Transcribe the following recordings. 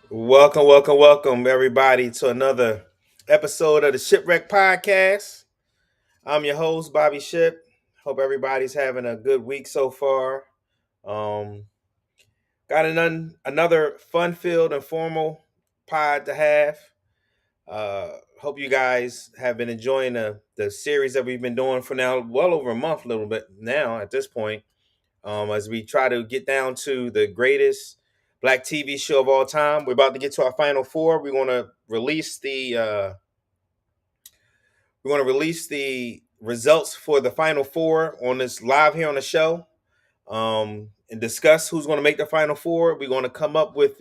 Welcome, everybody, to another episode of the Shipwreck Podcast. I'm your host, Bobby Ship. Hope everybody's having a good week so far. Um, got another fun-filled and formal pod to have. Hope you guys have been enjoying the series that we've been doing for now well over a month, a little bit now at this point. As we try to get down to the greatest Black TV show of all time. We're about to get to our final four. We're going to release the results for the final four on this live here on the show, and discuss who's going to make the final four. We're going to come up with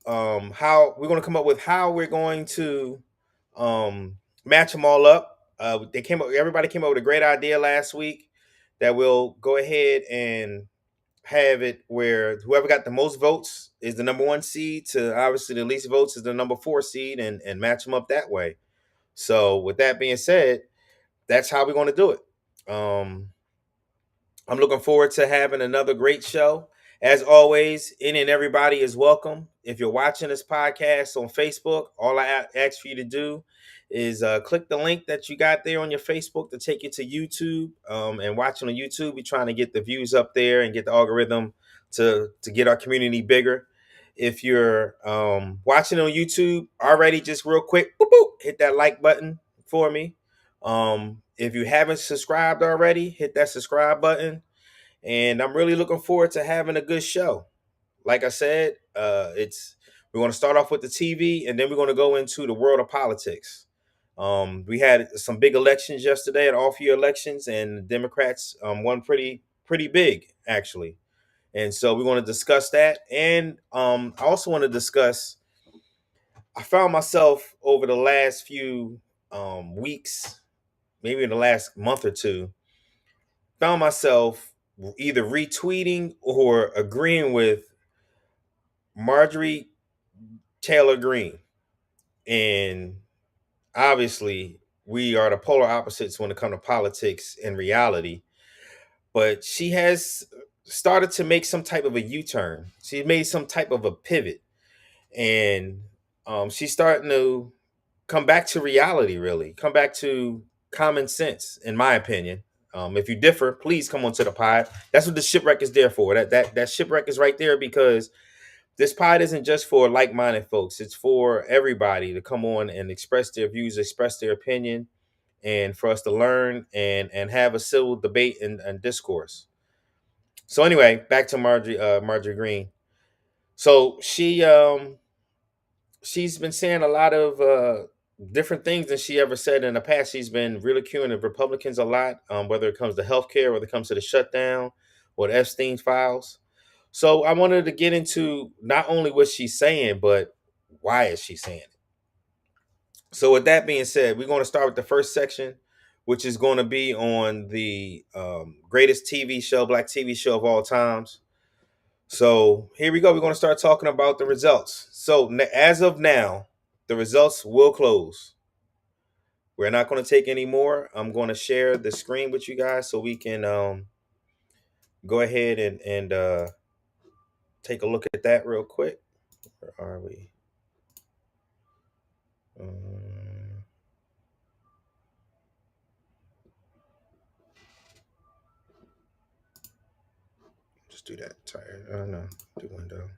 how we're going to match them all up. Everybody came up with a great idea last week that we'll go ahead and have it where whoever got the most votes is the number one seed, to obviously the least votes is the number four seed, and match them up that way. So with that being said, that's how we're going to do it. I'm looking forward to having another great show. As always, any and everybody is welcome. If you're watching this podcast on Facebook, all I ask for you to do is click the link that you got there on your Facebook to take you to YouTube. And watching on YouTube, we're trying to get the views up there and get the algorithm to get our community bigger. If you're watching on YouTube already, just real quick, boop, boop, hit that like button for me. If you haven't subscribed already, hit that subscribe button. And I'm really looking forward to having a good show. Like I said, we're going to start off with the TV, and then we're going to go into the world of politics. We had some big elections yesterday, at all few elections, and the Democrats won pretty big, actually. And so we want to discuss that. And I also want to discuss, I found myself over the last few weeks, maybe in the last month or two, found myself either retweeting or agreeing with Marjorie Taylor Greene. And obviously, we are the polar opposites when it comes to politics and reality. But she has started to make some type of a U-turn. She made some type of a pivot. And she's starting to come back to reality, really. Come back to common sense, in my opinion. If you differ, please come onto the pod. That's what the shipwreck is there for. That shipwreck is right there because this pod isn't just for like-minded folks. It's for everybody to come on and express their views, express their opinion, and for us to learn and have a civil debate and discourse. So anyway, back to Marjorie Greene. So she's been saying a lot of different things than she ever said in the past. She's been ridiculing the Republicans a lot, whether it comes to healthcare, whether it comes to the shutdown or the Epstein files. So I wanted to get into not only what she's saying, but why is she saying it? So with that being said, we're going to start with the first section, which is going to be on the greatest TV show, Black TV show of all times. So here we go. We're going to start talking about the results. So as of now, the results will close. We're not going to take any more. I'm going to share the screen with you guys so we can go ahead and take a look at that real quick. Where are we? Just do that. Sorry. No. Do window.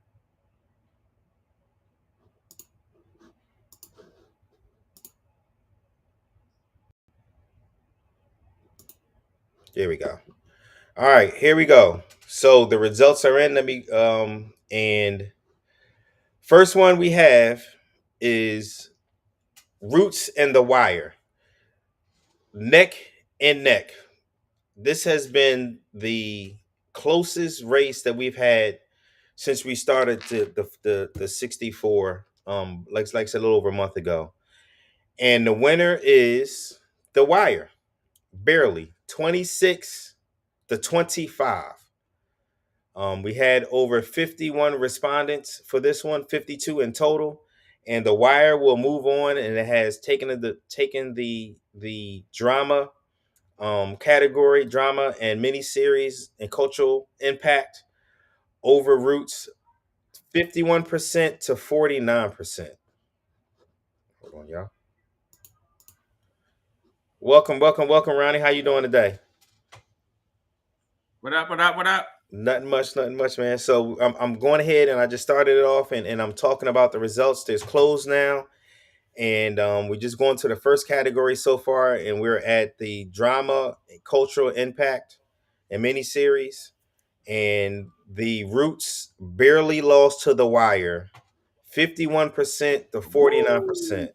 There we go. All right, here we go. So the results are in. Let me and first one we have is Roots and The Wire. Neck and neck. This has been the closest race that we've had since we started the 64 like I said a little over a month ago. And the winner is The Wire. Barely 26 to 25. We had over 51 respondents for this one, 52 in total, and The Wire will move on, and it has taken the drama category, drama and miniseries and cultural impact over Roots, 51% to 49%. Hold on, y'all. Welcome, Ronnie. How you doing today? What up? What up? What up? Nothing much, man. So I'm going ahead and I just started it off and I'm talking about the results. There's closed now. And we're just going to the first category so far, and we're at the drama, cultural impact, and miniseries. And the Roots barely lost to The Wire, 51% to 49%.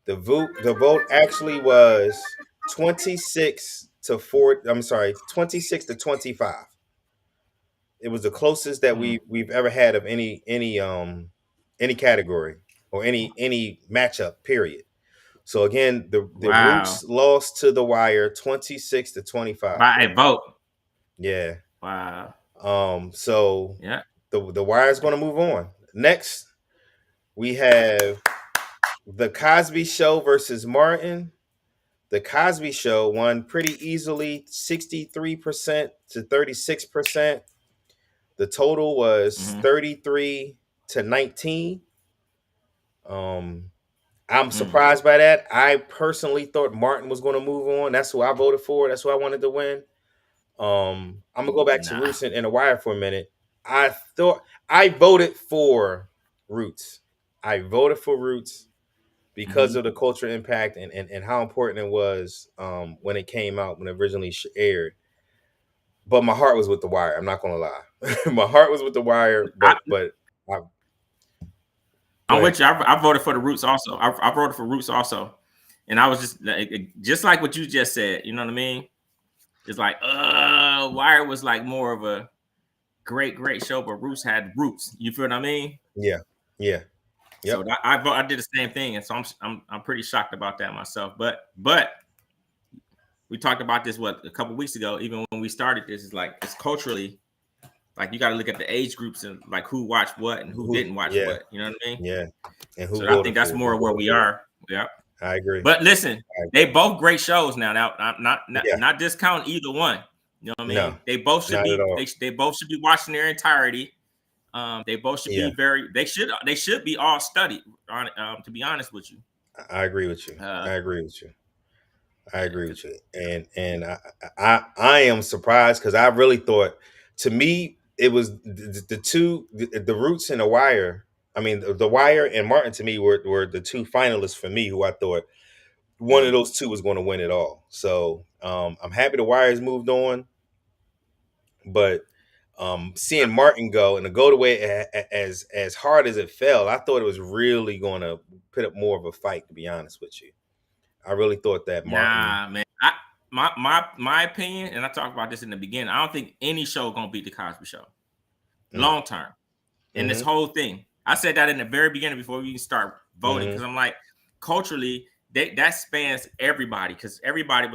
The vote actually was 26 to 4. I'm sorry, 26 to 25. It was the closest that we've ever had of any category or any matchup. Period. So again, the Wow. Roots lost to The Wire 26 to 25. By a vote. Yeah. Wow. So Yeah. the Wire is going to move on. Next, we have The Cosby Show versus Martin. The Cosby Show won pretty easily, 63% to 36%. The total was 33 to 19. I'm surprised by that. I personally thought Martin was going to move on. That's who I voted for. That's who I wanted to win. I'm gonna go back to Nah. Roots and The Wire for a minute. I thought I voted for Roots. I voted for Roots because of the cultural impact and how important it was when it came out, when it originally aired. But my heart was with The Wire. I'm not gonna lie. My heart was with The Wire, but I, go I'm ahead. with you. I voted for the Roots also. I voted for Roots also, and I was just like what you just said. You know what I mean? It's like, Wire was like more of a great show, but Roots had roots. You feel what I mean? Yeah, yeah, So yep. I did the same thing, and so I'm pretty shocked about that myself. But we talked about this a couple weeks ago. Even when we started this, it's culturally, like, you got to look at the age groups and like who watched what and who didn't watch Yeah, what. You know what I mean? yeah. And who So I think voted that's for more it? where we are. Yeah. I agree. But listen, they both great shows now. Now, Yeah. not discount either one. You know what I No, mean? They both should not at be all. they both should be watching their entirety. They both should Yeah, be they should be all studied. To be honest with you. I agree with you. Uh, I agree with you. I yeah, agree with 'cause- you. And I am surprised because I really thought, to me, it was the two, the Roots and The Wire. I mean, the Wire and Martin, to me, were the two finalists for me, who I thought one of those two was going to win it all. So I'm happy The Wire's moved on, but seeing Martin go and to go the way as hard as it fell, I thought it was really going to put up more of a fight. To be honest with you, I really thought that Martin. Nah, man. My opinion, and I talked about this in the beginning. I don't think any show gonna beat the Cosby Show Mm, long term. In this mm-hmm, whole thing, I said that in the very beginning before we even start voting, mm-hmm, because I'm like, culturally, that spans everybody, because everybody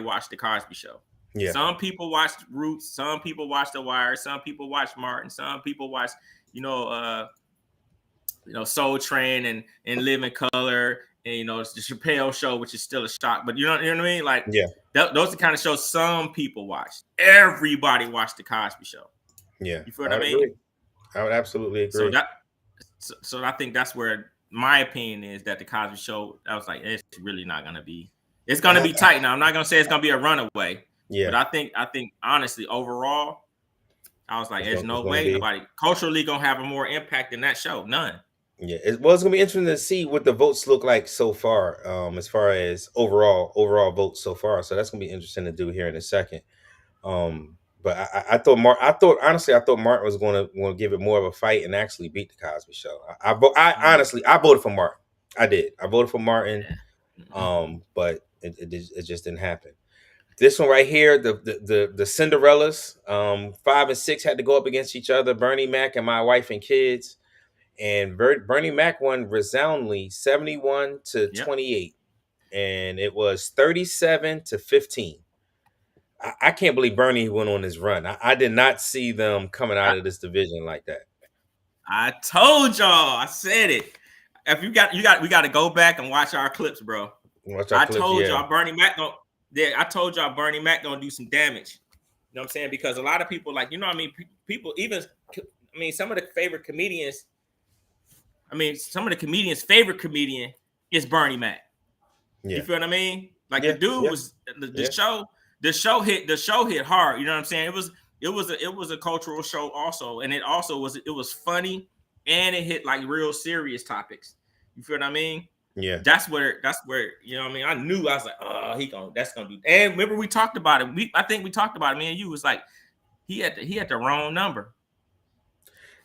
watched the Cosby Show. yeah, Some people watched Roots, some people watched The Wire, some people watched Martin, some people watched, you know, uh, Soul Train and Live in Color, and it's the Chappelle Show, which is still a shock. But you know what I mean? Like, yeah, those are the kind of shows some people watch. Everybody watched the Cosby Show. yeah. You feel I what I would mean? agree. I would absolutely So agree. I think that's where my opinion is, that the Cosby Show, I was like, it's really not gonna be. It's gonna be tight. Now, I'm not gonna say it's gonna be a runaway, Yeah, but I think honestly, overall, I was like, there's it's no going to way be. nobody culturally gonna have a more impact than that show. None. Yeah, well, it's going to be interesting to see what the votes look like so far. As far as overall votes so far. So that's going to be interesting to do here in a second. But I thought honestly, I thought Martin was going to give it more of a fight and actually beat the Cosby Show. Honestly, I voted for Martin. I did. I voted for Martin. But it just didn't happen. This one right here, the Cinderellas, 5 and 6 had to go up against each other. Bernie Mac and My Wife and Kids, and Bernie Mac won resoundingly, 71 to Yep. 28, and it was 37 to 15. I can't believe Bernie went on his run. I did not see them coming out of this division like that. I told y'all. I said it. If we got to go back and watch our clips, bro. Watch our I clips, told yeah. y'all Bernie Mac I told y'all Bernie Mac gonna do some damage. You know what I'm saying? Because a lot of people, like, you know what I mean? People, even, I mean, some of the favorite comedians, some of the comedians' favorite comedian is Bernie Mac. Yeah. You feel what I mean? Like, Yeah, the dude yeah, was yeah. the show hit hard. You know what I'm saying? It was a cultural show also, and it was funny, and it hit like real serious topics. You feel what I mean? Yeah. That's where you know what I mean. I knew, I was like, oh, that's gonna do. And remember, we talked about it. I think we talked about it. Me and you was like, he had the wrong number,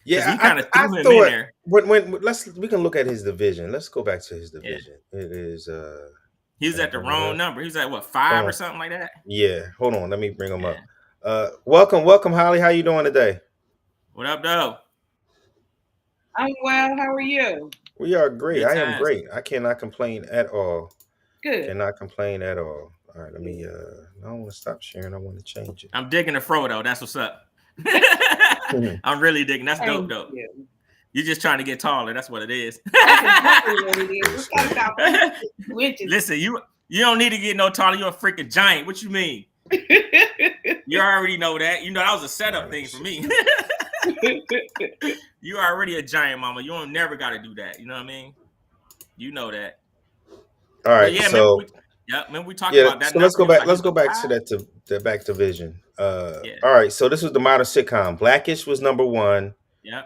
because Yeah, we kind of I threw him in thought there. when we can look at his division. Let's go back to his Yeah, division. It is he was at the wrong number. He was at what, 5 hold or on. something like that. Yeah, hold on. Let me bring him Yeah. up. Welcome, Holly. How you doing today? What up, though? I'm well. How are you? We are great. Good I am times. great. I cannot complain at all. Good. Cannot complain at all. All right, let me I don't want to stop sharing. I want to change it. I'm digging the fro though. That's what's up. I'm really digging. That's dope, though. You're just trying to get taller. That's what it is. That's exactly what it is. It's got about 2 inches. Listen, you don't need to get no taller. You're a freaking giant. What you mean? You already know that. You know that was a setup thing for me. You already a giant, mama. You don't never got to do that. You know what I mean? You know that. All right. But yeah, so remember we talked about that. So let's go back. Like, Let's go back to that back division. Yeah. All right. So this was the modern sitcom. Blackish was number 1. Yeah.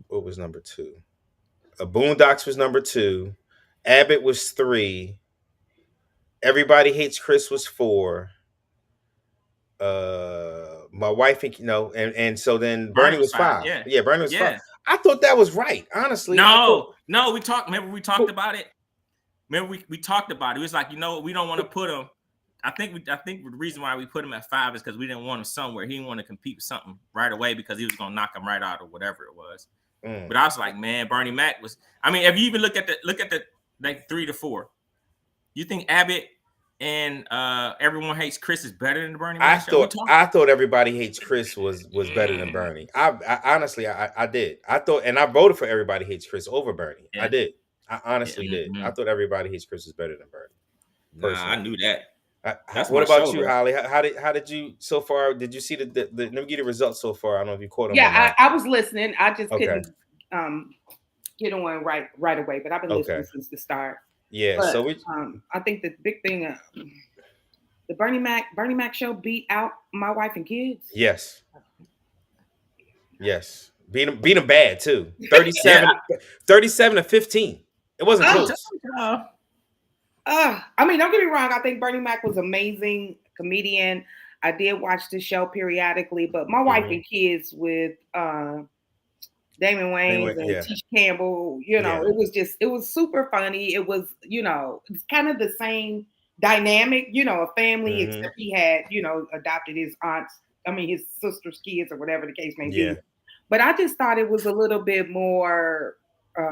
What was number 2? Boondocks was number 2. Abbott was 3. Everybody Hates Chris was 4. My wife and so then Bernie was 5. Yeah, Bernie was 5. I thought that was right, honestly. No, we talked. Remember we talked about it. Remember we talked about it. It was like, you know, we don't want to put him. I think the reason why we put him at 5 is because we didn't want him somewhere. He didn't want to compete with something right away because he was gonna knock him right out or whatever it was. But I was like, man, Bernie Mac was. I mean, if you even look at the like 3 to 4, you think Abbott and Everyone Hates Chris is better than the Bernie Mac show? I thought Everybody Hates Chris was better than Bernie. I honestly I did. I thought, and I voted for Everybody Hates Chris over Bernie. Yeah. I did. I honestly did. I thought Everybody Hates Chris was better than Bernie. Nah, I knew that. What about you, Holly? How did you so far? Did you see the let me get the results so far? I don't know if you caught them. Yeah, I was listening. I just couldn't get on right away, but I've been listening since the start. Yeah, but, so I think the big thing, the Bernie Mac show beat out My Wife and Kids. Yes. Beat them bad too. 37 to 15. It wasn't close. I mean, don't get me wrong. I think Bernie Mac was amazing comedian. I did watch the show periodically, but My Wife and Kids with Damon Wayans and Tisha Campbell, it was super funny. It was, it's kind of the same dynamic, a family, except he had, adopted his his sister's kids or whatever the case may be. But I just thought it was a little bit more, I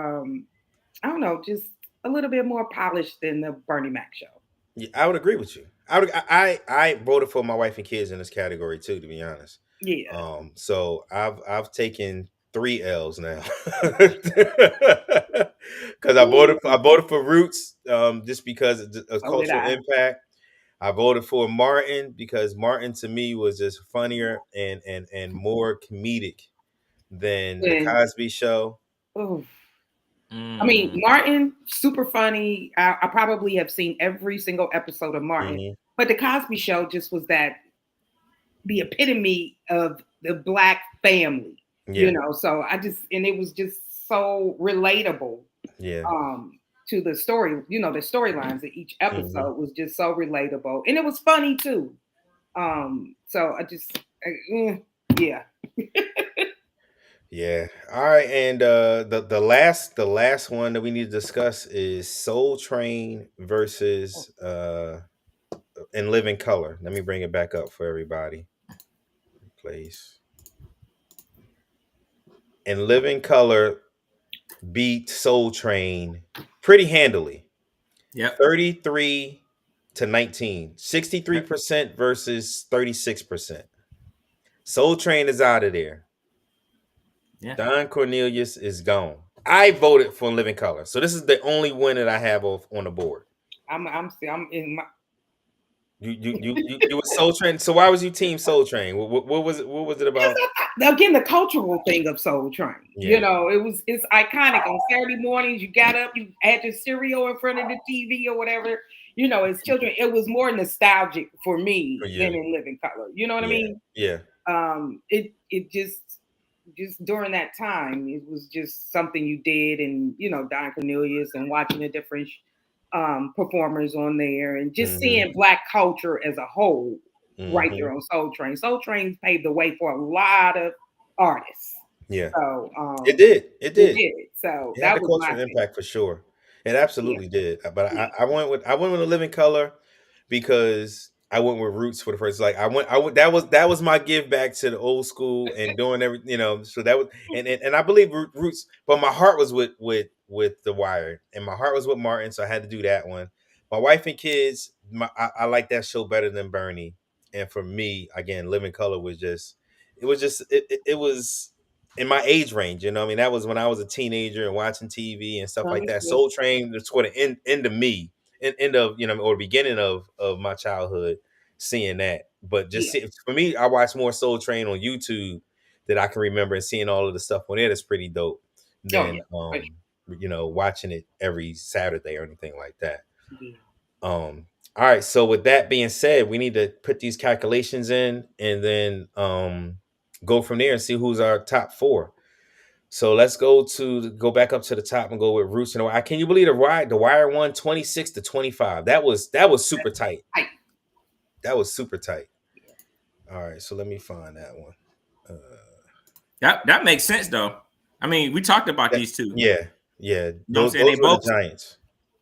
don't know, just a little bit more polished than the Bernie Mac show. Yeah, I would agree with you. I voted for My Wife and Kids in this category too, to be honest. Yeah. So I've taken 3 L's now because I voted for Roots just because of cultural impact. I voted for Martin because Martin to me was just funnier and more comedic than the Cosby Show. Ooh. I mean, Martin, super funny. I probably have seen every single episode of Martin, but the Cosby Show just was the epitome of the Black family, so and it was just so relatable. Yeah. To the story, the storylines of each episode was just so relatable, and it was funny too. So yeah. Yeah. All right. And the last one that we need to discuss is Soul Train versus In Living Color. Let me bring it back up for everybody. Please. In Living Color beat Soul Train pretty handily. Yeah. 33 to 19. 63% versus 36%. Soul Train is out of there. Yeah. Don Cornelius is gone. I voted for Living Color. So this is the only win that I have on the board. I'm in my. You were Soul Train. So why was you Team Soul Train? What was it? What was it about? Again, the cultural thing of Soul Train. Yeah. You know, it's iconic. On Saturday mornings, you got up, you had your cereal in front of the TV or whatever. You know, as children, it was more nostalgic for me than in Living Color. You know what I mean? Yeah. It just during that time, it was just something you did, and you know, Don Cornelius and watching the different performers on there, and just seeing Black culture as a whole. Right there on Soul Train. Soul Train paved the way for a lot of artists. Yeah. So it did. So it had that the was cultural impact for sure. It absolutely did. But Yeah. I went with A Living Color because I went with Roots for the first. Like I went that was my give back to the old school and doing everything, you know. So that was and I believe Roots, but my heart was with The Wire, and my heart was with Martin, so I had to do that one. My wife and kids, I like that show better than Bernie. And for me, again, Living Color was just it was in my age range, you know. I mean, that was when I was a teenager and watching TV and stuff like that. Soul Train was toward the end of me, end of, you know, or beginning of my childhood, seeing that. But just for me, I watched more Soul Train on YouTube that I can remember, and seeing all of the stuff on there that's pretty dope than you know, watching it every Saturday or anything like that. All right, so with that being said, we need to put these calculations in and then go from there and see who's our top four. So let's go back up to the top and go with Roots and Wire. Can you believe The Wire won 26-25? That was super tight. That was super tight. All right, so let me find that one. That makes sense though. I mean, we talked about these two. Yeah. You know what I'm saying? Those were the Giants.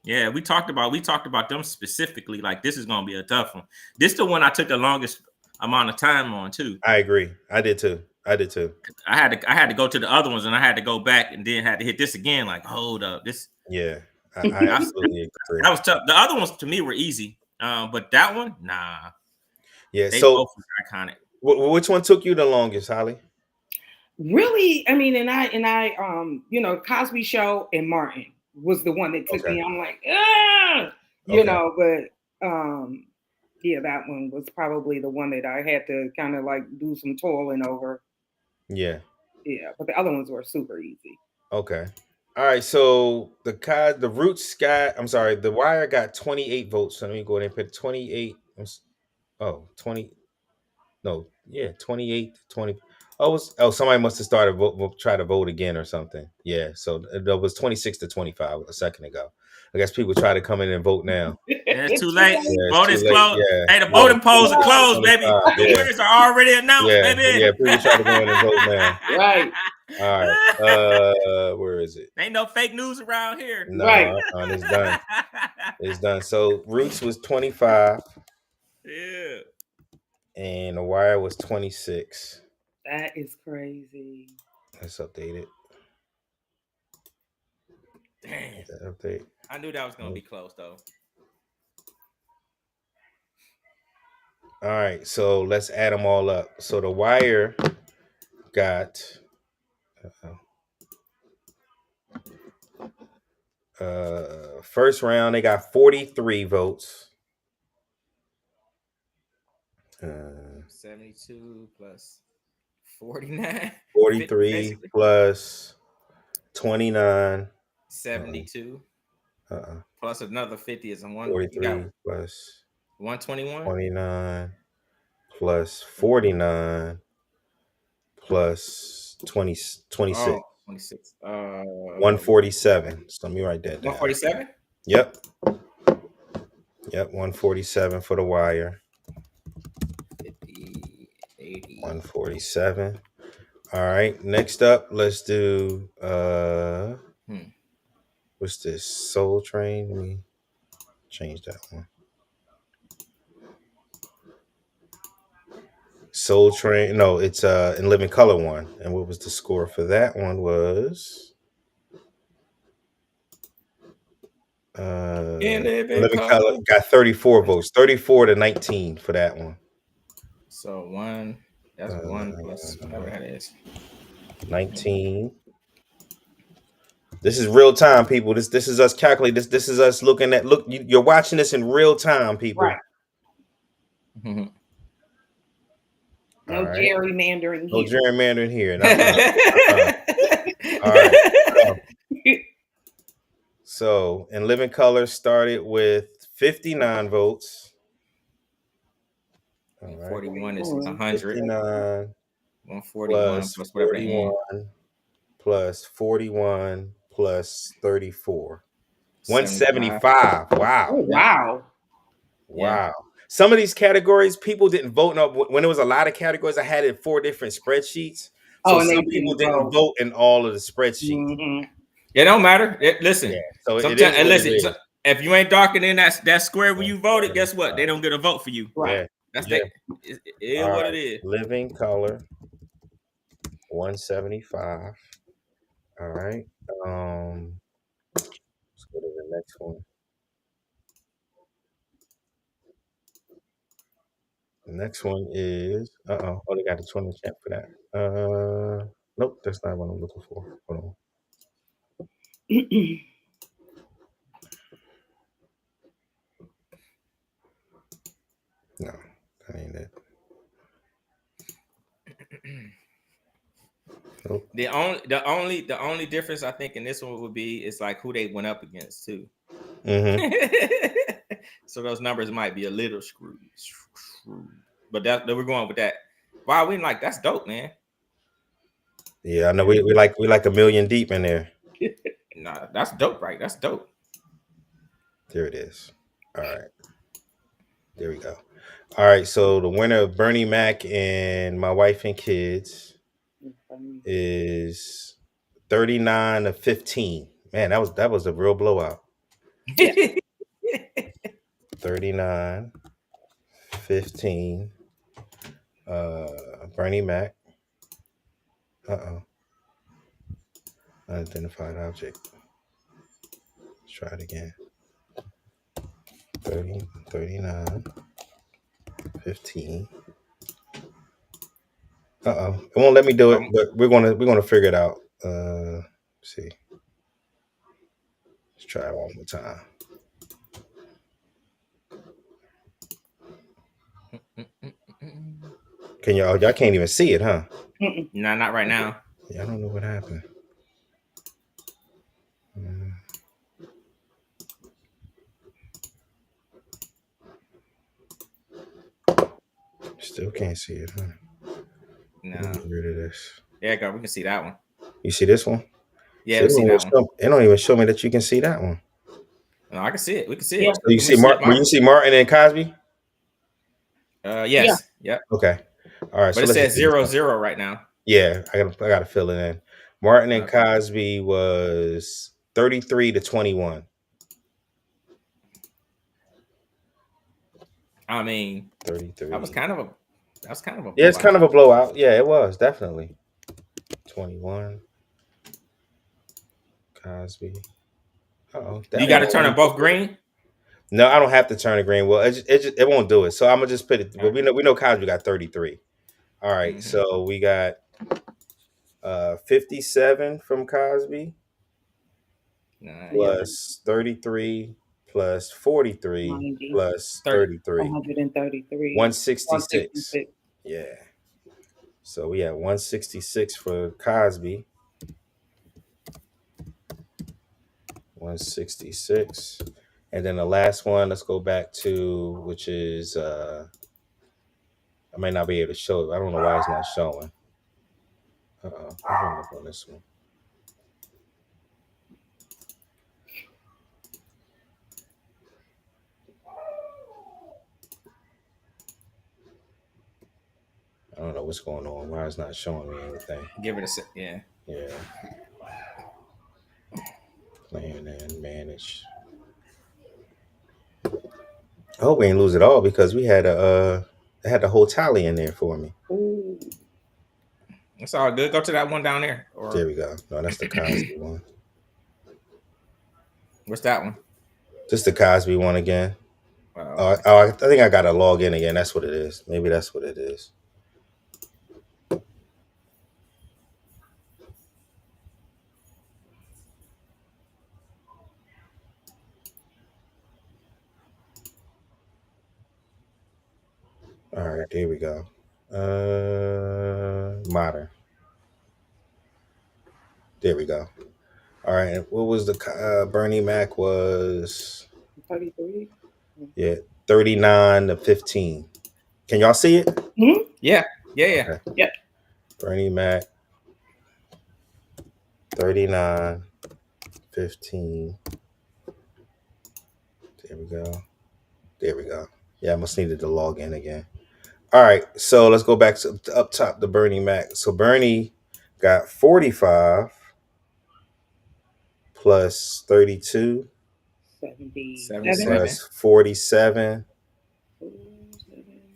Yeah, we talked about them specifically. Like, this is gonna be a tough one. This the one I took the longest amount of time on too. I agree. I did too. I had to go to the other ones, and I had to go back and then had to hit this again. Like, hold up, this. Yeah, I absolutely agree. That was tough. The other ones to me were easy, but that one, nah. Yeah, they both were iconic. Which one took you the longest, Holly? Really, I mean, and I, you know, Cosby Show and Martin was the one that took me. I'm like, you know, but yeah, that one was probably the one that I had to kind of like do some toiling over. Yeah, but the other ones were super easy. Okay, all right. So the Roots got, I'm sorry, The Wire got 28 votes. So let me go ahead and put 28. 20. No, yeah, 28, 20. Somebody must have started try to vote again or something. Yeah, so that was 26-25 a second ago. I guess people try to come in and vote now. It's too late. Voting's closed. Yeah. Hey, the voting polls are closed, baby. The winners are already announced, baby. Yeah, people try to go in and vote now. Right. All right. Where is it? Ain't no fake news around here. No, it's done. It's done. So Roots was 25. Yeah. And The Wire was 26. That is crazy. Let's update it. Damn. Update. I knew that was going to be close, though. All right, so let's add them all up. So The Wire got first round, they got 43 votes. 72 plus 49. 43 plus 29. 72. Plus another 50 is a 43 plus 121. 29 plus 49 plus 26. 26. 147. So let me write that down. 147? Yep, 147 for The Wire. 50, 80. 147. All right, next up, let's do what's this? Soul Train. Let me change that one. Soul Train. No, it's in Living Color one. And what was the score for that one? Was Living Color got 34 votes. 34-19 for that one. So that's 1 plus whatever that is. 19 This is real time, people. This is us calculating. This is us looking at you're watching this in real time, people. Right. Mhm. No gerrymandering No here. gerrymandering here. All right. So, In Living Color started with 59 votes. All right. 41 is 100. 59 141 plus whatever they 41 plus 41 plus 34. 175. Wow. Oh, wow. Wow. Some of these categories, people didn't vote. No, when there was a lot of categories, I had it in 4 different spreadsheets. So some people didn't vote in all of the spreadsheets. Mm-hmm. It don't matter. Listen. Yeah. So sometimes, and listen, if you ain't darker than that square where you voted, guess what? They don't get a vote for you. Right. Yeah. That's it is what it is. Living Color 175. All right. Let's go to the next one. The next one is oh, they got a 20 chat for that. Nope, that's not what I'm looking for. Hold on. No, that ain't it. Nope. The only difference I think in this one would be it's like who they went up against too. Mm-hmm. So those numbers might be a little screwed. But that we're going with that. Wow, we like that's dope, man. Yeah, I know we like a million deep in there. Nah, that's dope, right? That's dope. There it is. All right. There we go. All right. So the winner of Bernie Mac and My Wife and Kids is 39-15. Man, that was a real blowout. 39-15. Bernie Mac. Unidentified object. Let's try it again. 39-15. It won't let me do it, but we're gonna figure it out. Let's see. Let's try it one more time. Can y'all can't even see it, huh? No, not right now. Yeah, I don't know what happened. Still can't see it, huh? No. Get rid of this. Yeah, go. We can see that one. You see this one? Yeah, we see that one. It don't even show me that you can see that one. No, I can see it. We can see Yeah. it. So you see When you see Martin and Cosby? Yes. Yeah. Okay. All right. But it says 0-0 right now. Yeah, I gotta fill it in. Martin and Cosby was 33-21. I mean, 33. That was kind of a Yeah, it's kind of a blowout. Yeah, it was definitely 21. Cosby. You got to turn them both green. No, I don't have to turn it green. Well, it won't do it. So I'm gonna just put it. But we know Cosby got 33. All right, so we got 57 from Cosby plus 33 plus 43 90, plus 33. 133. 166. Yeah. So we have 166 for Cosby. 166. And then the last one, let's go back to, which is, I may not be able to show it. I don't know why it's not showing. I'm going to look on this one. I don't know what's going on. Why it's not showing me anything. Give it a sec. Yeah. Yeah. Plan and manage. I hope we ain't lose it all because we had they had the whole tally in there for me. Ooh. It's all good. Go to that one down there. There we go. No, that's the Cosby one. What's that one? Just the Cosby one again. Wow. I think I got to log in again. That's what it is. Maybe that's what it is. All right, there we go. Modern. There we go. All right, and what was the Bernie Mac was 33. yeah 39-15. Can y'all see it? Hmm? Yeah. Okay. Yep. Bernie Mac 39-15. There we go. There we go. Yeah, I must needed to log in again. All right, so let's go back to up top the Bernie Mac. So Bernie got 45 plus 32 77. plus 47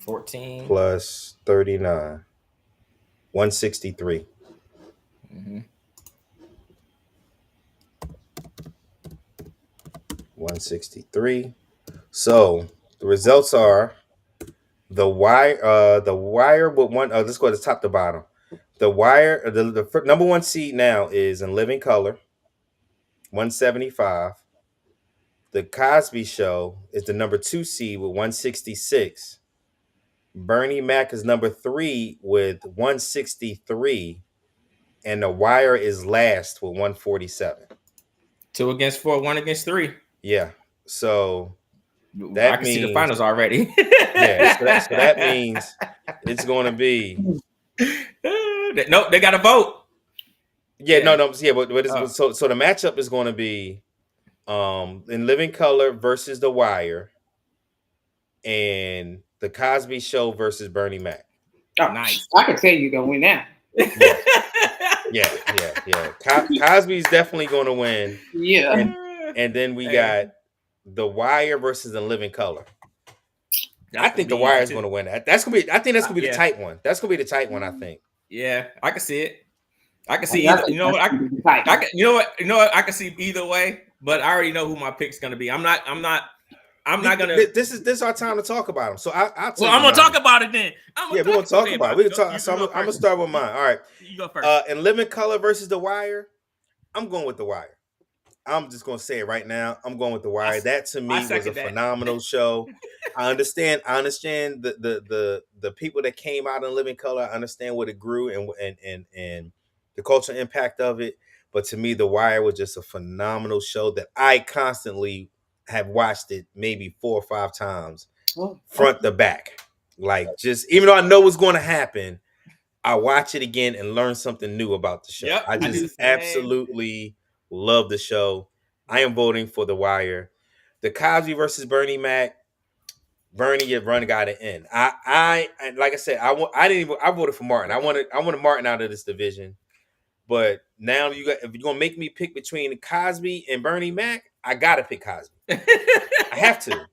14 plus 39. 163. Mm-hmm. 163. So the results are the wire with one. Let's go to top to bottom. The wire, the number one seed now is in Living Color, 175. The Cosby Show is the number two seed with 166. Bernie Mac is number three with 163. And The Wire is last with 147. 2 against 4, 1 against 3. Yeah. So I that can see the means finals already. yeah. So that means it's going to be Nope, they got to vote. yeah. Yeah. No. Yeah. But so the matchup is going to be in Living Color versus The Wire, and The Cosby Show versus Bernie Mac. Oh, Nice. I can tell you gonna win now. Yeah. Cosby's definitely going to win. Yeah. And then we got The Wire versus In Living Color. I think The Wire is going to win that. That's gonna be. I think that's gonna be the tight one. That's gonna be the tight one. I think. Yeah, I can see it. I can see either. You know what? I can. You know what? You know what? I can see either way. But I already know who my pick's gonna be. I'm not gonna. This is our time to talk about them. So I'm gonna talk about it then. We're gonna talk about it. We can talk. So I'm gonna start with mine. All right. You go first. In Living Color versus The Wire, I'm going with The Wire. I'm just gonna say it right now. I'm going with The Wire. That to me was a phenomenal show. I understand the people that came out in Living Color. I understand what it grew and the cultural impact of it. But to me, The Wire was just a phenomenal show that I constantly have watched it maybe 4 or 5 times, front to back. Like, just even though I know what's going to happen, I watch it again and learn something new about the show. Yep, I just absolutely love the show. I am voting for The Wire. The Cosby versus Bernie Mac. Bernie, your run got to end. I like I said, I voted for Martin. I wanted Martin out of this division. But now if you're gonna make me pick between Cosby and Bernie Mac, I gotta pick Cosby. I have to.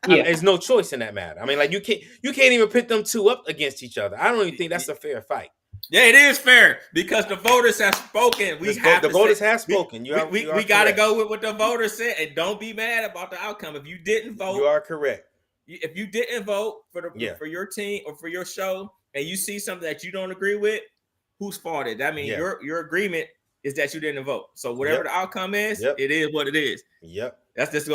Yeah. There's no choice in that matter. I mean, like you can't even pit them two up against each other. I don't even think that's a fair fight. Yeah, it is fair because the voters have spoken. The voters have spoken. We got to go with what the voters said, and don't be mad about the outcome. If you didn't vote, you are correct. If you didn't vote for your team or for your show, and you see something that you don't agree with, whose fault is that? I mean, your agreement is that you didn't vote. So whatever the outcome is, it is what it is. Yep. That's just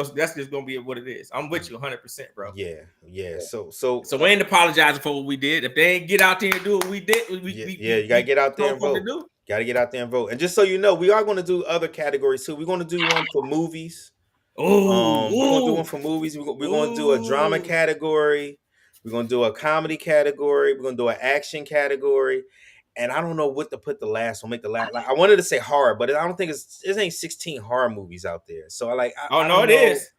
gonna be what it is. I'm with you 100%, bro. Yeah. So we ain't apologizing for what we did. If they ain't get out there and do what we did, you gotta get out there and vote. Gotta get out there and vote. And just so you know, we are going to do other categories too. We're going to do one for movies. We're going to do one for movies. We're going to do a drama category. We're going to do a comedy category. We're going to do an action category. And I don't know what to put the last one. Make the last. Like, I wanted to say horror, but I don't think it ain't 16 horror movies out there. So it is.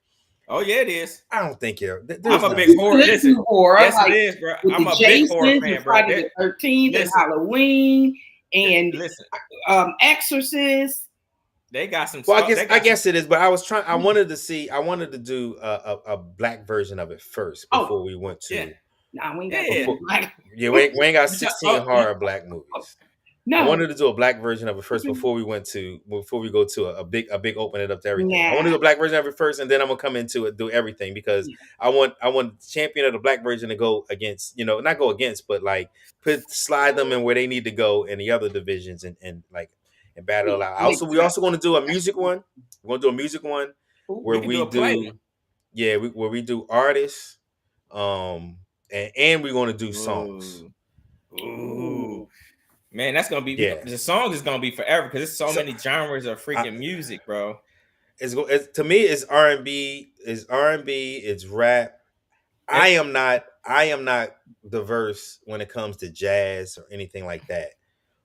Oh yeah, it is. I don't think I'm a big horror. Listen, yes, it is, bro. I'm a big horror fan, bro. Friday the 13th and Halloween and Exorcist. They got some. Well, I guess it is, but I wanted to do a black version of it first before we went to. Yeah. Nah, we ain't got we ain't got 16 horror black movies. No, I wanted to do a black version of it first before we go to a big open it up to everything. I want to do a black version of it first, and then I'm gonna come into it, do everything because I want the champion of the black version to go against, not go against, but like slide them in where they need to go in the other divisions and battle out. We also going to do a music one. We're going to do a music one where we do artists, and we're going to do songs. Ooh. Man, that's gonna be Yeah. the songs is gonna be forever because there's so So- many genres of freaking music, bro. It's to me, it's R&B, it's rap. I am not diverse when it comes to jazz or anything like that.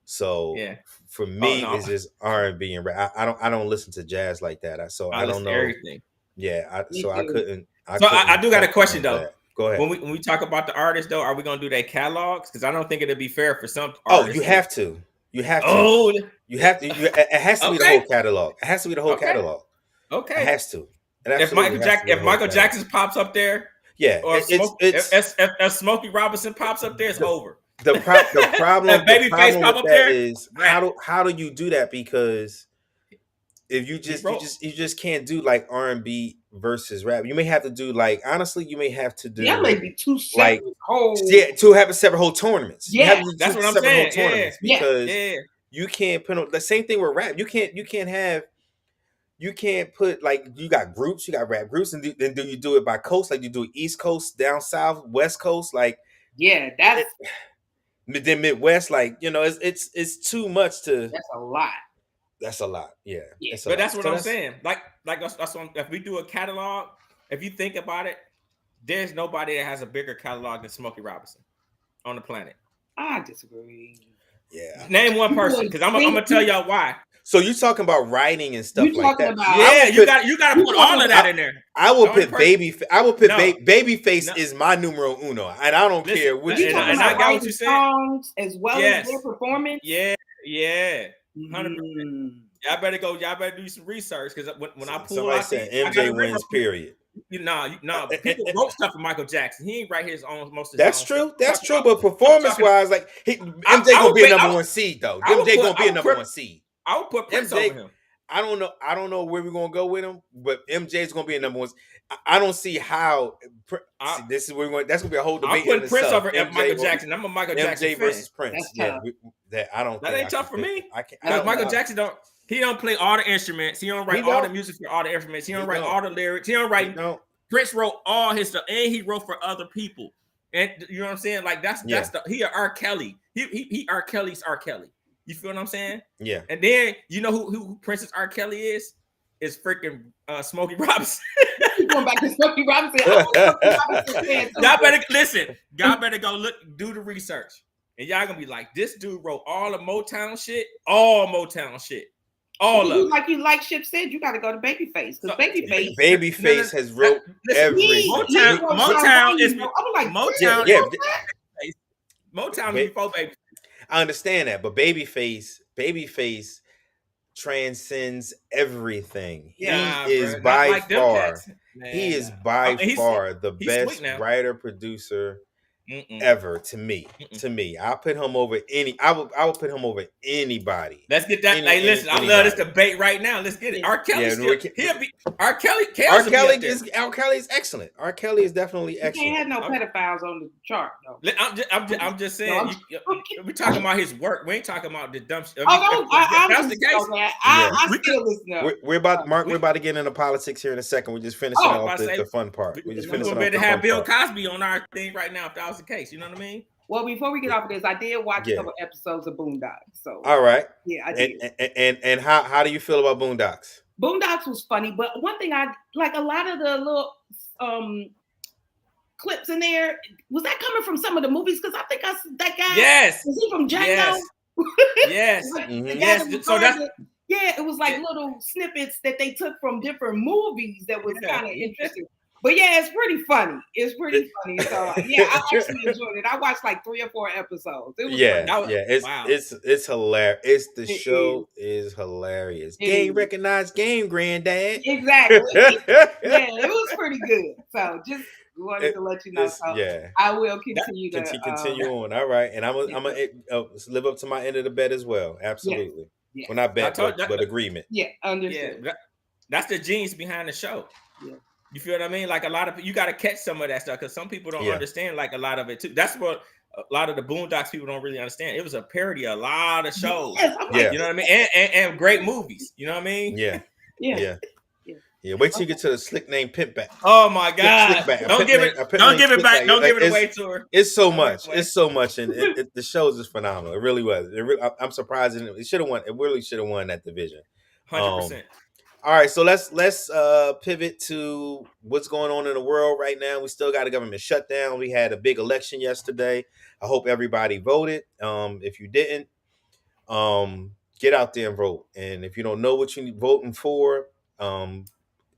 So Yeah. for me, no. it's just R&B and rap. I don't listen to jazz like that. I listen don't to know. everything. Yeah, Me so I too. couldn't. I do got a question though. That. Go ahead. When we talk about the artists though, are we gonna do their catalogs? Because I don't think it'd be fair for some Oh, artists. you have to. You have to. Oh, You have to. It has to be the Okay. whole catalog. It has to be the whole Okay. catalog. okay. It has to. It If absolutely has to be the whole Michael catalog. Jackson pops up there, Yeah, or it's if Smokey Robinson pops up there, it's over. the problem. If The Babyface problem pop with up that there, is how do you do that? Because if you just can't do like R&B versus rap. You may have to do like honestly, you may have to do That may be two like separate whole. to have a separate whole tournaments. You have Yeah, to do that's two what I'm separate saying. whole tournaments Yeah. because Yeah. you can't put the same thing with rap. You can't put like you got groups, you got rap groups, and then do you do it by coast? Like you do it East Coast, down South, West Coast, like Yeah, that's then Midwest, like it's too much to. that's a lot. That's a lot, yeah. Yeah. It's a But lot. that's what I'm saying. Like that's what if we do a catalog, if you think about it, there's nobody that has a bigger catalog than Smokey Robinson on the planet. I disagree. Yeah. Name one person, because I'm gonna tell y'all why. So you talking about writing and stuff You like talking that? about- Yeah, you got to put all of that in there. I will The only put person- Babyface No. is my numero uno, and I don't Listen, care which You and talking I about got what writing you said. songs as well Yes. as their performance? Yeah, 100%. Mm. Y'all better do some research because when I pull somebody out said these, I gotta MJ wins, remember- period. People wrote stuff for Michael Jackson. He ain't write his own most of his That's own true. stuff. That's true. But performance wise, like MJ gonna be a number one seed though. I would MJ put- gonna be I a would number put- one seed. I would put Prince MJ over him. I don't know where we're gonna go with him, but MJ's gonna be a number one. I don't see how. This is where we're going. That's gonna be a whole debate. I'm putting in Prince itself. over Michael Jackson. I'm a Michael Jackson MJ fan. versus Prince. That's tough. I don't. That think ain't I tough can for pick me. it. I can't. Because Michael Jackson don't play all the instruments. He don't write all the music for all the instruments. He don't write all the lyrics. He don't write. Prince wrote all his stuff, and he wrote for other people. And you know what I'm saying? Like that's he a R. Kelly. He R. Kelly's R. Kelly. You feel what I'm saying? Yeah. And then you know who Prince's R. Kelly is? Is freaking Smokey Robinson. Going back to Smokey Robinson. Y'all better listen. Y'all better go do the research. And y'all gonna be like, this dude wrote all the Motown shit, all of it. Like Ship said, you got to go to Babyface because Babyface has wrote every Motown is. I'm like Motown. Yeah. Motown is before Babyface. I understand that, but Babyface transcends everything. Yeah, he is by far the best writer producer ever to me. I'll put him over I will put him over anybody. Let's get that. Listen, I love this debate right now. Let's get it. R. Kelly R. Kelly is excellent. R. Kelly is definitely excellent. He had no pedophiles on the chart though. I'm just saying. We're talking about his work. We ain't talking about the dumb shit. That's the case. I still listen. We're about to get into politics here in a second. We're just finishing off the fun part. We're just finishing off the fun part. We have Bill Cosby on our thing right now. If that was the case, you know what I mean? Well, before we get off of this, I did watch a couple episodes of Boondocks. So all right, yeah, I did. And how do you feel about Boondocks? Boondocks was funny, but one thing I like a lot of the little clips in there. Was that coming from some of the movies? Because I think that guy. Yes. Was he from Django? Yes. Yes. So that's. Yeah, it was like little snippets that they took from different movies that was kind of interesting. But yeah, it's pretty funny. So yeah, I actually enjoyed it. I watched like 3 or 4 episodes. It was it's hilarious. The show is hilarious. Game recognized game, granddad. Exactly. Yeah, it was pretty good. So just wanted to let you know. So I will continue on. All right, and I'm gonna live up to my end of the bet as well. Absolutely. Yeah. Well, not bet, but agreement. Yeah, understood. Yeah, that's the genius behind the show. Yeah. You feel what I mean? Like a lot of you got to catch some of that stuff because some people don't understand like a lot of it too. That's what a lot of the Boondocks people don't really understand. It was a parody of a lot of shows. You know what I mean? And great movies. You know what I mean? Yeah. Yeah, wait till you get to the slick name Pimp Back. Oh my God! Slick Back. Don't give it back. Don't give it away to her. It's so much. It's so much, and the show is just phenomenal. It really was. I'm surprised it should have won. It really should have won that division. 100%. All right, so let's pivot to what's going on in the world right now. We still got a government shutdown. We had a big election yesterday. I hope everybody voted. If you didn't, get out there and vote. And if you don't know what you're voting for,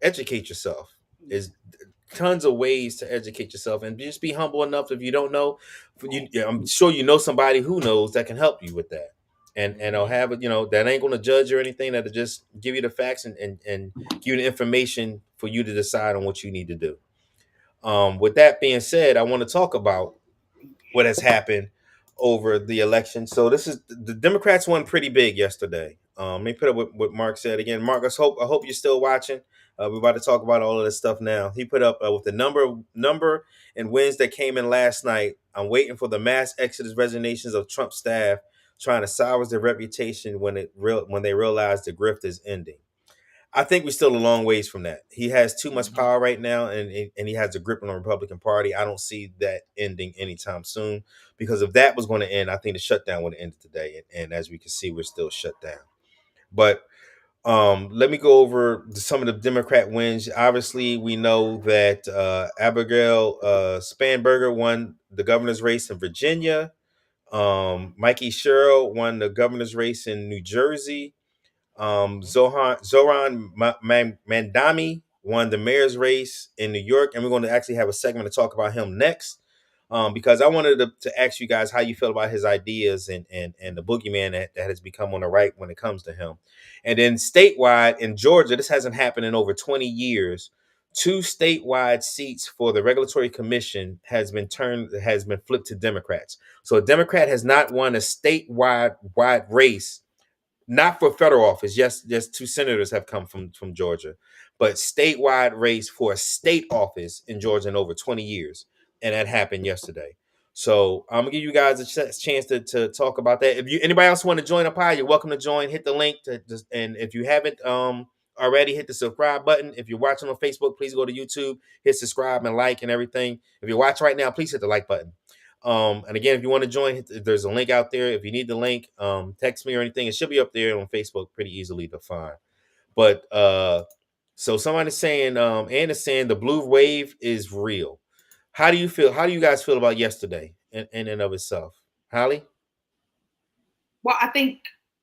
educate yourself. There's tons of ways to educate yourself, and just be humble enough if you don't know. I'm sure you know somebody who knows that can help you with that. And they'll have it, that ain't going to judge or anything. That'll just give you the facts and give you the information for you to decide on what you need to do. With that being said, I want to talk about what has happened over the election. So the Democrats won pretty big yesterday. Let me put up what Mark said again. Mark, I hope you're still watching. We're about to talk about all of this stuff now. He put up with the number and wins that came in last night. I'm waiting for the mass exodus resignations of Trump staff, trying to salvage their reputation when they realize the grift is ending. I think we're still a long ways from that. He has too much power right now, and he has a grip on the Republican Party. I don't see that ending anytime soon, because if that was going to end, I think the shutdown would have ended today. And as we can see, we're still shut down. But let me go over some of the Democrat wins. Obviously, we know that Abigail Spanberger won the governor's race in Virginia. Mikey Sherrill won the governor's race in New Jersey. Zoran Mamdani won the mayor's race in New York, and we're going to actually have a segment to talk about him next, because I wanted to ask you guys how you feel about his ideas and the boogeyman that has become on the right when it comes to him. And then statewide in Georgia, this hasn't happened in over 20 years. 2 statewide seats for the Regulatory Commission has been flipped to Democrats. So a Democrat has not won a statewide race. Not for federal office. Yes, 2 senators have come from Georgia, but statewide race for a state office in Georgia in over 20 years. And that happened yesterday. So I'm gonna give you guys a chance to talk about that. If anybody else want to join the pod, you're welcome to join. Hit the link and if you haven't already, hit the subscribe button. If you're watching on Facebook, please go to YouTube, hit subscribe and like and everything. If you're watching right now, please hit the like button. And again, if you want to join, there's a link out there. If you need the link, text me or anything. It should be up there on Facebook pretty easily to find. But so somebody's saying, Ann is saying the blue wave is real. How do you feel? How do you guys feel about yesterday in and of itself? Holly? Well, I think,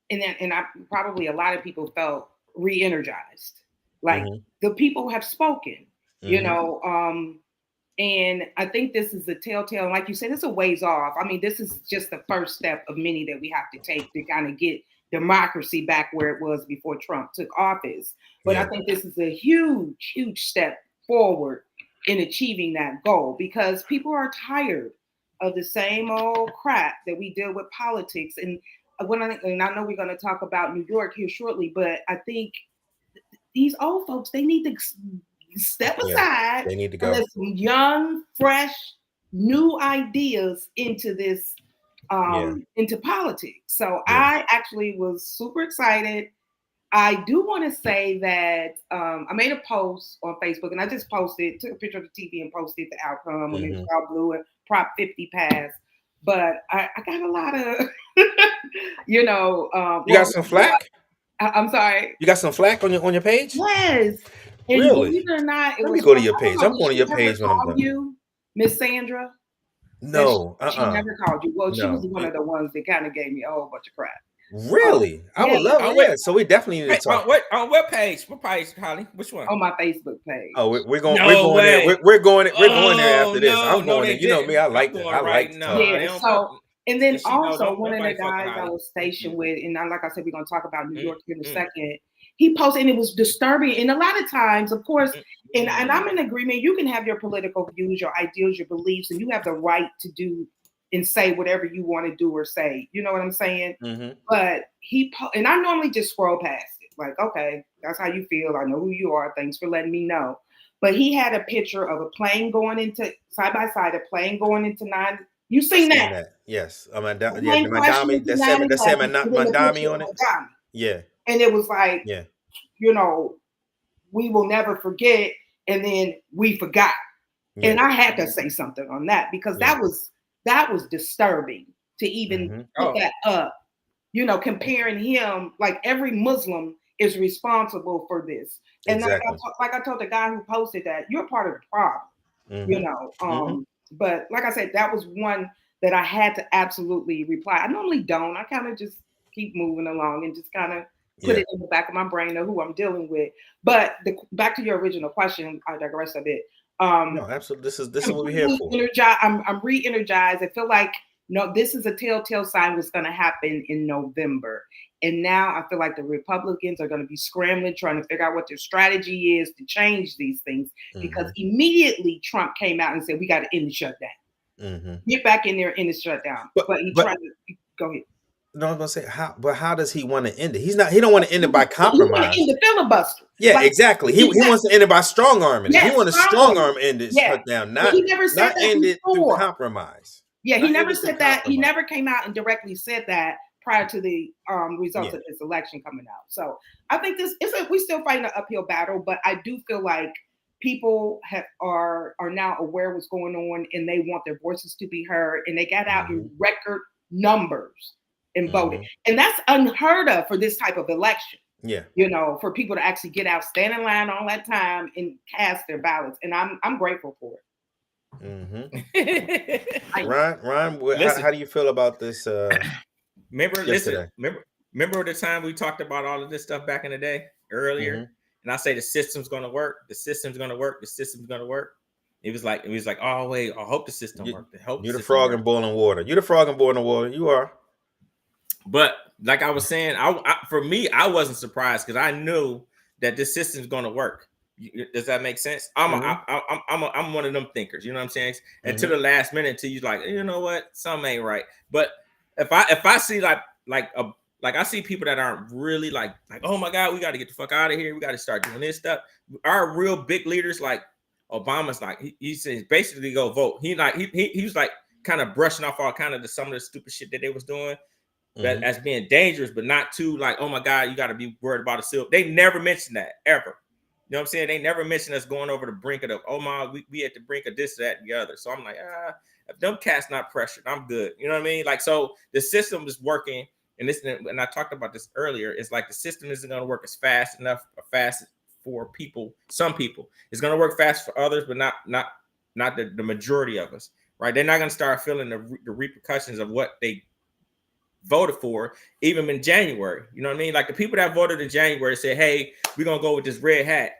and I probably a lot of people felt re-energized. Like the people have spoken, and I think this is a telltale. Like you said, it's a ways off. I mean, this is just the first step of many that we have to take to kind of get democracy back where it was before Trump took office. But I think this is a huge, huge step forward in achieving that goal, because people are tired of the same old crap that we deal with politics. And I know we're going to talk about New York here shortly, but I think these old folks, they need to step aside. They need to go. And let some young, fresh, new ideas into this, into politics. So I actually was super excited. I do want to say that I made a post on Facebook, and I just took a picture of the TV and posted the outcome when it was all blue and Prop 50 passed. But I got a lot of, you got some flack? I'm sorry. You got some flack on your page? Yes. And really? Believe it or not, let me go to your page. I'm going to your page when I'm done. You, Miss Sandra? No. She never called you. Well, she was one of the ones that kind of gave me a whole bunch of crap. Really? I would love it. Yeah. So we definitely need to talk. On what page? What page, Holly? Which one? On my Facebook page. Oh, we're going there. We're going there after this. I'm going there. You know me. I like that. I like yeah. So, and then also one of the guys I was stationed with, and like I said, we're going to talk about New York here in a second. He posted, and it was disturbing. And a lot of times, of course, and I'm in agreement. You can have your political views, your ideals, your beliefs, and you have the right to do and say whatever you want to do or say. You know what I'm saying? But and I normally just scroll past it. Like, okay, that's how you feel. I know who you are. Thanks for letting me know. But he had a picture of a plane going into side by side, a plane going into 9. You seen that? Yes. Mamdani. That said Mamdani on it. Yeah. And it was like, we will never forget, and then we forgot. Yeah. And I had to say something on that because that was disturbing to even put that up. You know, comparing him, like every Muslim is responsible for this. And exactly. like I told the guy who posted that, you're part of the problem, you know. But like I said, that was one that I had to absolutely reply. I normally don't. I kind of just keep moving along and just kind of put it in the back of my brain of who I'm dealing with. But back to your original question, I digress a bit. No, absolutely. This is what we're here for. I'm re-energized. I feel like this is a telltale sign what's going to happen in November. And now I feel like the Republicans are going to be scrambling, trying to figure out what their strategy is to change these things. Because immediately Trump came out and said, we got to end the shutdown. Get back in there and end the shutdown. But he tried to go ahead. No, I was gonna say how does he want to end it? He don't want to end it by compromise. He want to end the filibuster. Yeah, like, exactly. He wants to end it by strong arming. He wants to strong arm end it shutdown, not end it through compromise. Yeah, he never said that. He never came out and directly said that prior to the results of this election coming out. So I think we're still fighting an uphill battle, but I do feel like people are now aware of what's going on and they want their voices to be heard, and they got out in record numbers and voted. And that's unheard of for this type of election. Yeah. You know, for people to actually get out, stand in line all that time and cast their ballots. And I'm grateful for it. Ron, how do you feel about this? Remember the time we talked about all of this stuff back in the day earlier? And I say the system's gonna work, the system's gonna work, the system's gonna work. It was like, oh wait, I hope the system worked. You're the frog in boiling water. You're the frog in boiling water. You are. But like I was saying, for me, I wasn't surprised because I knew that this system's going to work. Does that make sense? I'm one of them thinkers. You know what I'm saying? And to the last minute, till you like, you know what, something ain't right. But if I see like I see people that aren't really like oh my God, we got to get the fuck out of here. We got to start doing this stuff. Our real big leaders like Obama's like he says basically go vote. He was like kind of brushing off all kind of some of the stupid shit that they was doing. That as being dangerous, but not too like, oh my God, you got to be worried about a civil. They never mentioned that ever. You know what I'm saying? They never mentioned us going over the brink of we at the brink of this, that, and the other. So I'm like, if them cats not pressured, I'm good. You know what I mean? Like, so the system is working, and I talked about this earlier. It's like the system isn't going to work as fast enough or fast for people. Some people, it's going to work fast for others, but not the majority of us. Right? They're not going to start feeling the repercussions of what they voted for even in January. You know what I mean? Like the people that voted in January said, hey, we're gonna go with this red hat.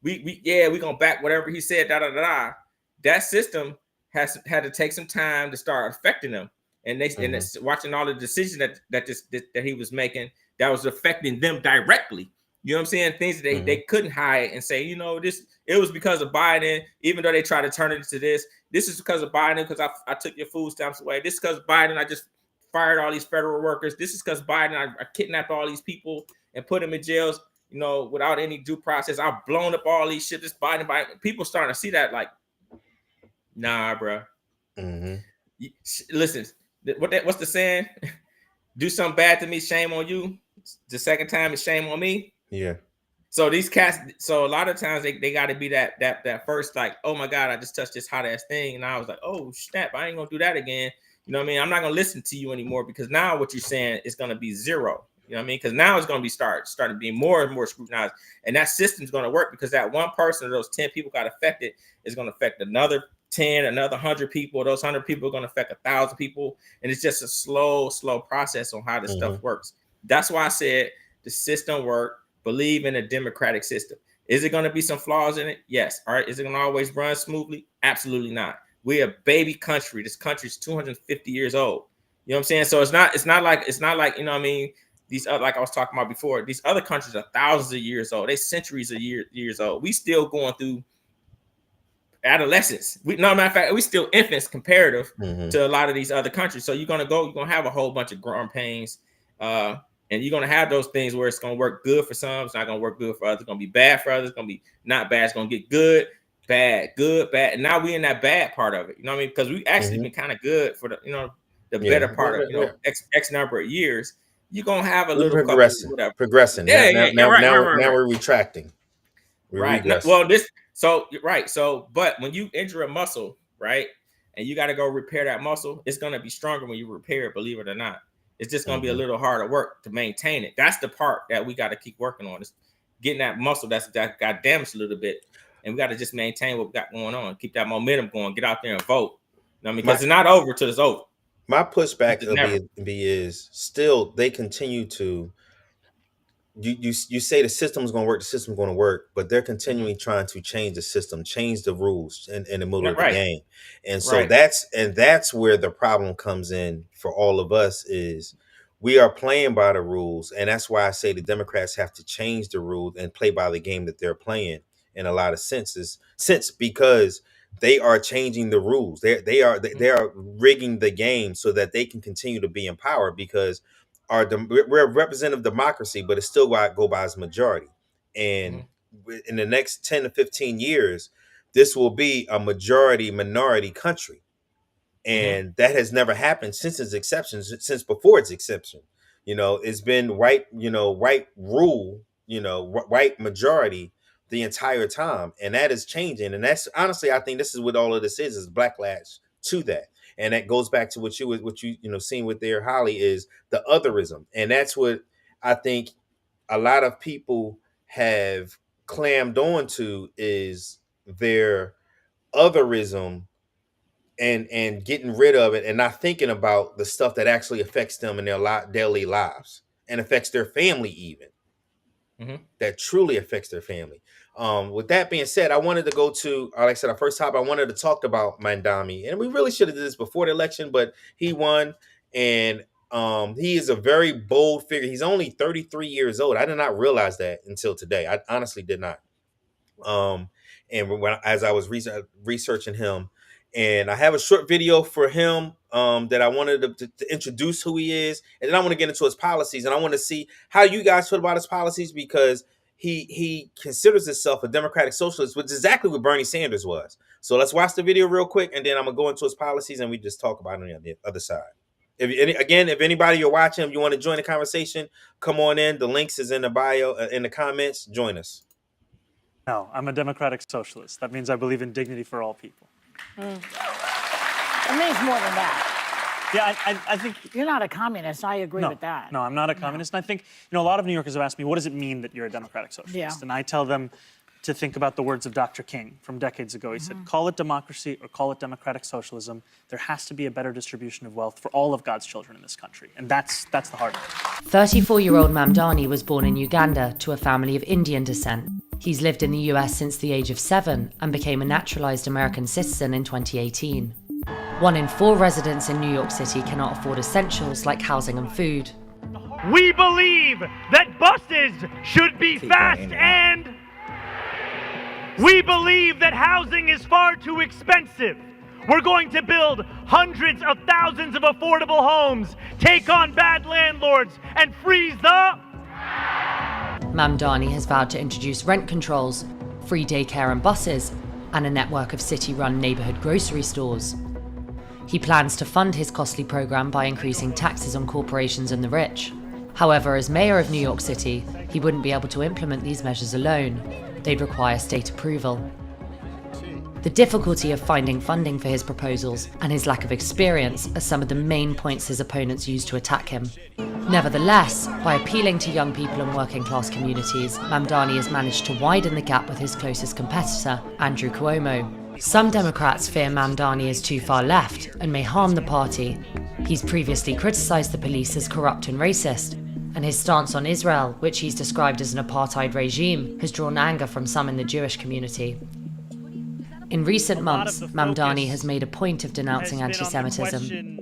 We're gonna back whatever he said, That system had to take some time to start affecting them. And and watching all the decisions that he was making that was affecting them directly. You know what I'm saying? Things that they couldn't hide and say, you know, it was because of Biden, even though they tried to turn it into this is because of Biden, because I took your food stamps away. This is because of Biden, I just fired all these federal workers. This is because Biden, I kidnapped all these people and put them in jails, you know, without any due process. I've blown up all these shit. This Biden. People starting to see that like, nah, bro. Listen, what's the saying? Do something bad to me, shame on you. The second time is shame on me. Yeah. So these cats, so a lot of times they got to be that first like, oh my God, I just touched this hot ass thing, and I was like, oh snap, I ain't gonna do that again. You know what I mean? I'm not going to listen to you anymore because now what you're saying is going to be zero. You know what I mean? Because now it's going to be starting being more and more scrutinized. And that system's going to work because that one person or those 10 people got affected is going to affect another 10, another 100 people. Those 100 people are going to affect 1,000 people. And it's just a slow process on how this stuff works. That's why I said the system work. Believe in a democratic system. Is it going to be some flaws in it? Yes. All right. Is it going to always run smoothly? Absolutely not. We're a baby country. This country is 250 years old. You know what I'm saying? So it's not like, you know what I mean? These other, like I was talking about before, these other countries are thousands of years old. They centuries of years old. We still going through adolescence. Matter of fact, we still infants comparative to a lot of these other countries. So you're gonna have a whole bunch of growing pains. And you're gonna have those things where it's gonna work good for some, it's not gonna work good for others, it's gonna be bad for others, it's gonna be not bad, it's gonna get good. Bad, good, bad, and now we're in that bad part of it. You know what I mean? Because we actually been kind of good for the better part of X number of years. You're gonna have a little progressing. Yeah, now we're retracting. We're Right. regressing. Well, So, but when you injure a muscle, right, and you got to go repair that muscle, it's gonna be stronger when you repair it. Believe it or not, it's just gonna be a little harder work to maintain it. That's the part that we got to keep working on. Is getting that muscle that got damaged a little bit, and we got to just maintain what we got going on, keep that momentum going, get out there and vote. You know what I mean? Because it's not over till it's over. My pushback It's never. is still they continue to you say the system's going to work, the system's going to work, but they're continually trying to change the system, change the rules in the middle of the Right. game. And so Right. that's where the problem comes in for all of us is we are playing by the rules. And that's why I say the Democrats have to change the rules and play by the game that they're playing in a lot of sense because they are changing the rules. They are rigging the game so that they can continue to be in power because we're a representative democracy, but it still got to go by as majority. And in the next 10 to 15 years, this will be a majority minority country. And that has never happened since its exception, since before its exception. It's been white rule, white majority the entire time. And that is changing. And that's honestly, I think this is what all of this is backlash to that. And that goes back to what you seen with their Holly is the otherism. And that's what I think a lot of people have clammed on to is their otherism and getting rid of it and not thinking about the stuff that actually affects them in their daily lives and affects their family even. That truly affects their family. With that being said, I wanted to go to, like I said, our first topic, I wanted to talk about Mamdani. And we really should have did this before the election, but he won. And he is a very bold figure. He's only 33 years old. I did not realize that until today. I honestly did not. And as I was researching him, and I have a short video for him that I wanted to introduce who he is, and then I want to get into his policies, and I want to see how you guys feel about his policies because he considers himself a democratic socialist, which is exactly what Bernie Sanders was. So let's watch the video real quick, and then I'm gonna go into his policies, and we just talk about it on the other side. If anybody you're watching, you want to join the conversation, come on in. The links is in the bio, in the comments. Join us. No, I'm a democratic socialist. That means I believe in dignity for all people. It means more than that. Yeah, I think... You're not a communist. I agree with that. No, I'm not a communist. And I think, a lot of New Yorkers have asked me, what does it mean that you're a democratic socialist? Yeah. And I tell them to think about the words of Dr. King from decades ago. He said, call it democracy or call it democratic socialism. There has to be a better distribution of wealth for all of God's children in this country. And that's the heart of it. 34-year-old Mamdani was born in Uganda to a family of Indian descent. He's lived in the US since the age of 7 and became a naturalized American citizen in 2018. 1 in 4 residents in New York City cannot afford essentials like housing and food. We believe that buses should be fast and we believe that housing is far too expensive. We're going to build hundreds of thousands of affordable homes, take on bad landlords, and freeze the... Mamdani has vowed to introduce rent controls, free daycare and buses, and a network of city-run neighborhood grocery stores. He plans to fund his costly program by increasing taxes on corporations and the rich. However, as mayor of New York City, he wouldn't be able to implement these measures alone. They'd require state approval. The difficulty of finding funding for his proposals and his lack of experience are some of the main points his opponents use to attack him. Nevertheless, by appealing to young people and working class communities, Mamdani has managed to widen the gap with his closest competitor, Andrew Cuomo. Some Democrats fear Mamdani is too far left and may harm the party. He's previously criticised the police as corrupt and racist, and his stance on Israel, which he's described as an apartheid regime, has drawn anger from some in the Jewish community. In recent months, Mamdani has made a point of denouncing anti-Semitism.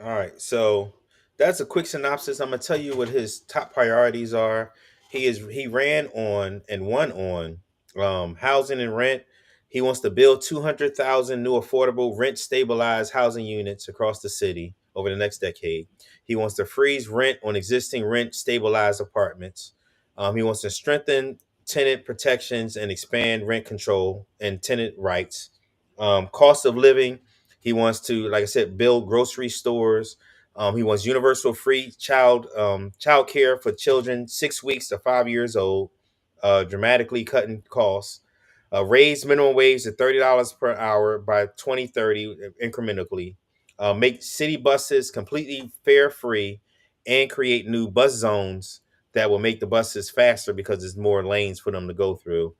All right, so that's a quick synopsis. I'm gonna tell you what his top priorities are. He ran on and won on housing and rent. He wants to build 200,000 new affordable rent-stabilized housing units across the city over the next decade. He wants to freeze rent on existing rent-stabilized apartments. He wants to strengthen tenant protections and expand rent control and tenant rights. Cost of living. He wants to, like I said, build grocery stores. He wants universal free child care for children 6 weeks to 5 years old. dramatically cutting costs. Raise minimum wage to $30 per hour by 2030 incrementally. Make city buses completely fare free, and create new bus zones that will make the buses faster because there's more lanes for them to go through.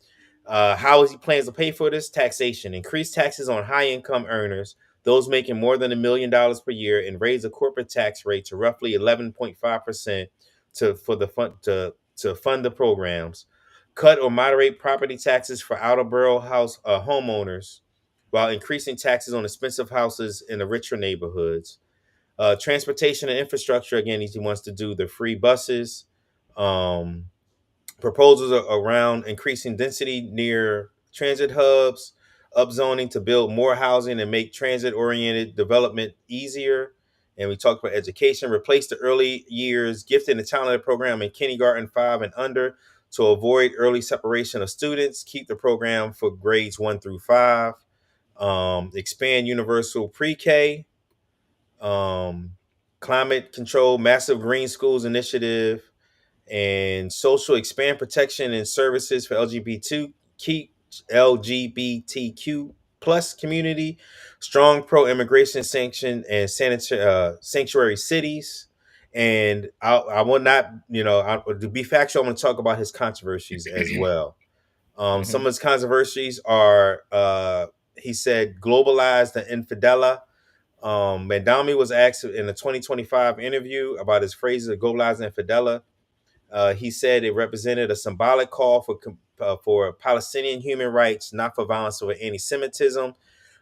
How is he plans to pay for this? Taxation. Increase taxes on high income earners, those making more than $1 million per year, and raise the corporate tax rate to roughly 11.5% to fund the programs. Cut or moderate property taxes for outer borough homeowners, while increasing taxes on expensive houses in the richer neighborhoods. Transportation and infrastructure. Again, he wants to do the free buses. Um, Proposals around increasing density near transit hubs, upzoning to build more housing and make transit-oriented development easier. And we talked about education. Replace the early years gifted and talented program in kindergarten 5 and under to avoid early separation of students. Keep the program for grades 1 through 5. Expand universal pre-K. Climate control, massive green schools initiative, and social expand protection and services for LGBTQ plus community. Strong pro-immigration sanction and sanctuary cities. And I will not, to be factual, I'm going to talk about his controversies as well. Some of his controversies are, he said, globalize the infidela. Mamdani was asked in a 2025 interview about his phrases of globalize the infidela. He said it represented a symbolic call for Palestinian human rights, not for violence or anti-Semitism.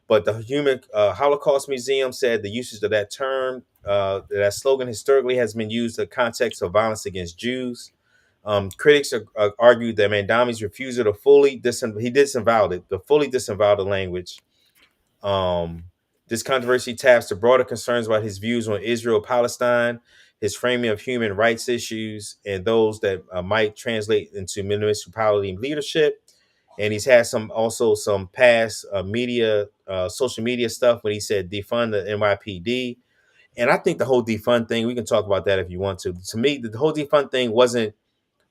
But the Holocaust Museum said the usage of that term, that slogan, historically has been used in the context of violence against Jews. Critics argued that Mamdani's refusal to fully disavow the language. This controversy taps the broader concerns about his views on Israel-Palestine, his framing of human rights issues, and those that might translate into municipality leadership. And he's had some past social media stuff when he said defund the NYPD. And I think the whole defund thing, we can talk about that if you want to. To me, the whole defund thing wasn't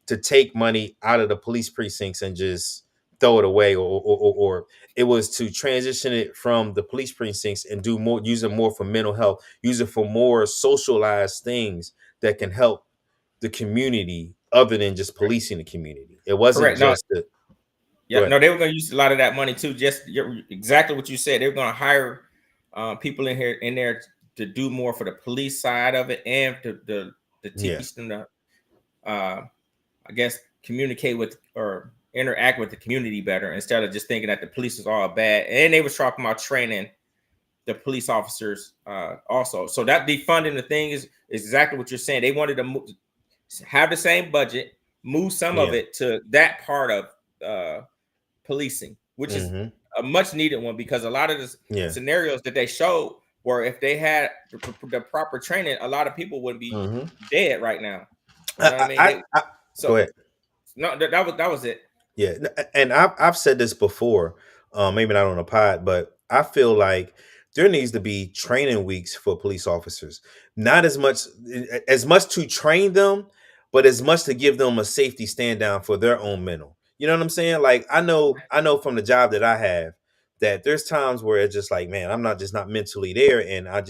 to take money out of the police precincts and just throw it away, or it was to transition it from the police precincts and use it more for mental health, use it for more socialized things that can help the community other than just policing the community. It wasn't Correct. They were going to use a lot of that money too. Just exactly what you said. They were going to hire people in there to do more for the police side of it, and to teach them to, I guess, communicate with or interact with the community better, instead of just thinking that the police is all bad. And they was talking about training the police officers also. So that defunding the thing is exactly what you're saying. They wanted to have the same budget, move some of it to that part of policing, which is a much needed one, because a lot of the scenarios that they showed were, if they had the proper training, a lot of people wouldn't be dead right now. You know what I mean? Go ahead. No, that was it. Yeah, and I've said this before, maybe not on a pod, but I feel like there needs to be training weeks for police officers. Not as much to train them, but as much to give them a safety stand down for their own mental. You know what I'm saying? Like I know from the job that I have that there's times where it's just like, man, I'm not mentally there, and I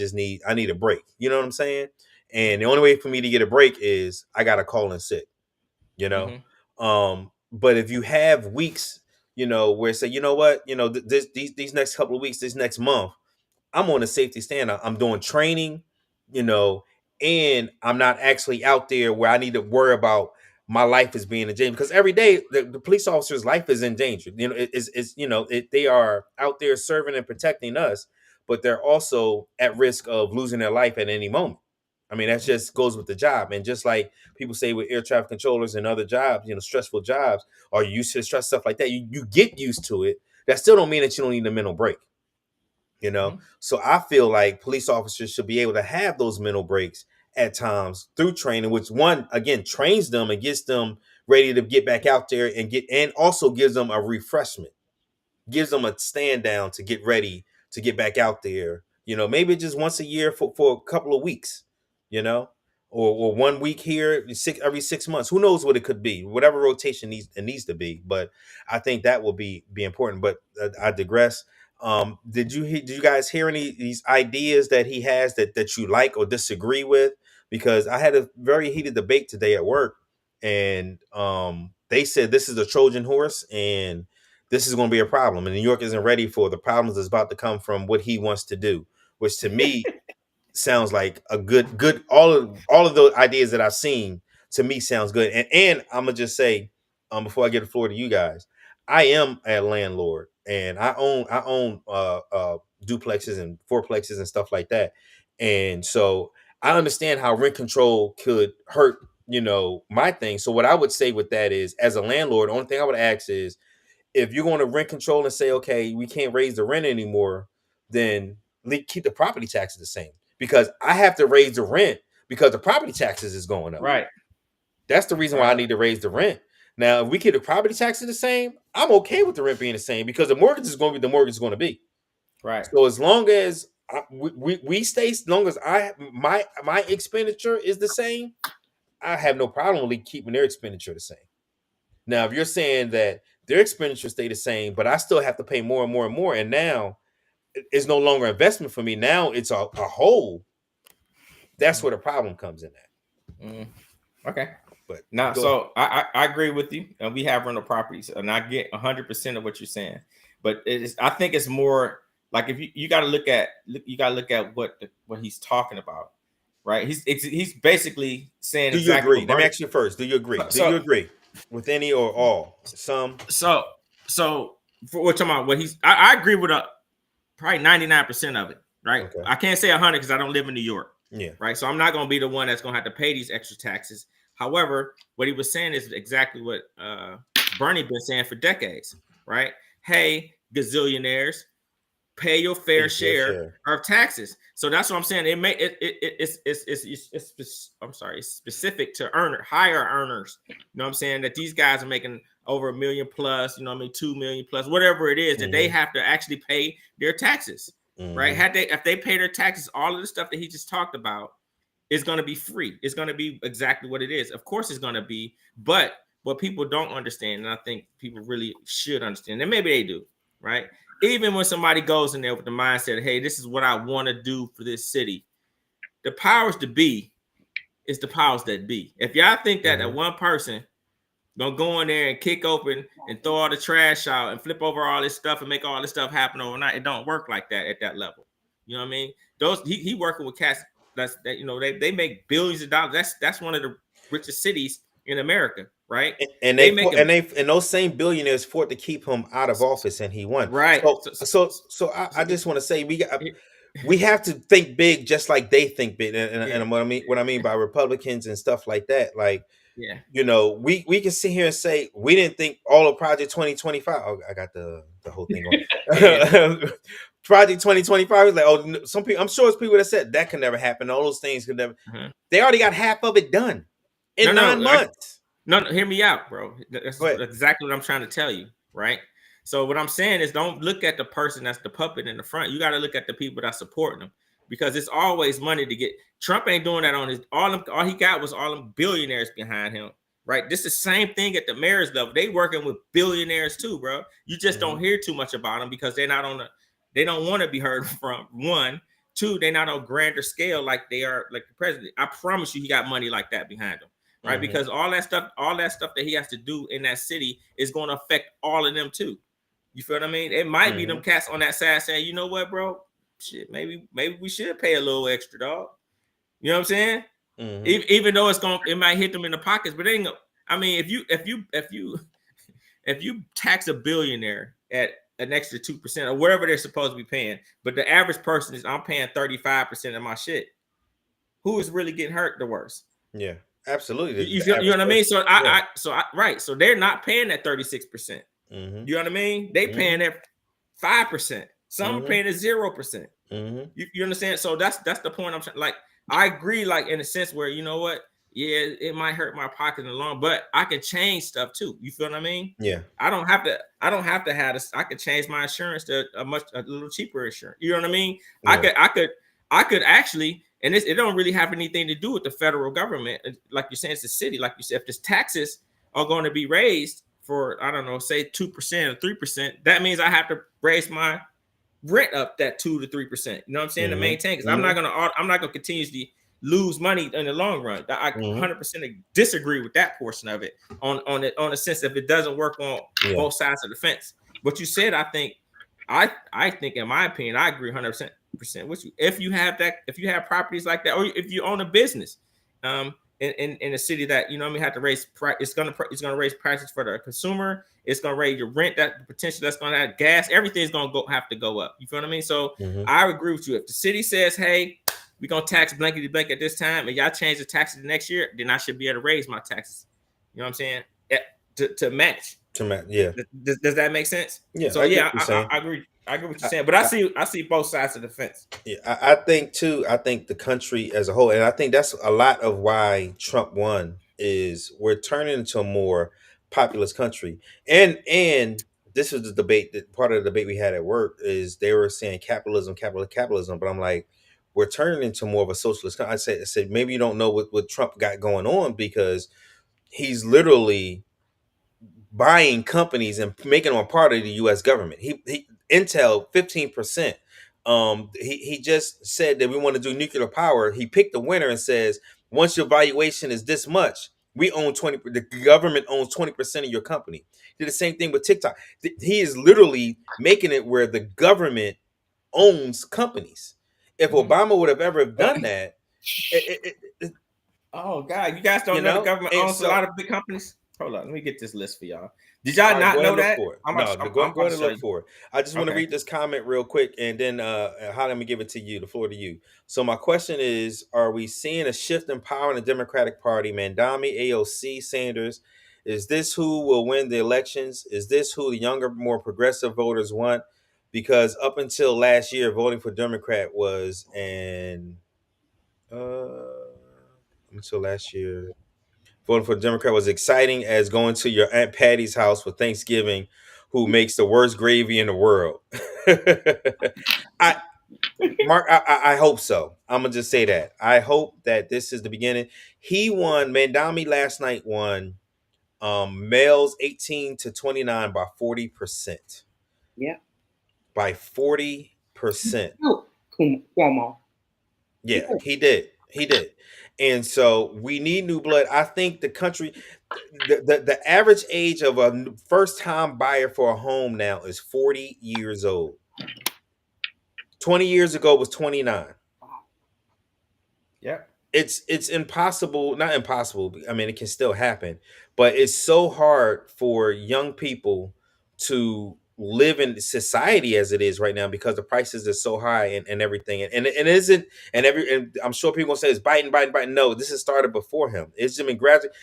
need a break. You know what I'm saying? And the only way for me to get a break is I got to call in sick. You know. But if you have weeks, where say, you know what, these next couple of weeks, this next month, I'm on a safety stand. I'm doing training, and I'm not actually out there where I need to worry about my life is being in danger, because every day the police officer's life is in danger. They are out there serving and protecting us, but they're also at risk of losing their life at any moment. I mean, that just goes with the job. And just like people say with air traffic controllers and other jobs, stressful jobs, or you used to stress, stuff like that, you get used to it. That still don't mean that you don't need a mental break. So I feel like police officers should be able to have those mental breaks at times through training, which one, again, trains them and gets them ready to get back out there and also gives them a refreshment, gives them a stand down to get ready to get back out there. Maybe just once a year for a couple of weeks. or 1 week here, every 6 months. Who knows what it could be? Whatever rotation needs to be. But I think that will be important. But I digress. Did you guys hear any of these ideas that he has that you like or disagree with? Because I had a very heated debate today at work, and they said this is a Trojan horse and this is going to be a problem, and New York isn't ready for the problems that's about to come from what he wants to do, which to me sounds like a good all of the ideas that I've seen to me sounds good. And I'm gonna just say, before I get the floor to you guys, I am a landlord and I own duplexes and fourplexes and stuff like that. And so I understand how rent control could hurt, my thing. So what I would say with that is, as a landlord, the only thing I would ask is, if you're going to rent control and say, okay, we can't raise the rent anymore, then keep the property taxes the same, because I have to raise the rent because the property taxes is going up. Right. That's the reason why I need to raise the rent. Now, if we keep the property taxes the same, I'm okay with the rent being the same, because the mortgage is going to be the mortgage is going to be. Right. So as long as we stay, as long as my expenditure is the same, I have no problem with keeping their expenditure the same. Now, if you're saying that their expenditures stay the same, but I still have to pay more and more and more, and now it's no longer investment for me. Now it's a whole. That's where the problem comes in at. Okay. But now, so I agree with you, and we have rental properties, and I get 100% of what you're saying. But I think it's more like, if you got to look at what he's talking about, right? He's basically saying. Do you agree? Let me ask you first. Do you agree? Do you agree with any or all? Some. So for what talking about, what I agree with probably 99% of it, right? Okay. I can't say 100 because I don't live in New York. Yeah. Right. So I'm not going to be the one that's going to have to pay these extra taxes. However, what he was saying is exactly what Bernie been saying for decades, right? Hey, gazillionaires, pay your fair share of taxes. So that's what I'm saying. It's specific to higher earners. You know what I'm saying? That these guys are making over $1 million plus, 2 million plus, whatever it is, that they have to actually pay their taxes, right? If they pay their taxes, all of the stuff that he just talked about is going to be free. It's going to be exactly what it is. Of course it's going to be, but what people don't understand, and I think people really should understand, and maybe they do, right? Even when somebody goes in there with the mindset, hey, this is what I want to do for this city, the powers to be is the powers that be. If y'all think that that one person gonna go in there and kick open and throw all the trash out and flip over all this stuff and make all this stuff happen overnight, it don't work like that at that level. You know what I mean? He working with cats they make billions of dollars. That's one of the richest cities in America, right? And those same billionaires fought to keep him out of office, and he won. Right. So I just want to say we have to think big, just like they think big. And what I mean by Republicans and stuff like that, like, we can sit here and say we didn't think all of Project 2025. Oh, I got the whole thing on. Project 2025 is like, some people, I'm sure it's people that said that can never happen. All those things could never. They already got half of it done in 9 months. No, hear me out, bro. That's exactly what I'm trying to tell you, right? So what I'm saying is, don't look at the person that's the puppet in the front. You got to look at the people that supporting them, because it's always money to get. Trump ain't doing that on his. All he got was all them billionaires behind him, right? This is the same thing at the mayor's level. They working with billionaires too, bro. You just don't hear too much about them because they're not on the. They don't want to be heard from. 1, 2, they're not on grander scale like they are, like the president. I promise you, he got money like that behind him, right? Because all that stuff that he has to do in that city is going to affect all of them too. You feel what I mean? It might be them cats on that side saying, you know what, bro? Shit, maybe we should pay a little extra, dog. You know what I'm saying? Even though it might hit them in the pockets, but it ain't. I mean, if you tax a billionaire at an extra 2% or whatever they're supposed to be paying, but the average person is, I'm paying 35% of my shit. Who is really getting hurt the worst? Yeah, absolutely. You know what I mean? So So they're not paying that 36%. You know what I mean? They paying that 5%. Some are paying at 0%. You understand? So that's the point I'm trying. Like, I agree, like, in a sense where, you know what? Yeah, it might hurt my pocket in the long, but I can change stuff too. You feel what I mean? Yeah. I don't have to have this. I could change my insurance to a little cheaper insurance. You know what I mean? Yeah. I could actually And it don't really have anything to do with the federal government. Like you're saying, it's the city. Like you said, if the taxes are going to be raised for, I don't know, say 2% or 3%, that means I have to raise my rent up that 2 to 3%. You know what I'm saying? To maintain, because I'm not gonna continuously lose money in the long run. I 100% disagree with that portion of it on the sense that if it doesn't work on both sides of the fence. What you said, I think in my opinion, I agree 100% with you. If you have properties like that, or if you own a business, in a city that, you know what I mean, have to raise price, it's gonna raise prices for the consumer. It's gonna raise your rent, that potential that's gonna have gas, everything's gonna have to go up. You feel what I mean? So I agree with you. If the city says, hey, we're gonna tax blankety blank at this time, and y'all change the taxes the next year, then I should be able to raise my taxes. You know what I'm saying? To match. Yeah. Does that make sense? Yeah. So I agree. I agree with what you're saying, but I see both sides of the fence. Yeah, I think too. I think the country as a whole, and I think that's a lot of why Trump won, is we're turning into a more populous country. And this is the debate, that part of the debate we had at work, is they were saying capitalism, capitalism, but I'm like, we're turning into more of a socialist country. I said maybe you don't know what Trump got going on, because he's literally buying companies and making them a part of the U.S. government. He Intel 15%. He just said that we want to do nuclear power. He picked the winner and says, once your valuation is this much, we own 20. The government owns 20% of your company. Did the same thing with TikTok. He is literally making it where the government owns companies. If Obama would have ever done that, oh God, you guys don't know the government owns a lot of big companies. Hold on, let me get this list for y'all. Did y'all not know that? Go ahead and look for it. I just want to read this comment real quick, and then Holly, let me give it to you, the floor to you. So my question is, are we seeing a shift in power in the Democratic Party? Mamdani, AOC, Sanders, is this who will win the elections? Is this who the younger, more progressive voters want? Because up until last year, voting for Democrat was until last year, voting for the Democrat was exciting as going to your Aunt Patty's house for Thanksgiving, who makes the worst gravy in the world. I hope so. I'm gonna just say that. I hope that this is the beginning. He won. Mamdani last night won males 18 to 29 by 40%. Yeah. By 40%. Cuomo. Yeah, he did. And so we need new blood. I think the country, the average age of a first-time buyer for a home now is 40 years old. 20 years ago was 29. Yeah. It's impossible, not impossible. I mean, it can still happen, but it's so hard for young people to live in society as it is right now, because the prices are so high and everything. And it isn't, and I'm sure people gonna say it's Biden. No, this has started before him. It's been gradually.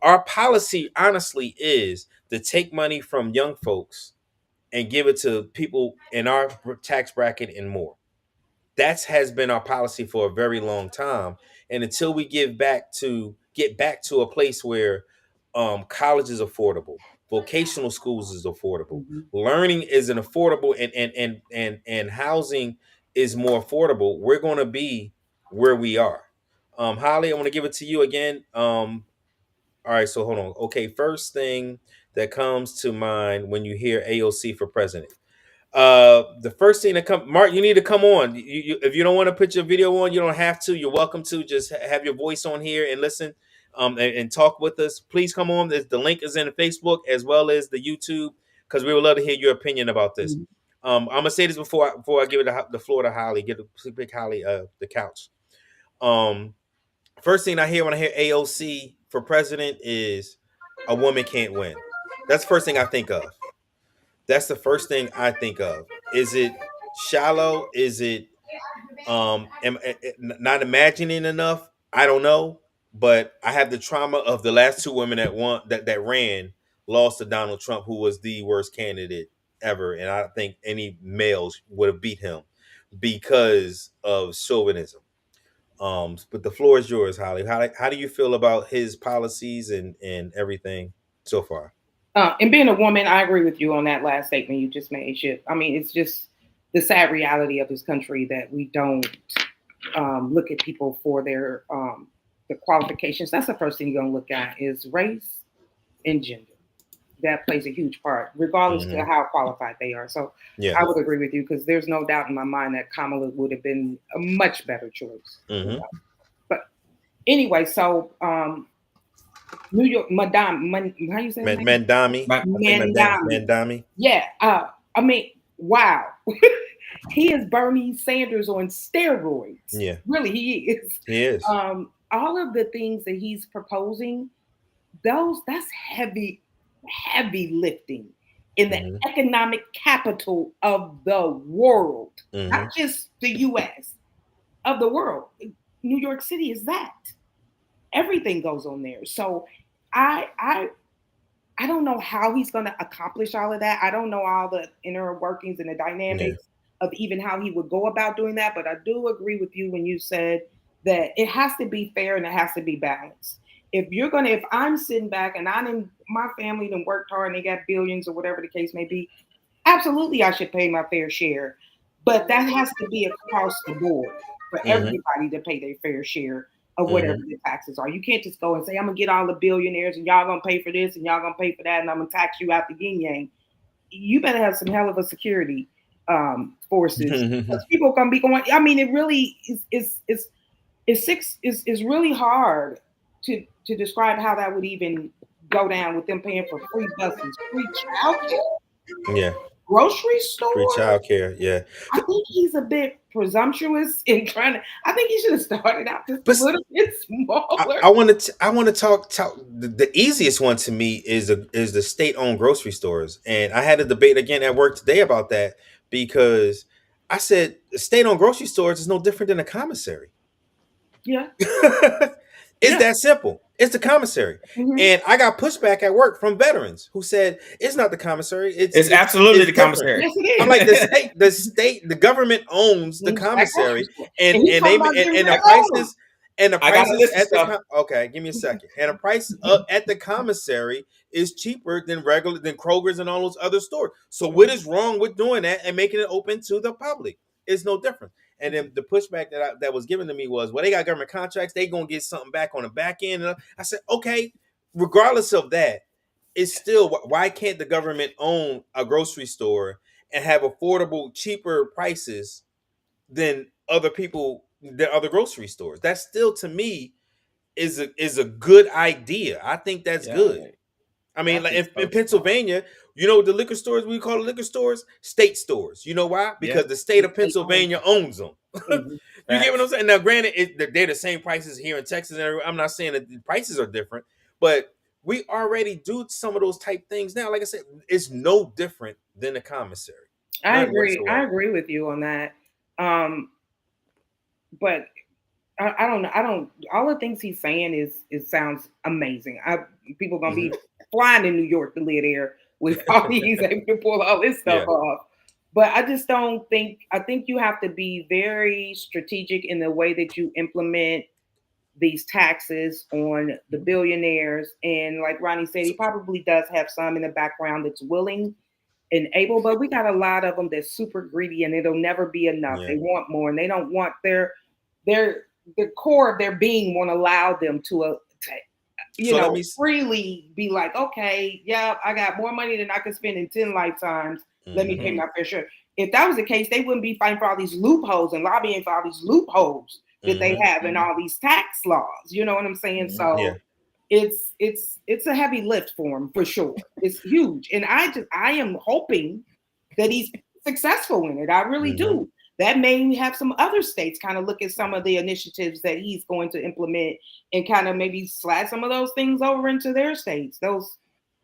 Our policy, honestly, is to take money from young folks and give it to people in our tax bracket and more. That has been our policy for a very long time. And until we get back to a place where college is affordable, vocational schools is affordable, learning is an affordable, and housing is more affordable, we're going to be where we are. Holly, I want to give it to you again. All right, so hold on. Okay, first thing that comes to mind when you hear AOC for president. The first thing that come, Mark, you need to come on. If you don't want to put your video on, you don't have to. You're welcome to just have your voice on here and listen, and talk with us. Please come on. The link is in the Facebook as well as the YouTube, because we would love to hear your opinion about this. I'm gonna say this before I give it the floor to Holly. Give the big Holly the couch. First thing I hear when I hear AOC for president is a woman can't win. That's the first thing I think of. That's the first thing I think of. Is it shallow? Is it not imagining enough? I don't know. But I have the trauma of the last two women that ran, lost to Donald Trump, who was the worst candidate ever. And I don't think any males would have beat him because of chauvinism. But the floor is yours, Holly. How do you feel about his policies and everything so far? And being a woman, I agree with you on that last statement you just made, Ship. I mean, it's just the sad reality of this country that we don't look at people for their the qualifications. That's the first thing you're going to look at is race and gender. That plays a huge part, regardless to how qualified they are. So I would agree with you because there's no doubt in my mind that Kamala would have been a much better choice. But anyway, so New York, Mamdani, how you say it? Mamdani. Yeah. I mean, wow. He is Bernie Sanders on steroids. Yeah. Really, he is. He is. All of the things that he's proposing, that's heavy lifting in the economic capital of the world, not just the U.S., of the world. New York City is that. Everything goes on there. So I don't know how he's going to accomplish all of that. I don't know all the inner workings and the dynamics of even how he would go about doing that. But I do agree with you when you said that it has to be fair and it has to be balanced. If I'm sitting back and my family done worked hard and they got billions or whatever the case may be, absolutely I should pay my fair share. But that has to be across the board for everybody to pay their fair share of whatever the taxes are. You can't just go and say, I'm going to get all the billionaires and y'all going to pay for this and y'all going to pay for that and I'm going to tax you out the yin yang. You better have some hell of a security forces. Because people going to be going, I mean, it really is really hard to describe how that would even go down with them paying for free buses, free childcare, grocery store, free childcare. Yeah, I think he's a bit presumptuous in trying to. I think he should have started out just a little bit smaller. I want to talk. The easiest one to me is the state-owned grocery stores, and I had a debate again at work today about that because I said the state-owned grocery stores is no different than a commissary. Yeah. It's that simple. It's the commissary. And I got pushback at work from veterans who said it's not the commissary. It's absolutely the commissary. Yes, it is. I'm like the government owns the commissary and the prices at the okay, give me a second. And the price at the commissary is cheaper than Kroger's and all those other stores. So what is wrong with doing that and making it open to the public? It's no different. And then the pushback that was given to me was, well, they got government contracts. They going to get something back on the back end. And I said, okay, regardless of that, it's still, why can't the government own a grocery store and have affordable, cheaper prices than other grocery stores? That still, to me, is a good idea. I think that's good. I mean, like in Pennsylvania, you know, the liquor stores, we call the liquor stores state stores. You know why? Because the state of Pennsylvania owns them. You get what I'm saying? Now, granted, they're the same prices here in Texas. And I'm not saying that the prices are different, but we already do some of those type things now. Like I said, it's no different than a commissary. I agree. I agree with you on that. But I don't know. All the things he's saying it sounds amazing. People gonna be flying in New York to live there with all he's able to pull all this stuff off. But I just don't think. I think you have to be very strategic in the way that you implement these taxes on the billionaires. And like Ronnie said, he probably does have some in the background that's willing and able. But we got a lot of them that's super greedy, and it'll never be enough. They want more, and they don't want the core of their being won't allow them to freely be like, okay, yeah, I got more money than I could spend in 10 lifetimes. Let me pay my fair share. If that was the case, they wouldn't be fighting for all these loopholes and lobbying for all these loopholes that they have in all these tax laws. You know what I'm saying? So it's a heavy lift for him for sure. It's huge. And I am hoping that he's successful in it. I really do. That may have some other states kind of look at some of the initiatives that he's going to implement and kind of maybe slide some of those things over into their states. Those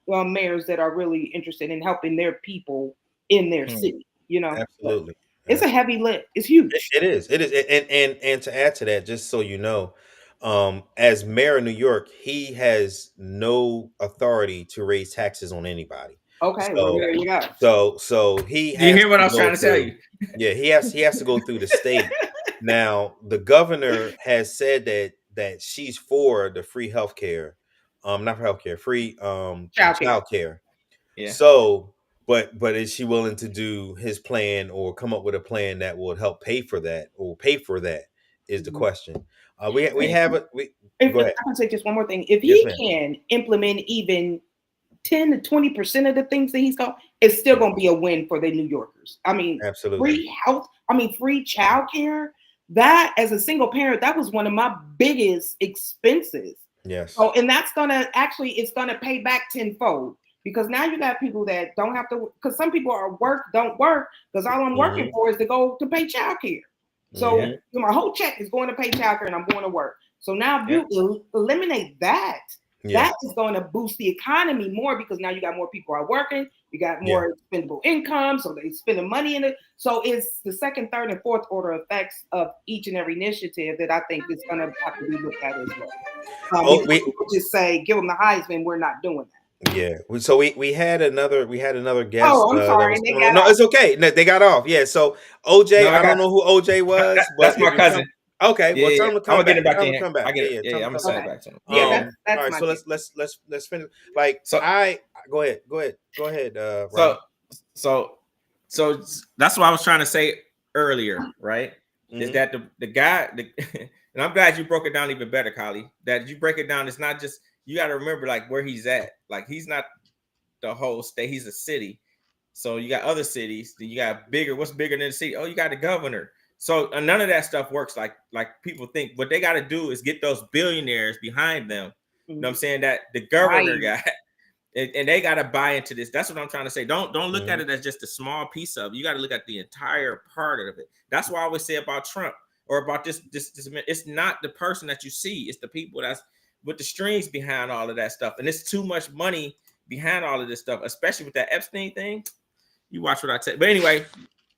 mayors that are really interested in helping their people in their city, you know. Absolutely. It's a heavy lift. It's huge. It is. And to add to that, just so you know, as mayor of New York, he has no authority to raise taxes on anybody. Okay, well, there you go. So he. Do you hear what I was trying to tell you? Yeah, he has to go through the state. Now, the governor has said that she's for the free healthcare, not for healthcare, free childcare. Yeah. So, but is she willing to do his plan or come up with a plan that will help pay for that or pay for that? is the question. We have it. Go ahead. I can say just one more thing. If he can implement even 10 to 20% of the things that he's got, it's still going to be a win for the New Yorkers. I mean, absolutely. Free health. I mean, free childcare. That, as a single parent, that was one of my biggest expenses. Yes. So, and that's it's gonna pay back tenfold, because now you got people that don't have to, because some people don't work because all I'm working for is to go to pay childcare. So my whole check is going to pay childcare, and I'm going to work. So now if you eliminate that, that is going to boost the economy more, because now you got more people are working, you got more expendable income, so they spending money in it. So it's the second, third, and fourth order effects of each and every initiative that I think is going to have to be looked at as well. We just say give them the Heisman. We're not doing that. Yeah. So we had another guest. Oh, I'm sorry. No, it's okay. No, they got off. Yeah. So OJ, I don't know who OJ was. That's my cousin. Okay, well, tell him to come back. I'm gonna get come back. I'm gonna send it back to him. That's all right. So let's finish. Like, so go ahead. So that's what I was trying to say earlier, right? Is that the guy? And I'm glad you broke it down even better, Kylie. That you break it down. It's not just, you got to remember like where he's at. Like, he's not the whole state. He's a city. So you got other cities. Then you got bigger. What's bigger than the city? Oh, you got the governor. So none of that stuff works like people think. What they got to do is get those billionaires behind them. You know what I'm saying? That the governor got, and they got to buy into this. That's what I'm trying to say. Don't look at it as just a small piece of it. You got to look at the entire part of it. That's why I always say about Trump or about this. It's not the person that you see. It's the people that's with the strings behind all of that stuff. And it's too much money behind all of this stuff, especially with that Epstein thing. You watch what I tell. But anyway.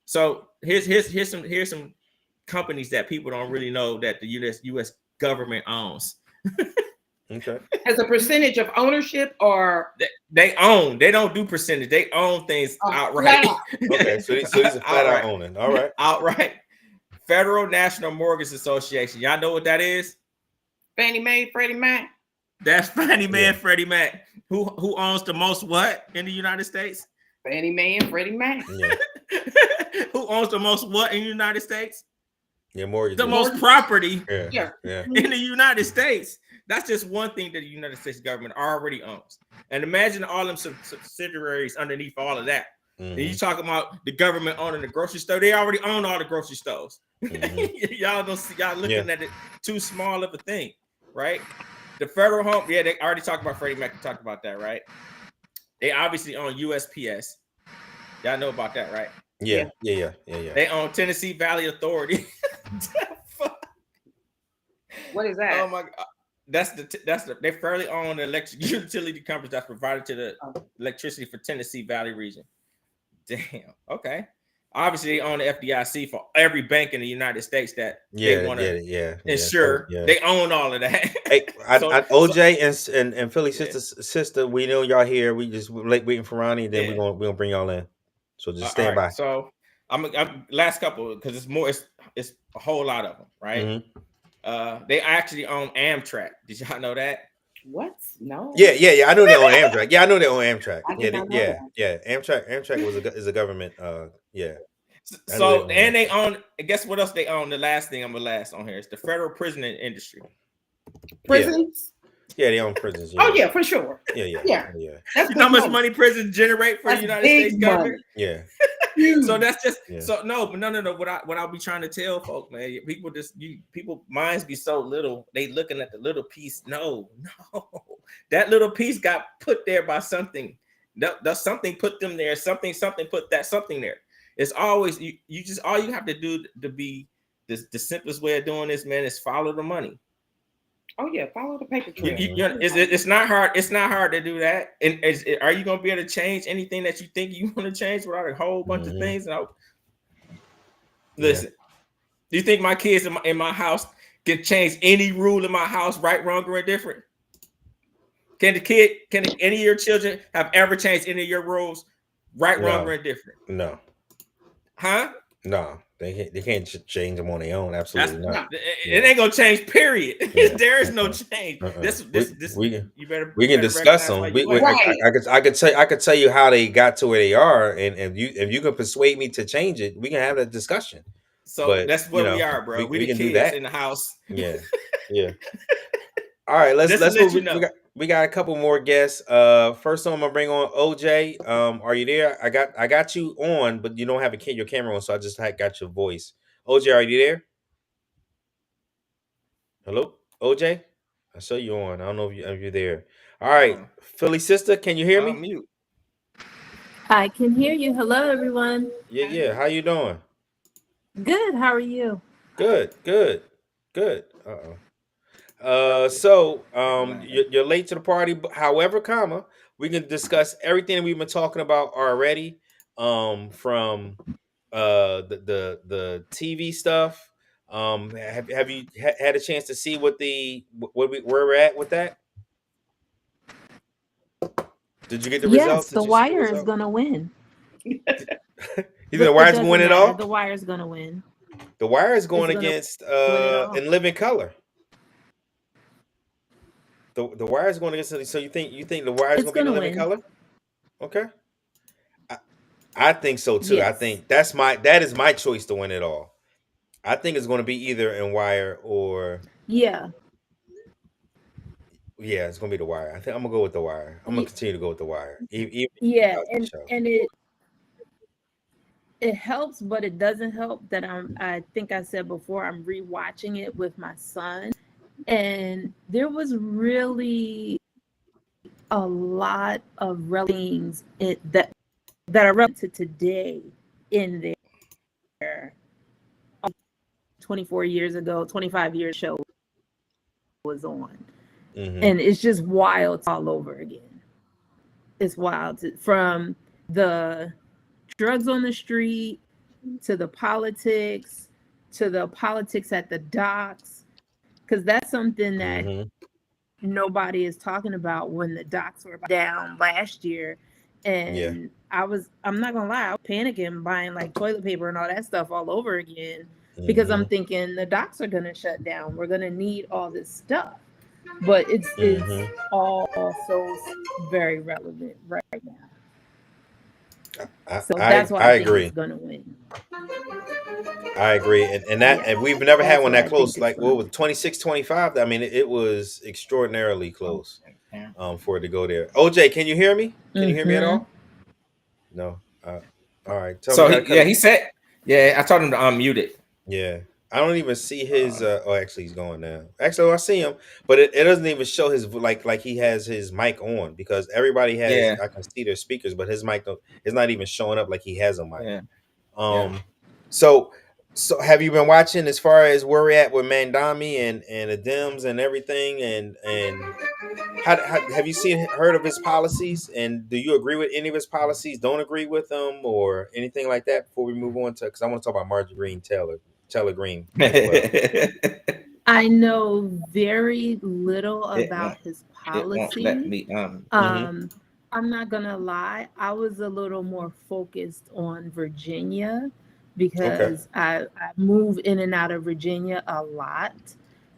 So here's some companies that people don't really know that the U.S. government owns. Okay. As a percentage of ownership, or they own. They don't do percentage. They own things outright. Okay, so he's a flat out owning. All right. Outright. Federal National Mortgage Association. Y'all know what that is? Fannie Mae, Freddie Mac. That's Fannie Mae and Freddie Mac. Who owns the most what in the United States? Fannie Mae and Freddie Mac. Yeah. Who owns the most what in the United States? Yeah, mortgage. The most property yeah. in the United States. That's just one thing that the United States government already owns. And imagine all them subsidiaries underneath all of that. And you talk about the government owning the grocery store. They already own all the grocery stores. Y'all don't see, y'all looking at it too small of a thing, right? The federal home, they already talked about Freddie Mac. Talked about that, right? They obviously own USPS. Y'all know about that, right? Yeah. They own Tennessee Valley Authority. What is that? Oh my God. That's they fairly own the electric utility company that's provided to the electricity for Tennessee Valley region. Damn. Okay. Obviously, they own the FDIC for every bank in the United States that they want to insure. They own all of that. Hey, OJ and Philly sister, we know y'all here. We just waiting for Ronnie. Then we're gonna bring y'all in. So just stand by. So I'm last couple, because it's more. It's a whole lot of them, right? They actually own Amtrak. Did y'all know that? What? No. Yeah. I know they own Amtrak. Yeah, I know they own Amtrak. Yeah. Amtrak is a government. So and they own. Guess what else they own? The last thing I'm gonna last on here is the federal prison industry. Prisons. Yeah, they own prisons. Yeah. Oh yeah, for sure. Yeah. That's how much money prisons generate for the United States government. Yeah. So that's just so no. What I'll be trying to tell folks, man, people minds be so little. They looking at the little piece. No, that little piece got put there by something. That something put them there. Something put that something there. It's always you just all you have to do to be the simplest way of doing this, man, is follow the money. Oh yeah, follow the paper trail. It's not hard. It's not hard to do that. And are you gonna be able to change anything that you think you want to change without a whole bunch of things? Listen, do you think my kids in my house can change any rule in my house, right, wrong, or indifferent? Can any of your children have ever changed any of your rules, right, wrong, or indifferent? No. Huh? No. They can't change them on their own. Absolutely not. It ain't gonna change. Period. There is no change. We can discuss them. I could tell you how they got to where they are, and if you can persuade me to change it, we can have a discussion. So but that's where we are, bro. We the can do kids that in the house. Yeah. All right, let's Just to move. let you know. We got a couple more guests. First one I'm gonna bring on OJ. Are you there? I got you on, but you don't have your camera on, so I just got your voice. OJ, are you there? Hello, OJ. I saw you on. I don't know if you're there. All right, Philly sister, can you hear me? Mute. I can hear you. Hello, everyone. Yeah. How you doing? Good. How are you? Good. So you're late to the party. However, we can discuss everything we've been talking about already. From the TV stuff. Have you had a chance to see where we're at with that? Did you get the results? Yes, the Wire is gonna win. You think the Wire's going to win it all? The Wire's gonna win. The Wire is going against In Living Color. The Wire is going against. So you think the Wire is going to be in Living Color? Okay. I think so too. Yes. I think that is my choice to win it all. I think it's going to be either in Wire or it's going to be the Wire. I think I'm going to go with the Wire. I'm going to continue to go with the Wire. And it helps, but it doesn't help that I think I said before, I'm rewatching it with my son, and there was really a lot of things that are relevant to today in there. 24 years ago, 25 years show was on. Mm-hmm. And it's just wild all over again. It's wild from the drugs on the street to the politics at the docks, because that's something that nobody is talking about. When the docks were down last year, and I'm not gonna lie, I was panicking, buying like toilet paper and all that stuff all over again, because I'm thinking the docks are gonna shut down. We're gonna need all this stuff. But it's all also very relevant right now. So that's why I think agree. It's gonna win. I agree, and we've never had one that close. Like what was 26-25? I mean, it was extraordinarily close for it to go there. OJ, can you hear me? Can you hear me at all? No. All right. He said, I told him to unmute it. Yeah. I don't even see his. Actually, he's going now. Actually, I see him, but it doesn't even show his like he has his mic on, because everybody has. Yeah. I can see their speakers, but his mic is not even showing up like he has a mic. Yeah. So have you been watching as far as where we're at with Mamdani and the Dems and everything, and how have you heard of his policies, and do you agree with any of his policies? Don't agree with them or anything like that? Before we move on because I want to talk about Marjorie Taylor Greene. Well. I know very little about his policy. I'm not gonna lie, I was a little more focused on Virginia, because I move in and out of Virginia a lot.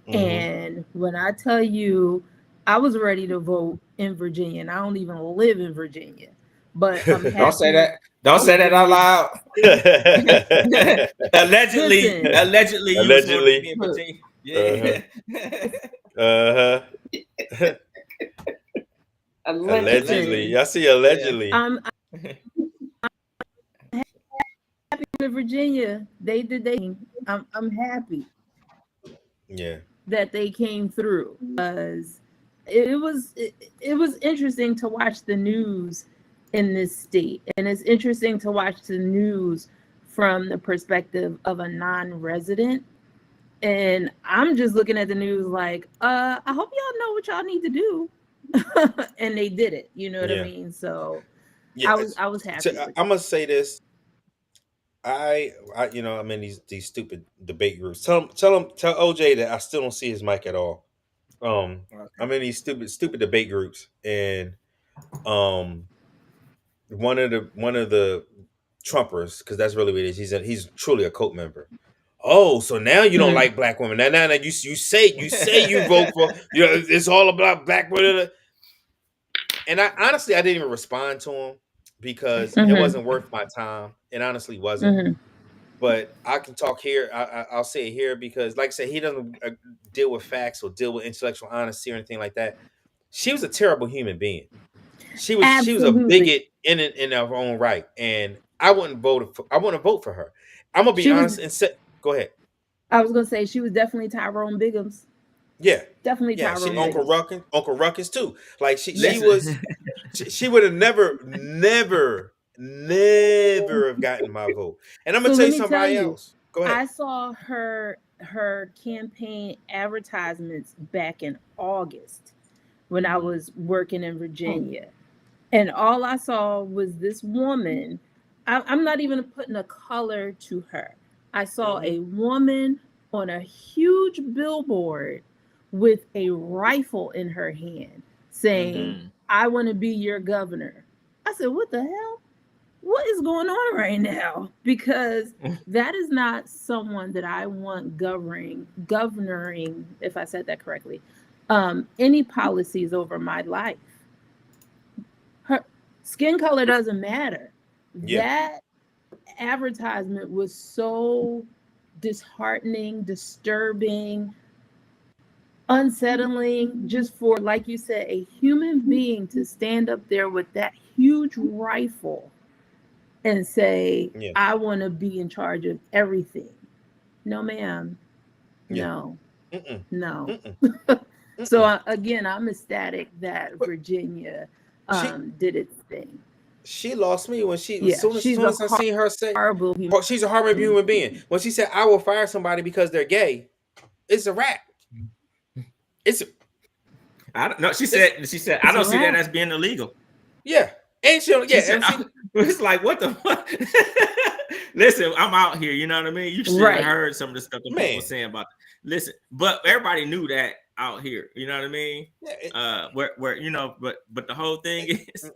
And when I tell you, I was ready to vote in Virginia, and I don't even live in Virginia. But I'm happy. Don't say that. Don't say that out loud. Allegedly. Yeah. Allegedly. I see allegedly. I'm happy in Virginia. They did their thing. I'm happy. Yeah. That they came through, because it was interesting to watch the news in this state, and it's interesting to watch the news from the perspective of a non-resident. And I'm just looking at the news like, I hope y'all know what y'all need to do. And they did it, you know what I mean? So I was happy. I'm gonna say this. I'm in these stupid debate groups. Tell OJ that I still don't see his mic at all. I'm in these stupid debate groups, and one of the Trumpers, because that's really what it is. He's truly a cult member. Oh, so now you don't like black women? Now you say you vote for it's all about black women. And I honestly didn't even respond to him, because it wasn't worth my time. It honestly wasn't. but I can talk here. I'll say it here because, like I said, he doesn't deal with facts or deal with intellectual honesty or anything like that. She was a terrible human being. She was a bigot in her own right, and I wouldn't vote for her. I'm gonna be honest and say, go ahead. I was gonna say she was definitely Tyrone Biggums. Yeah, definitely Tyrone. She, Uncle Ruckus too. Like she was. She would have never have gotten my vote. And I'm gonna tell you somebody else. Go ahead. I saw her campaign advertisements back in August when I was working in Virginia. And all I saw was this woman. I'm not even putting a color to her. I saw a woman on a huge billboard with a rifle in her hand saying, I want to be your governor. I said, what the hell? What is going on right now? Because that is not someone that I want governing, if I said that correctly, any policies over my life. Her skin color doesn't matter. Yeah. That advertisement was so disheartening, disturbing, unsettling, just for, like you said, a human being to stand up there with that huge rifle and say, I want to be in charge of everything. No, ma'am. No. No. So again, I'm ecstatic that Virginia did its thing. She lost me when as soon as I seen her say, she's a horrible human being. When she said, I will fire somebody because they're gay, it's a wrap. I don't know. She said I don't see that as being illegal. Yeah. And it's like, what the fuck? Listen, I'm out here, you know what I mean? You should have heard some of the stuff that people were saying about it. Listen, but everybody knew that out here, you know what I mean? Where you know, but the whole thing is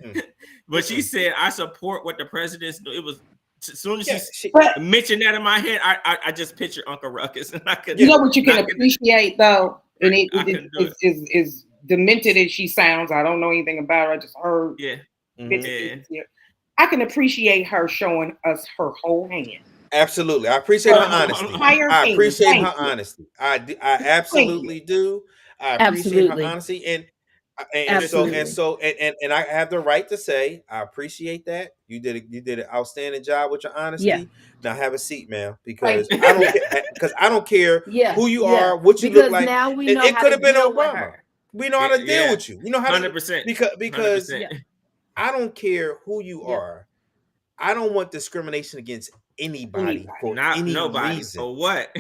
but she said, I support what the president's do. It was as soon as she mentioned that in my head, I just pictured Uncle Ruckus, and I could. You know what you can appreciate though, and it is demented as she sounds. I don't know anything about her. I just heard. I can appreciate her showing us her whole hand. Absolutely, I appreciate her honesty. I appreciate her honesty. I absolutely do. I appreciate her honesty, and so I have the right to say I appreciate that. You did an outstanding job with your honesty. Yeah. Now have a seat, ma'am, because I don't care who you are, what you look like. Now we know it could have been Obama. We know how to deal with you. We know how 100%. Because I don't care who you are. I don't want discrimination against anybody for any reason. For what?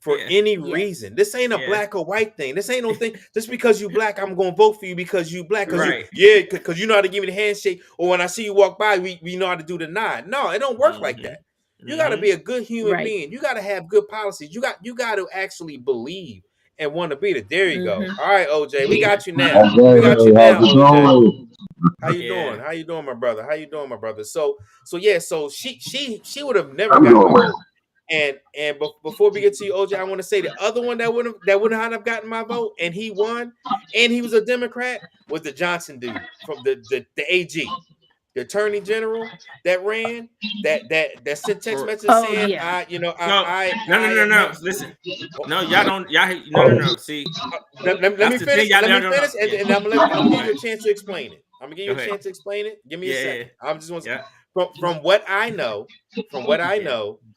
For any reason. This ain't a black or white thing. This ain't no thing. Just because you black, I'm gonna vote for you because you black. Because you know how to give me the handshake, or when I see you walk by, we know how to do the nod. No, it don't work like that. You got to be a good human being. You got to have good policies. You got to actually believe and want to be there. There you go. All right, OJ, we got you now. We got you now, OJ. How you doing? How you doing, my brother? How you doing, my brother? So she would have never gotten my vote. And before we get to you, OJ, I want to say the other one that wouldn't have gotten my vote, and he won, and he was a Democrat, was the Johnson dude from the AG, the Attorney General that ran that sent text message saying, no. Listen, no. See, let me finish, and I'm gonna give you a chance to explain it. I'm gonna give you a chance to explain it. Give me a second. I'm just want to. From what I know,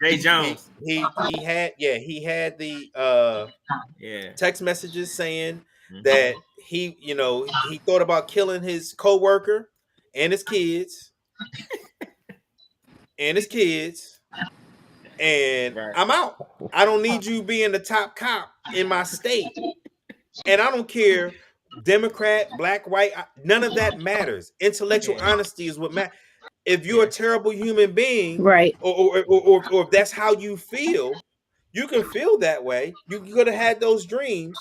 Jay Jones, he had the text messages saying that he thought about killing his coworker and his kids, and I'm out. I don't need you being the top cop in my state, and I don't care, Democrat, black, white, none of that matters. Intellectual honesty is what matters. If you're a terrible human being, right, or if that's how you feel, you can feel that way. You could have had those dreams.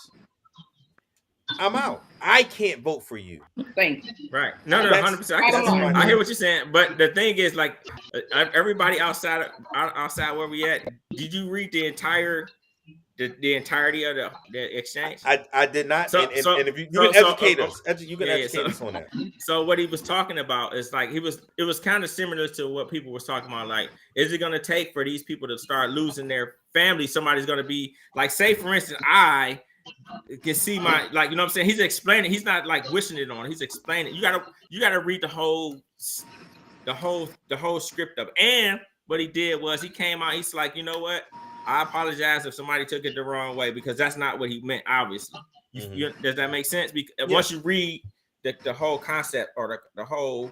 I'm out. I can't vote for you. Thank you. Right? No, 100%. I hear what you're saying, but the thing is, like, everybody outside where we at, did you read the entire the entirety of the exchange? I did not. So, and if you can educate us, you can educate us on that. So what he was talking about is like it was kind of similar to what people was talking about. Like, is it going to take for these people to start losing their family? Somebody's going to be like, say for instance, I can see my, like, you know what I'm saying? He's explaining. He's not like wishing it on. He's explaining. You gotta read the whole script of. And what he did was he came out. He's like, you know what? I apologize if somebody took it the wrong way, because that's not what he meant. Obviously, does that make sense? Because once you read the whole concept or the whole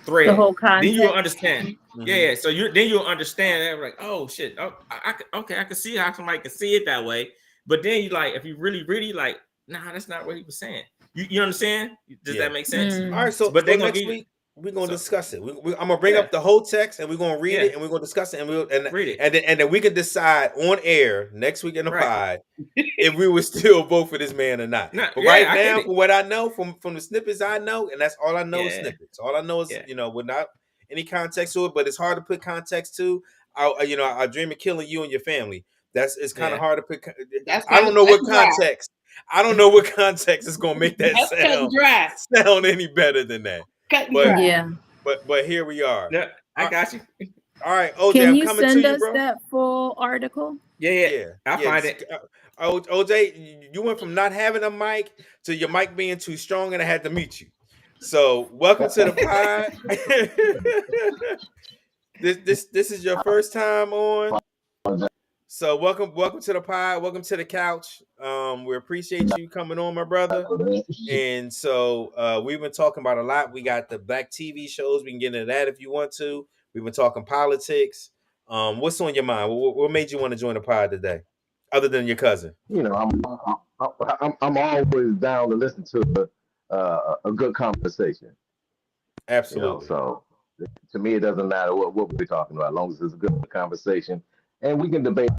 thread, The whole concept. then you'll understand. Yeah. So then you'll understand that, like, oh shit, I can see how somebody can see it that way. But then you like, if you really like, nah, that's not what he was saying. You understand? Does that make sense? All right. So, but next week we're gonna discuss it. I'm gonna bring up the whole text and we're gonna read it and we're gonna discuss it and read it. And then we can decide on air next week in the pod if we would still vote for this man or not. But right now, from what I know, from the snippets I know, and that's all I know is snippets. All I know is without any context to it, but it's hard to put context to. I dream of killing you and your family. It's kind of hard to put. I don't know what context. I don't know what context is gonna make that sound any better than that. But here we are. Yeah, I got you. All right, OJ, Can I'm you coming send to you, us bro. that full article? Yeah. I'll find it. OJ, you went from not having a mic to your mic being too strong, and I had to meet you. So welcome to the pod. This is your first time on. So welcome to the pod. Welcome to the couch. We appreciate you coming on, my brother. And so we've been talking about a lot. We got the black TV shows. We can get into that if you want to. We've been talking politics. What's on your mind? What made you want to join the pod today, other than your cousin? I'm always down to listen to a good conversation. Absolutely. So to me, it doesn't matter what we're talking about, as long as it's a good conversation, and we can debate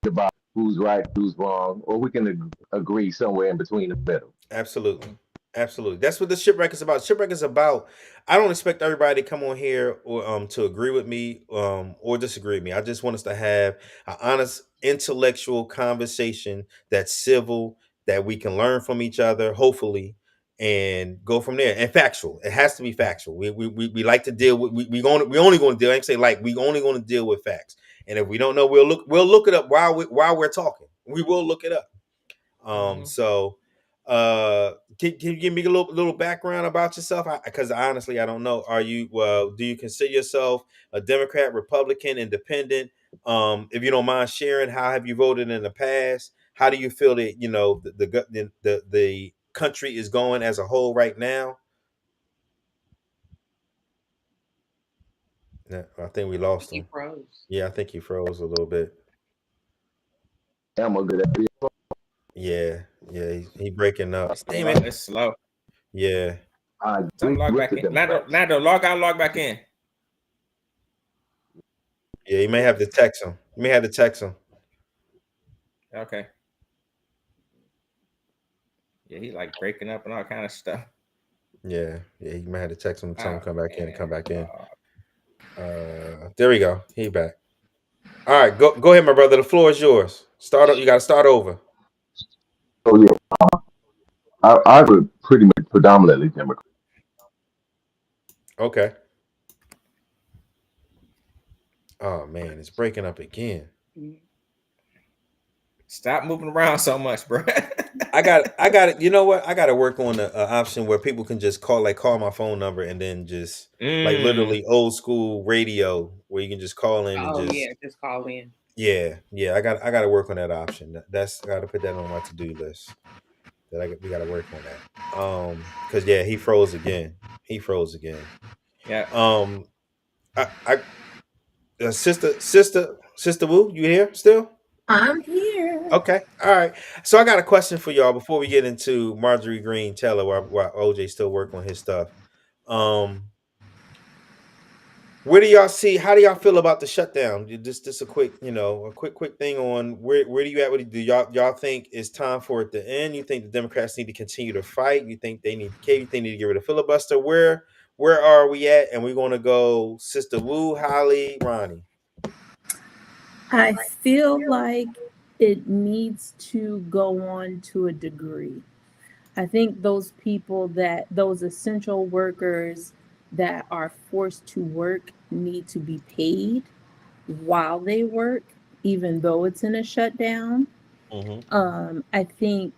about who's right, who's wrong, or we can agree somewhere in between the middle. Absolutely. That's what the Shipwreck is about. Shipwreck is about, I don't expect everybody to come on here or to agree with me or disagree with me. I just want us to have an honest intellectual conversation that's civil, that we can learn from each other, hopefully, and go from there. And factual. It has to be factual. We like to deal with we only going to deal. I ain't say like we only going to deal with facts. And if we don't know, we'll look it up while we're talking. We will look it up. So can you give me a little background about yourself? Because honestly, I don't know. Do you consider yourself a Democrat, Republican, Independent? If you don't mind sharing, how have you voted in the past? How do you feel that the country is going as a whole right now? Yeah, I think we lost him. He froze. Yeah, I think he froze a little bit. I'm a good idea. Yeah, he breaking up. Damn it, it's slow. Yeah. Log back in. Lando, log out, log back in. Yeah, you may have to text him. Okay. Yeah, he like breaking up and all kind of stuff. Yeah, you might have to text him to tell him come back in. There we go. He back. All right, go ahead, my brother. The floor is yours. Start up. You got to start over. Oh yeah, I would pretty much predominantly Democrat. Okay. Oh man, it's breaking up again. Stop moving around so much, bro. I got it. You know what? I got to work on the option where people can just call my phone number and then just like literally old school radio where you can just call in and just call in. Yeah. I got to work on that option. I got to put that on my to-do list. We got to work on that. Because he froze again. Yeah. Sister Wu, you here still? I'm here. Okay. All right. So I got a question for y'all before we get into Marjorie Greene Taylor while OJ still working on his stuff. Where do y'all see? How do y'all feel about the shutdown? Just a quick, quick thing on where do you at? Do y'all think it's time for it to end? You think the Democrats need to continue to fight? You think they need to cave? You think they need to get rid of filibuster? Where are we at? And we're going to go Sister Wu, Holly, Ronnie. I feel like it needs to go on to a degree. I think those those essential workers that are forced to work need to be paid while they work, even though it's in a shutdown. I think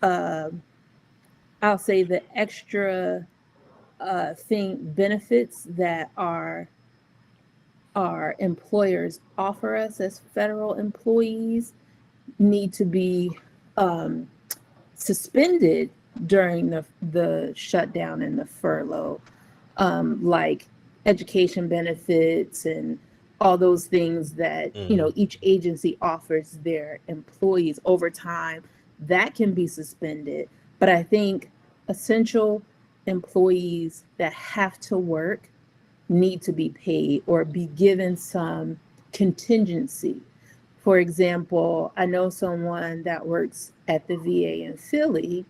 I'll say the extra benefits that our employers offer us as federal employees need to be suspended during the shutdown and the furlough, like education benefits and all those things that each agency offers their employees over time. That can be suspended, but I think essential employees that have to work need to be paid or be given some contingency. For example, I know someone that works at the VA in Philly,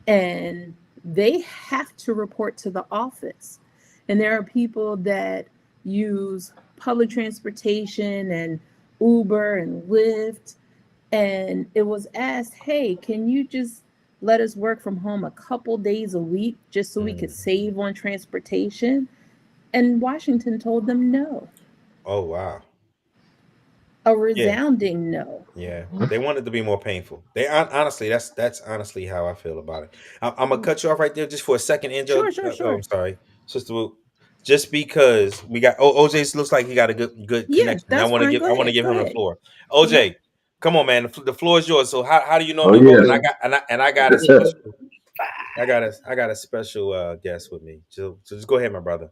and they have to report to the office. And there are people that use public transportation and Uber and Lyft. And it was asked, hey, can you just let us work from home a couple days a week just so we could save on transportation? And Washington told them no. Oh, wow. A resounding no. Yeah, they want it to be more painful. They honestly, that's honestly how I feel about it. I'm gonna cut you off right there just for a second, Angel. Sure. Oh, I'm sorry, Sister Wu. Just because we got OJ looks like he got a good Yeah, connection. that's fine. I want to give him the floor. OJ, come on, man. The floor is yours. So how do you normally vote? And I got a special. I got a special guest with me. So just go ahead, my brother.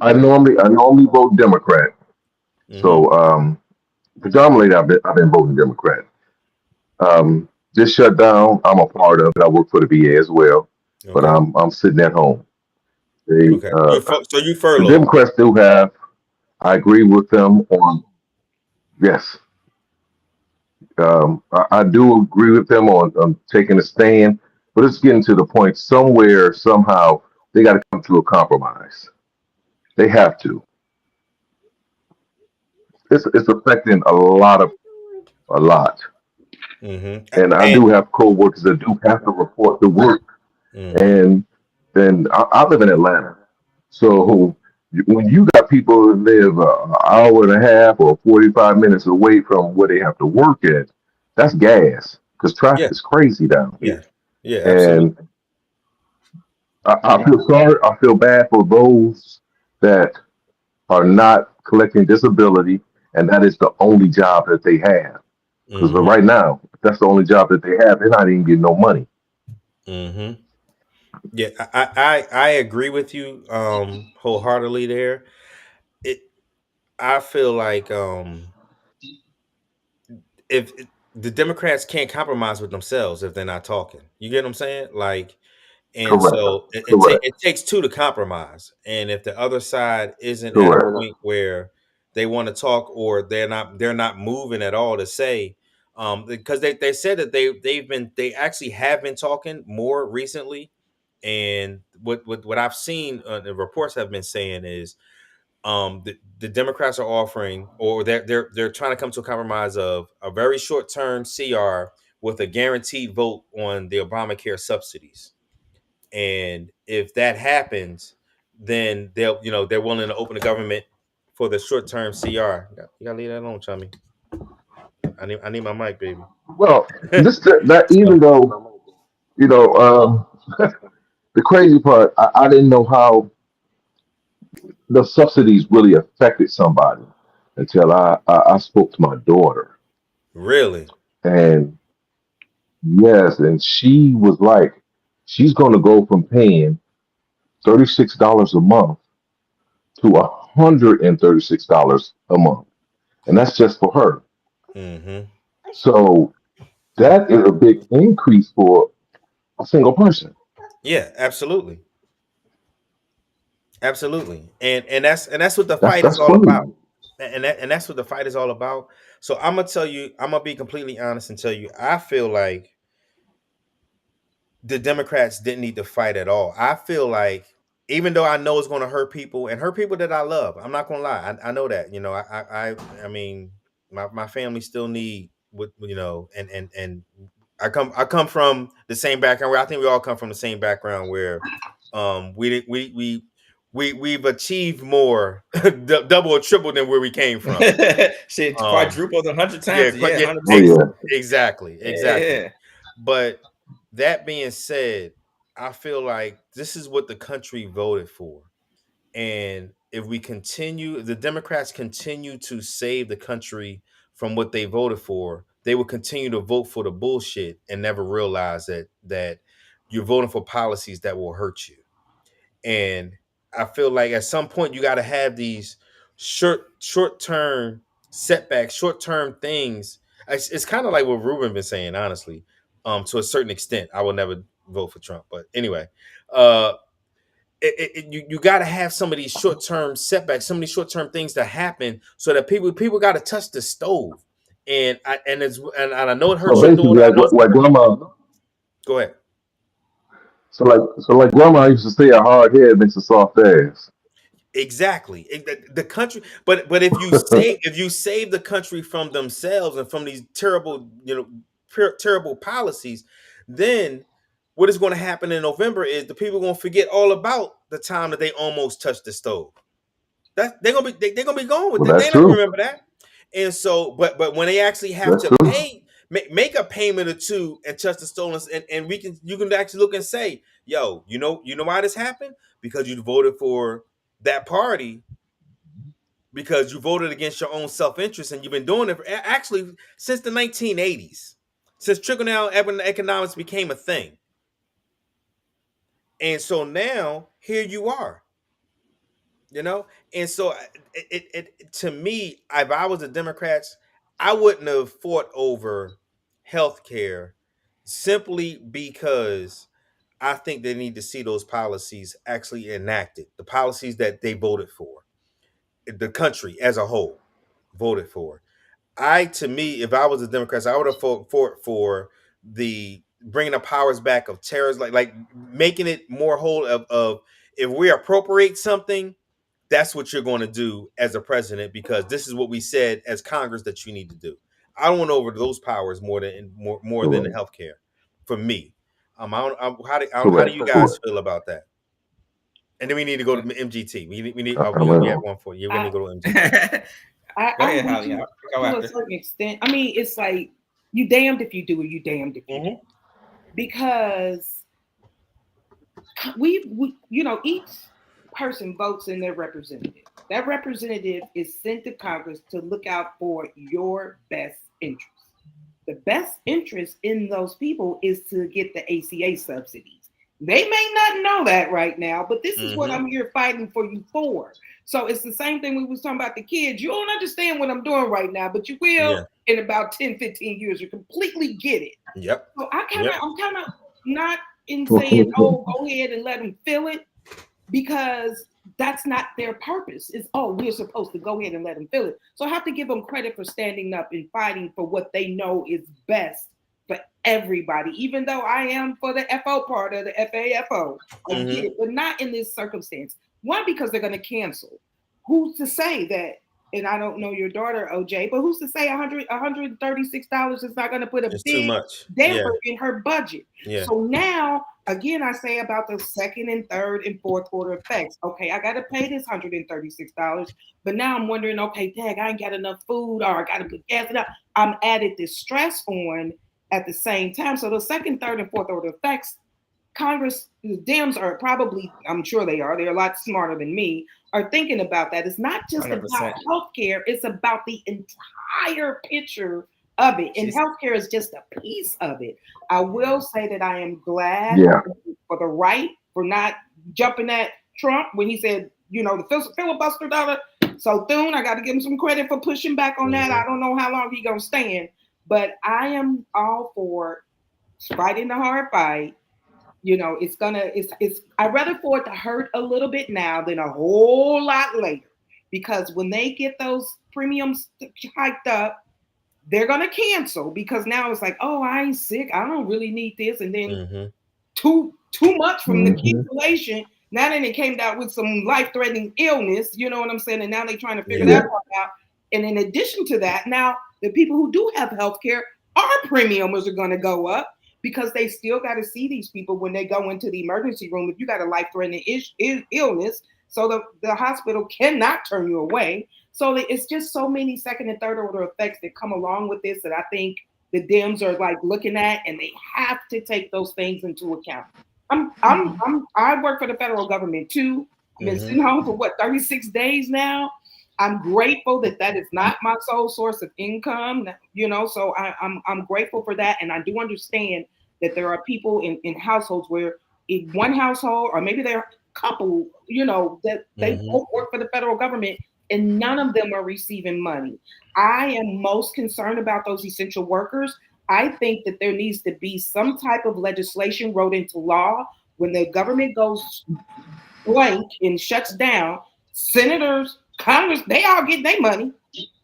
I normally vote Democrat. So predominantly I've been voting Democrat. This shutdown I'm a part of it. I work for the VA as well, but I'm sitting at home. So you furloughed. The Democrats do have. I agree with them on. Yes, I do agree with them on taking a stand, but it's getting to the point somewhere somehow they got to come to a compromise. They have to. It's affecting a lot. And I do have co-workers that do have to report to work. And then I live in Atlanta. So when you got people that live an hour and a half or 45 minutes away from where they have to work at, that's gas because traffic is crazy down here. Yeah, absolutely. And I feel sorry. I feel bad for those that are not collecting disability, and that is the only job that they have. Because right now, if that's the only job that they have, they're not even getting no money. Yeah, I agree with you wholeheartedly there. I feel like if the Democrats can't compromise with themselves if they're not talking. You get what I'm saying? Like, and Correct. so it takes two to compromise. And if the other side isn't at a point where they want to talk or they're not moving at all to say, because they said that they actually have been talking more recently. And what I've seen the reports have been saying is the Democrats are offering, or they're trying to come to a compromise of a very short term CR with a guaranteed vote on the Obamacare subsidies. And if that happens, then they're willing to open the government for the short term CR. You gotta leave that alone, Chummy. I need my mic, baby. Well, that even though the crazy part, I didn't know how the subsidies really affected somebody until I spoke to my daughter. Really? And yes, and she was like, she's going to go from paying $36 a month to $136 a month, and that's just for her. So that is a big increase for a single person. Yeah, absolutely. Absolutely. And that's what the fight is all about. And that's what the fight is all about. So I'm gonna be completely honest and tell you, I feel like the Democrats didn't need to fight at all. I feel like, even though I know it's gonna hurt people and hurt people that I love, I'm not gonna lie. I know that. I mean, my family still need what, you know, and I come from the same background where I think we all come from the same background where we've achieved more double or triple than where we came from. Shit, quadrupled 100 times. Yeah, Yeah, 100%. Exactly. Yeah. But that being said, I feel like this is what the country voted for. And if the Democrats continue to save the country from what they voted for, they will continue to vote for the bullshit and never realize that you're voting for policies that will hurt you. And I feel like at some point you got to have these short-term setbacks, short-term things. It's kind of like what Ruben been saying, honestly, to a certain extent. I will never vote for Trump, but anyway, you got to have some of these short-term setbacks, some of these short-term things that happen, so that people got to touch the stove. And I know it hurts your daughter. Like grandma. Go ahead. So like grandma used to say, a hard head makes a soft ass. Exactly. The country, but if you save the country from themselves and from these terrible, terrible policies, then what is going to happen in November is the people are going to forget all about the time that they almost touched the stove. That they're gonna be going with it. They don't remember that. And so, but when they actually have to pay, make a payment or two and touch the stove, and you can actually look and say, yo, you know why this happened? Because you voted for that party, because you voted against your own self-interest, and you've been doing it actually since the 1980s, since trickle-down economics became a thing. And so now here you are, and so it to me, if I was the Democrats, I wouldn't have fought over healthcare simply because I think they need to see those policies actually enacted, the policies that they voted for, the country as a whole voted for. To me, if I was the Democrats, I would have fought for the bringing the powers back of terrorists, like making it more whole of if we appropriate something, that's what you're going to do as a president, because this is what we said as Congress that you need to do. I don't want over those powers more than the healthcare for me. How do you guys feel about that? And then we need to go to MGT. We have one for you. We're going to go to MGT. To a certain extent. I mean, it's like you damned if you do it, you damned if you don't. Because we each person votes in their representative. That representative is sent to Congress to look out for your best interest. The best interest in those people is to get the ACA subsidies. They may not know that right now, but this is what I'm here fighting for you for. So it's the same thing we was talking about the kids. You don't understand what I'm doing right now, but you will in about 10, 15 years. You completely get it. Yep. So I'm kind of not in saying, oh, go ahead and let them feel it, because that's not their purpose. It's, we're supposed to go ahead and let them feel it. So I have to give them credit for standing up and fighting for what they know is best for everybody, even though I am for the FO part of the FAFO. I get it, but not in this circumstance. One, because they're going to cancel. Who's to say that, and I don't know your daughter, OJ, but who's to say $136 is not going to put a big damper in her budget? Yeah. So now, again, I say about the second and third and fourth quarter effects. Okay, I got to pay this $136, but now I'm wondering, okay, dang, I ain't got enough food, or I got to put gas it up. I'm added this stress on at the same time. So the second, third, and fourth order effects, Congress, the Dems are probably, I'm sure they're a lot smarter than me, are thinking about that. It's not just 100%. About healthcare, it's about the entire picture of it. And healthcare is just a piece of it. I will say that I am glad for the right for not jumping at Trump when he said, the filibuster dollar. So Thune, I got to give him some credit for pushing back on that. I don't know how long he's going to stand, but I am all for fighting the hard fight. I'd rather for it to hurt a little bit now than a whole lot later, because when they get those premiums hiked up, they're going to cancel, because now it's like, oh, I ain't sick, I don't really need this. And then too much from the cancellation. Now then it came out with some life-threatening illness, you know what I'm saying? And now they're trying to figure that part out. And in addition to that, now the people who do have health care, our premiums are going to go up because they still got to see these people when they go into the emergency room. If you got a life-threatening illness, so the hospital cannot turn you away. So it's just so many second and third order effects that come along with this that I think the Dems are like looking at, and they have to take those things into account. I work for the federal government too. I've been sitting home for 36 days now. I'm grateful that is not my sole source of income, so I'm grateful for that. And I do understand that there are people in households where in one household, or maybe they're a couple, that they both work for the federal government and none of them are receiving money. I am most concerned about those essential workers. I think that there needs to be some type of legislation wrote into law when the government goes blank and shuts down. Senators, Congress, they all get their money.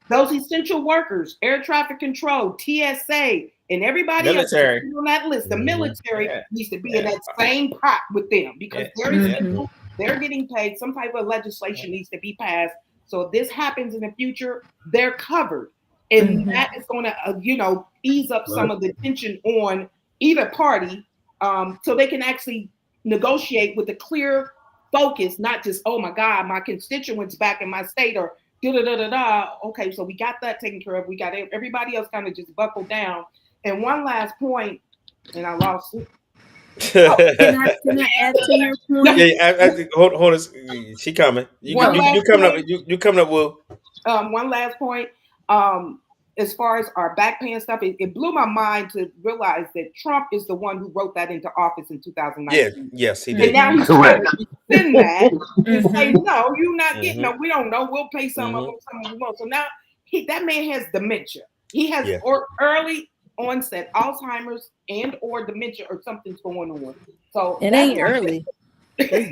Those essential workers, air traffic control, TSA, and everybody else on that list, the military needs to be in that same pot with them because they're essential. They're getting paid. Some type of legislation needs to be passed. So if this happens in the future, they're covered. And that is going to, ease up some of the tension on either party so they can actually negotiate with a clear focus, not just, oh my God, my constituents back in my state or da-da-da-da-da. Okay, so we got that taken care of. We got everybody else kind of just buckled down. And one last point, and I lost it. Can I add to your point? Yeah, hold on. She coming. You coming up. You coming up, Will. One last point. As far as our back pay and stuff, it blew my mind to realize that Trump is the one who wrote that into office in 2019. Yes, he did. And now he's trying to rescind that and say, no, you're not getting no, we don't know. We'll pay some of them, some of them won't. So now that man has dementia. He has early onset Alzheimer's and or dementia or something's going on. So it ain't early. That's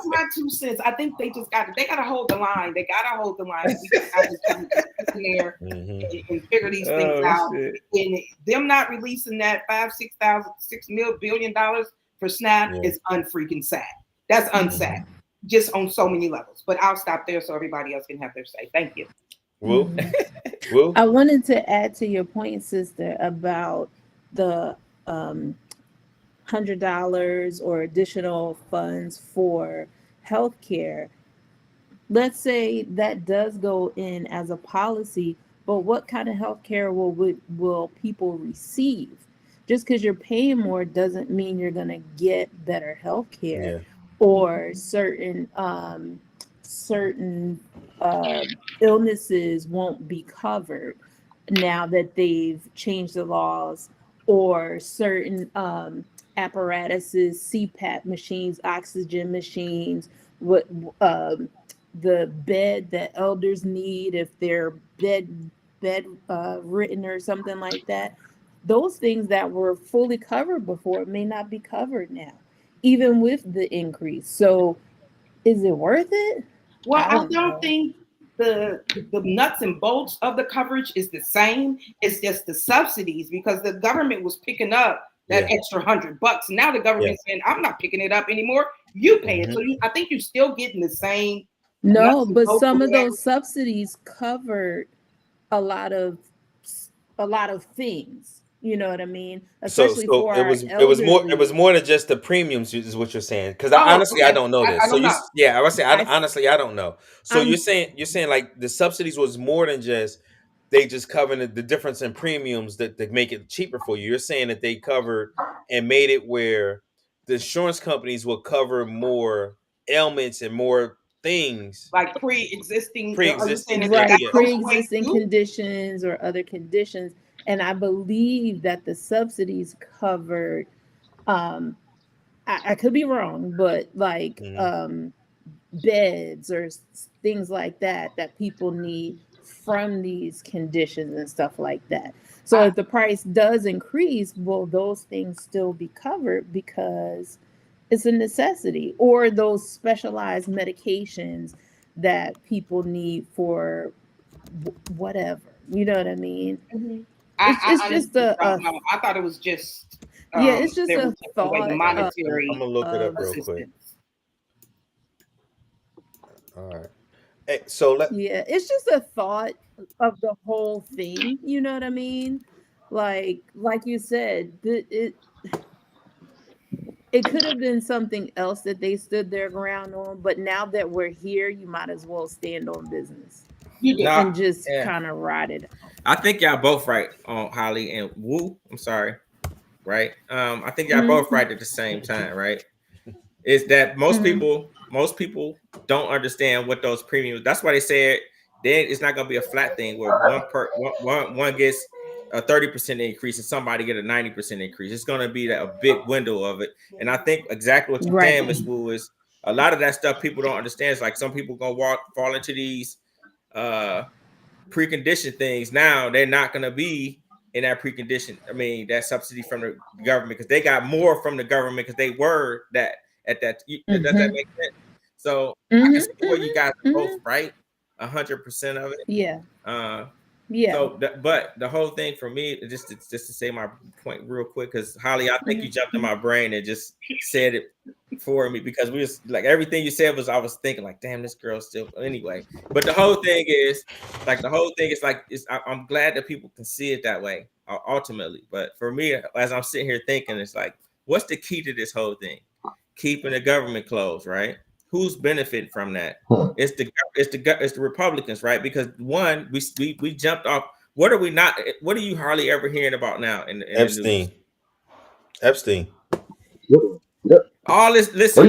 my 2 cents. I think they gotta hold the line. They gotta hold the line. We gotta just in there and figure these things out. Shit. And them not releasing that $6 billion for SNAP is unfreaking sad. That's unsad. Just on so many levels. But I'll stop there so everybody else can have their say. Thank you. Will? I wanted to add to your point, sister, about the $100 or additional funds for healthcare. Let's say that does go in as a policy, but what kind of healthcare will people receive? Just because you're paying more doesn't mean you're going to get better healthcare or certain illnesses won't be covered now that they've changed the laws, or certain apparatuses, CPAP machines, oxygen machines, what the bed that elders need if they're bedridden or something like that. Those things that were fully covered before may not be covered now, even with the increase. So is it worth it? Well, I don't think the nuts and bolts of the coverage is the same. It's just the subsidies, because the government was picking up that extra $100. Now the government's saying, I'm not picking it up anymore. You pay it. So I think you're still getting the same. No, but some of those subsidies covered a lot of things. You know what I mean? Especially for it was more than just the premiums, is what you're saying. Because honestly, I don't know this. I would say honestly, I don't know. So you're saying like the subsidies was more than just they just covered the difference in premiums that make it cheaper for you. You're saying that they covered and made it where the insurance companies will cover more ailments and more things like pre-existing conditions or other conditions. And I believe that the subsidies covered, I could be wrong, but like beds or things like that people need from these conditions and stuff like that. So if the price does increase, will those things still be covered because it's a necessity? Or those specialized medications that people need for whatever, you know what I mean? I thought it was just it's just a thought. Monetary. I'm gonna look it up real quick. All right. Yeah, it's just a thought of the whole thing. You know what I mean? Like you said, it could have been something else that they stood their ground on, but now that we're here, you might as well stand on business and just kind of ride it out. I think y'all both right on Holly and Woo. I'm sorry, right? I think y'all both right at the same time, right? Is that most people don't understand what those premiums. That's why they said then it's not going to be a flat thing where one gets a 30% increase and somebody get a 90% increase. It's going to be a big window of it. And I think exactly what you're saying, Ms. Wu, is a lot of that stuff people don't understand. It's like some people going to fall into these preconditioned things. Now they're not going to be in that precondition. I mean, that subsidy from the government because they got more from the government because they were that at that. Does that make sense? So I can see where you guys are both right, 100% of it. Yeah. Yeah. So, but the whole thing for me, just to say my point real quick, because Holly, I think you jumped in my brain and just said it for me because we was like everything you said was I was thinking like, damn, this girl's still anyway. But the whole thing is like I'm glad that people can see it that way ultimately. But for me, as I'm sitting here thinking, it's like, what's the key to this whole thing? Keeping the government closed, right? Who's benefiting from that? It's the Republicans, right? Because one, we jumped off. What are you hardly ever hearing about now? In Epstein. Epstein. Yep. All this. Listen.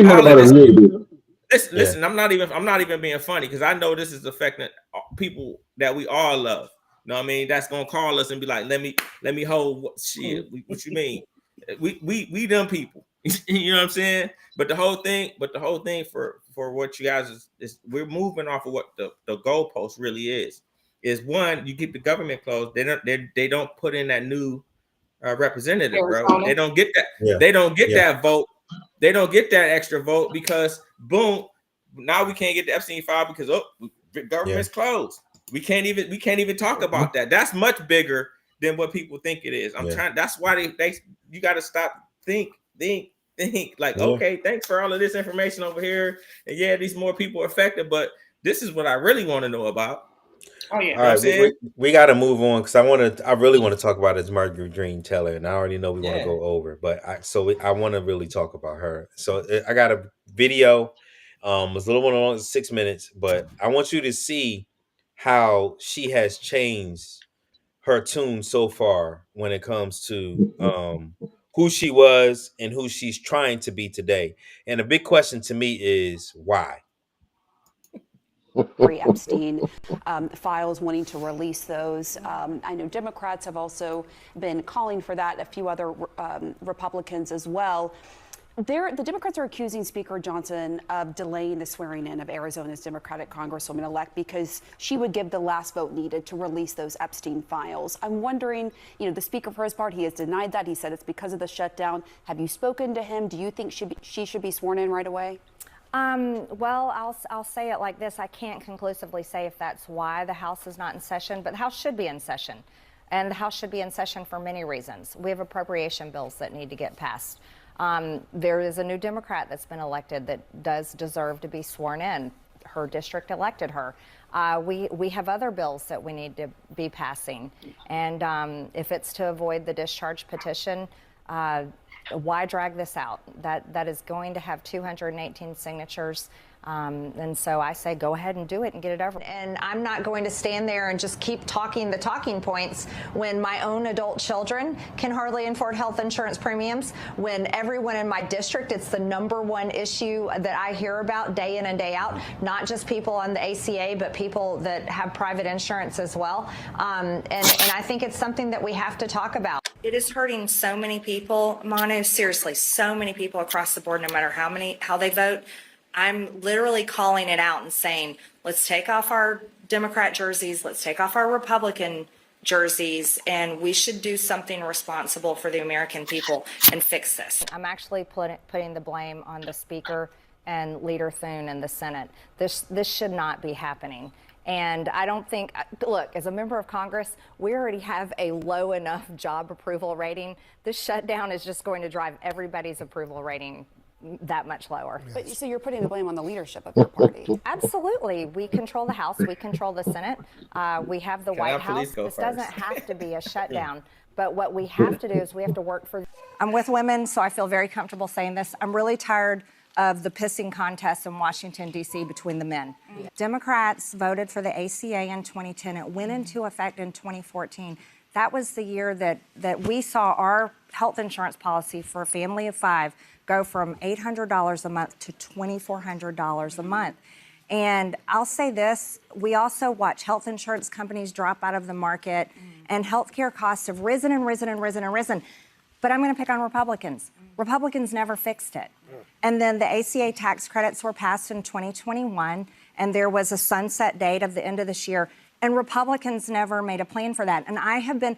Listen. I'm not even being funny because I know this is affecting people that we all love. You know what I mean? That's gonna call us and be like, let me hold shit. What you mean? We them people. You know what I'm saying? But the whole thing for what you guys is we're moving off of what the goalpost really is one, you keep the government closed. They don't put in that new representative, bro. They don't get that. Yeah. They don't get that vote. They don't get that extra vote because boom, now we can't get the Epstein file because the government's closed. We can't even talk about that. That's much bigger than what people think it is. I'm trying. That's why you got to stop think like, okay, thanks for all of this information over here. And yeah, these more people are affected, but this is what I really want to know about. Oh yeah. All right, we got to move on because I really want to talk about this Marjorie Taylor, and I already know we want to go over, but I want to really talk about her. So I got a video. It's a little more long, 6 minutes, but I want you to see how she has changed her tune so far when it comes to who she was and who she's trying to be today. And a big question to me is why? Epstein files, wanting to release those. I know Democrats have also been calling for that, a few other Republicans as well. The Democrats are accusing Speaker Johnson of delaying the swearing in of Arizona's Democratic Congresswoman-elect because she would give the last vote needed to release those Epstein files. I'm wondering, the Speaker, for his part, he has denied that. He said it's because of the shutdown. Have you spoken to him? Do you think she should be sworn in right away? Well, I'll say it like this. I can't conclusively say if that's why the House is not in session, but the House should be in session. And the House should be in session for many reasons. We have appropriation bills that need to get passed. There is a new Democrat that's been elected that does deserve to be sworn in. Her district elected her. We have other bills that we need to be passing. And if it's to avoid the discharge petition, why drag this out? That is going to have 218 signatures. And so I say go ahead and do it and get it over. And I'm not going to stand there and just keep talking the talking points when my own adult children can hardly afford health insurance premiums, when everyone in my district, it's the #1 issue that I hear about day in and day out, not just people on the ACA, but people that have private insurance as well. And I think it's something that we have to talk about. It is hurting so many people, Manu, seriously, so many people across the board, no matter how they vote. I'm literally calling it out and saying, let's take off our Democrat jerseys, let's take off our Republican jerseys, and we should do something responsible for the American people and fix this. I'm actually putting the blame on the Speaker and Leader Thune in the Senate. This should not be happening. And I don't think, look, as a member of Congress, we already have a low enough job approval rating. This shutdown is just going to drive everybody's approval rating that much lower. But so you're putting the blame on the leadership of your party. Absolutely. We control the House. We control the Senate. We have the White House. This doesn't have to be a shutdown. But what we have to do is we have to work for... I'm with women, so I feel very comfortable saying this. I'm really tired of the pissing contest in Washington, D.C. between the men. Democrats voted for the ACA in 2010. It went into effect in 2014. That was the year that we saw our health insurance policy for a family of 5 go from $800 a month to $2,400 a month. And I'll say this, we also watch health insurance companies drop out of the market, and healthcare costs have risen and risen and risen and risen. But I'm going to pick on Republicans. Republicans never fixed it. And then the ACA tax credits were passed in 2021, and there was a sunset date of the end of this year. And Republicans never made a plan for that. And I have been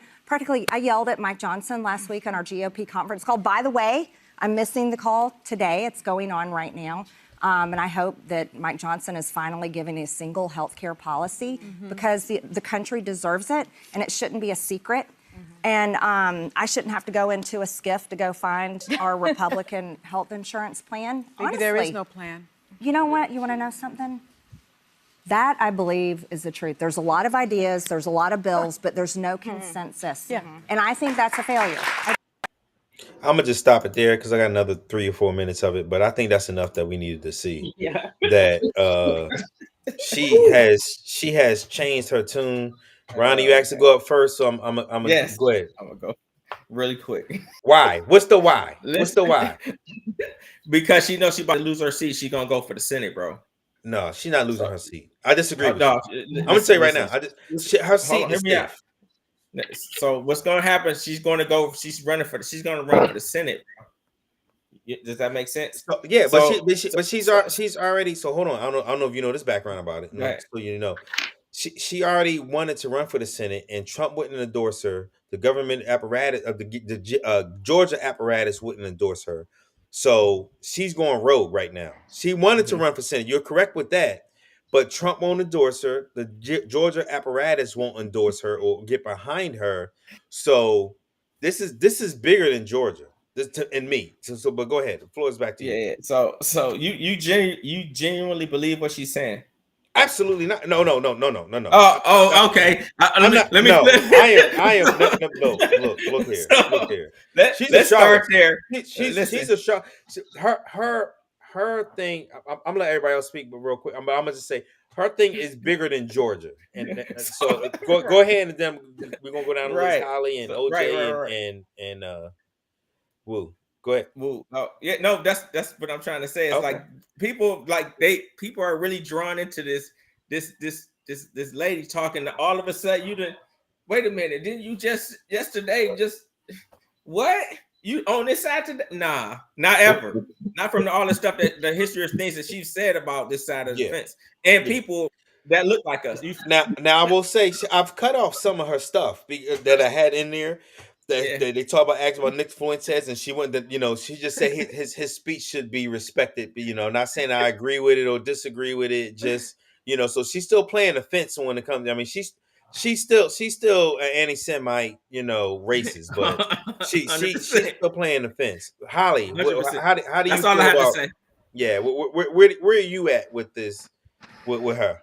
I yelled at Mike Johnson last week on our GOP conference call. By the way, I'm missing the call today. It's going on right now. And I hope that Mike Johnson is finally giving a single health care policy because the country deserves it, and it shouldn't be a secret. And I shouldn't have to go into a skiff to go find our Republican health insurance plan. Maybe Honestly, there is no plan. You know what? You want to know something? That, I believe, is the truth. There's a lot of ideas, there's a lot of bills, but there's no consensus. Yeah. And I think that's a failure. I'm gonna just stop it there because I got another 3 or 4 minutes of it, but I think that's enough that we needed to see. Yeah. That she has changed her tune. Ronnie, you asked to go up first, so I'm gonna yes. Go ahead. I'm gonna go really quick. Why? What's the why? What's the why? Because she knows she's about to lose her seat. She's gonna go for the Senate, bro. No, she's not losing her seat. I disagree with no, you. I'm gonna say right now, her seat is stiff. So what's gonna happen? She's gonna run for the Senate. Does that make sense? So, yeah, but she's already. So hold on, I don't know if you know this background about it. Right. So you know, she already wanted to run for the Senate, and Trump wouldn't endorse her. The government apparatus of the Georgia apparatus wouldn't endorse her. So she's going rogue right now. She wanted to run for Senate. You're correct with that. But Trump won't endorse her. The Georgia apparatus won't endorse her or get behind her. So this is bigger than Georgia. And me. So but go ahead. The floor is back to you. Yeah. So you genuinely believe what she's saying? Absolutely not. No. Oh, okay. Let me. I am. No. Look here. Look here. Let's start there. She's a sharp. Her thing. I'm gonna let everybody else speak, but real quick, I'm gonna just say her thing is bigger than Georgia, and so go ahead and then we're gonna go down to Liz Holly and OJ and Woo. Go ahead. Woo. Oh, yeah, no, that's what I'm trying to say. It's okay. People are really drawn into this lady talking. All of a sudden, wait a minute, didn't you yesterday what? You on this side today? Nah, not ever. Not from all the stuff the history of things that she's said about this side of the fence and people that look like us. Now I will say I've cut off some of her stuff that I had in there. They talk about Nick Fuentes, and she went that she just said his speech should be respected. Not saying I agree with it or disagree with it. Just so she's still playing the fence when it comes. I mean, she's still an anti-Semite, racist, but she's still playing the fence. Holly, how do you That's feel all I have about? To say. Yeah, where are you at with this with her?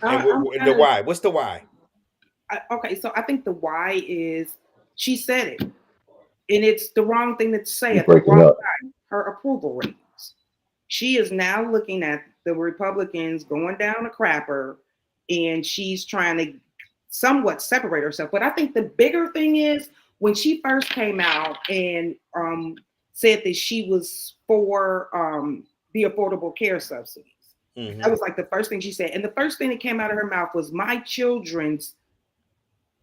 And the why? What's the why? Okay, so I think the why is she said it, and it's the wrong thing to say at the wrong time. Her approval ratings. She is now looking at the Republicans going down a crapper, and she's trying to somewhat separate herself. But I think the bigger thing is when she first came out and said that she was for the affordable care subsidies. Mm-hmm. That was like the first thing she said. And the first thing that came out of her mouth was, my children's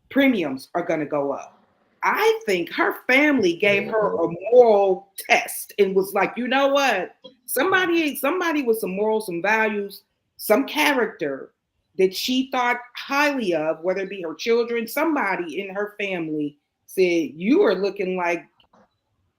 premiums are going to go up. I think her family gave her a moral test and was like, you know what? Somebody with some morals, some values, some character that she thought highly of, whether it be her children, somebody in her family said, you are looking like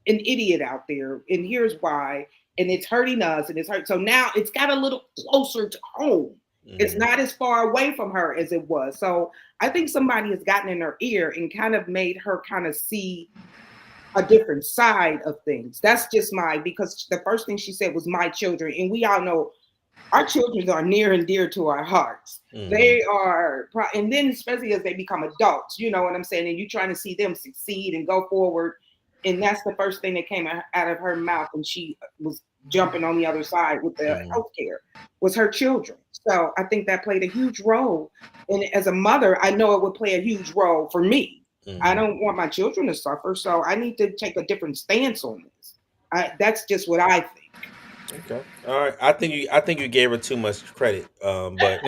an idiot out there. And here's why. And it's hurting us and it's hurt. So now it's got a little closer to home. Mm-hmm. It's not as far away from her as it was. So I think somebody has gotten in her ear and kind of made her kind of see a different side of things. That's just because the first thing she said was my children. And we all know our children are near and dear to our hearts. They are, and then especially as they become adults, you know what I'm saying? And you're trying to see them succeed and go forward. And that's the first thing that came out of her mouth when she was jumping on the other side with the healthcare, was her children. So I think that played a huge role. And as a mother, I know it would play a huge role for me. I don't want my children to suffer, so I need to take a different stance on this. That's just what I think. Okay. All right. I think you gave her too much credit. But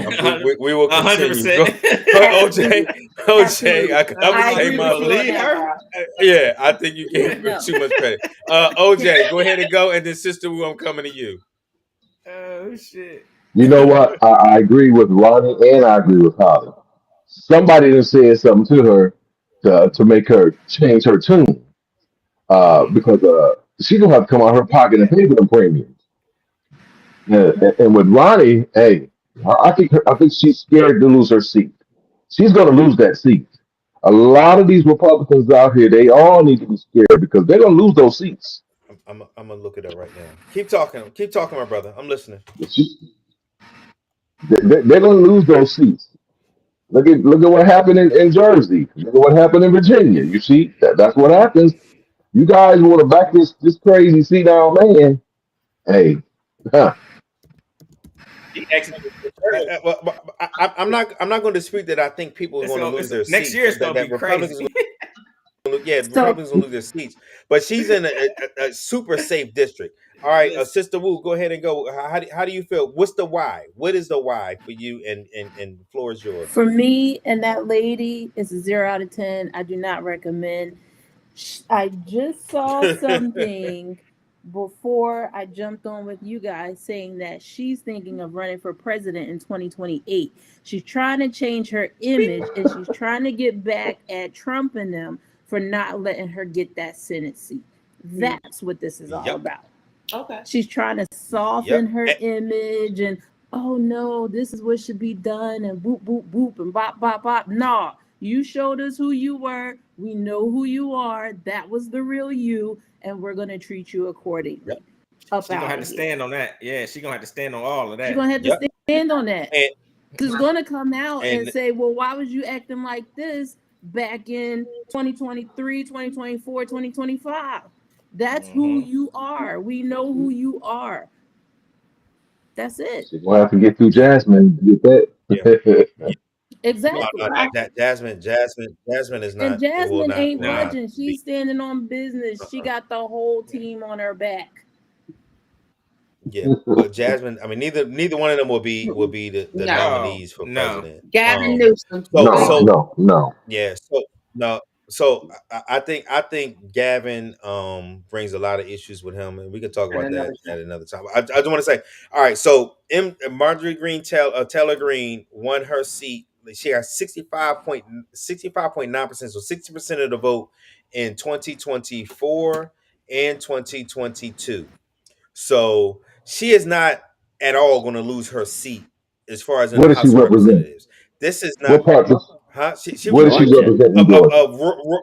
we will continue. Go, OJ. I would say my lead her. Yeah, I think you gave her too much credit. OJ, go ahead and go, and then Sister Wu, I'm coming to you. Oh shit. You know what? I agree with Ronnie and I agree with Holly. Somebody done said something to her to make her change her tune. Because she's gonna have to come out of her pocket and pay for them premiums. And with Ronnie, hey, I think she's scared to lose her seat. She's gonna lose that seat. A lot of these Republicans out here, they all need to be scared because they're gonna lose those seats. I'm gonna look it up right now. Keep talking, my brother. I'm listening. They're gonna lose those seats. Look at what happened in Jersey. Look at what happened in Virginia. You see, that's what happens. You guys want to back this crazy senile man? Hey, huh. I'm not going to dispute that. I think people are going to lose their seats. Next year it's going to be crazy. Republicans will lose their seats, but she's in a super safe district. All right, Sister Wu, go ahead and go. How do you feel? What's the why? What is the why for you? And the floor is yours. For me and that lady, it's a 0 out of 10. I do not recommend. I just saw something before I jumped on with you guys saying that she's thinking of running for president in 2028. She's trying to change her image and she's trying to get back at Trump and them for not letting her get that Senate seat. That's what this is all about. Okay. She's trying to soften her image and, oh no, this is what should be done and boop, boop, boop and bop, bop, bop. No, you showed us who you were. We know who you are. That was the real you. And we're going to treat you accordingly. She's going to have to stand on that. Yeah, she's going to have to stand on all of that. She's going to have to stand on that. She's going to come out and say, well, why was you acting like this back in 2023, 2024, 2025? That's who you are. We know who you are. That's it. She's going to have to get through Jasmine to get that. Yeah. Exactly. Jasmine is not. And Jasmine ain't budging. She's standing on business. She got the whole team on her back. Yeah, but Jasmine. I mean, neither one of them will be the nominees for president. Gavin Newsom. No. Yeah. So I think Gavin brings a lot of issues with him, and we can talk about that at another time. I just want to say, all right. So Marjorie Taylor Greene won her seat. She got 65.9%, so 60% of the vote in 2024 and 2022. So she is not at all going to lose her seat as far as in the House of Representatives. This is not. What part? Huh? She what is she representing? Of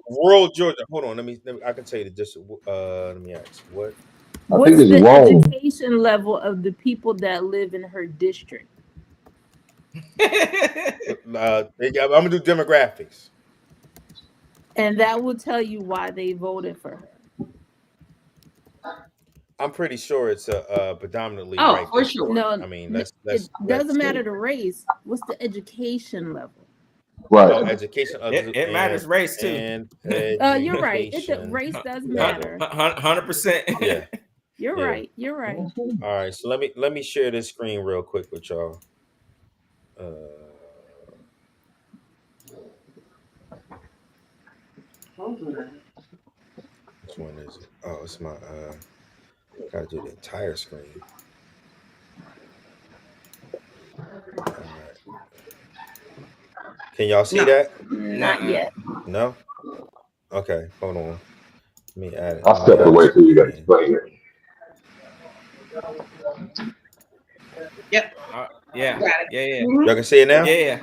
rural Georgia. Hold on, let me. I can tell you the district. Let me ask. What's the education level of the people that live in her district? I'm gonna do demographics, and that will tell you why they voted for her. I'm pretty sure it's predominantly white. For sure. No, I mean, it doesn't matter the race. What's the education level? Right. Education. It matters race too. You're right. Race does matter. 100%. Yeah. You're right. All right. So let me share this screen real quick with y'all. Which one is it? Oh, it's my. Gotta do the entire screen. All right. Can y'all see that? Not yet. No? Okay, hold on. Let me add it. I'll step away so you guys explain it. Yep. Yeah. Y'all can see it now? Yeah.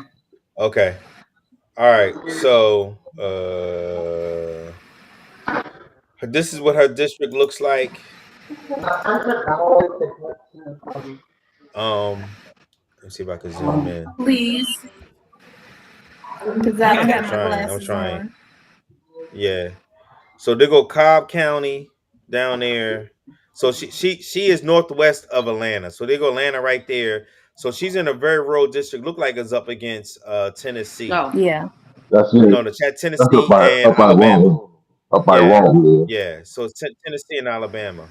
Okay. All right. So This is what her district looks like. Let's see if I can zoom in. Please. Because I don't have my I'm glasses trying. on. Yeah. So they go Cobb County down there. So she is northwest of Atlanta. So they go Atlanta right there. So she's in a very rural district. Look like it's up against Tennessee. No. Yeah. That's it. No, Tennessee and up by Alabama. Rome. Up by Rome. Yeah. So Tennessee and Alabama.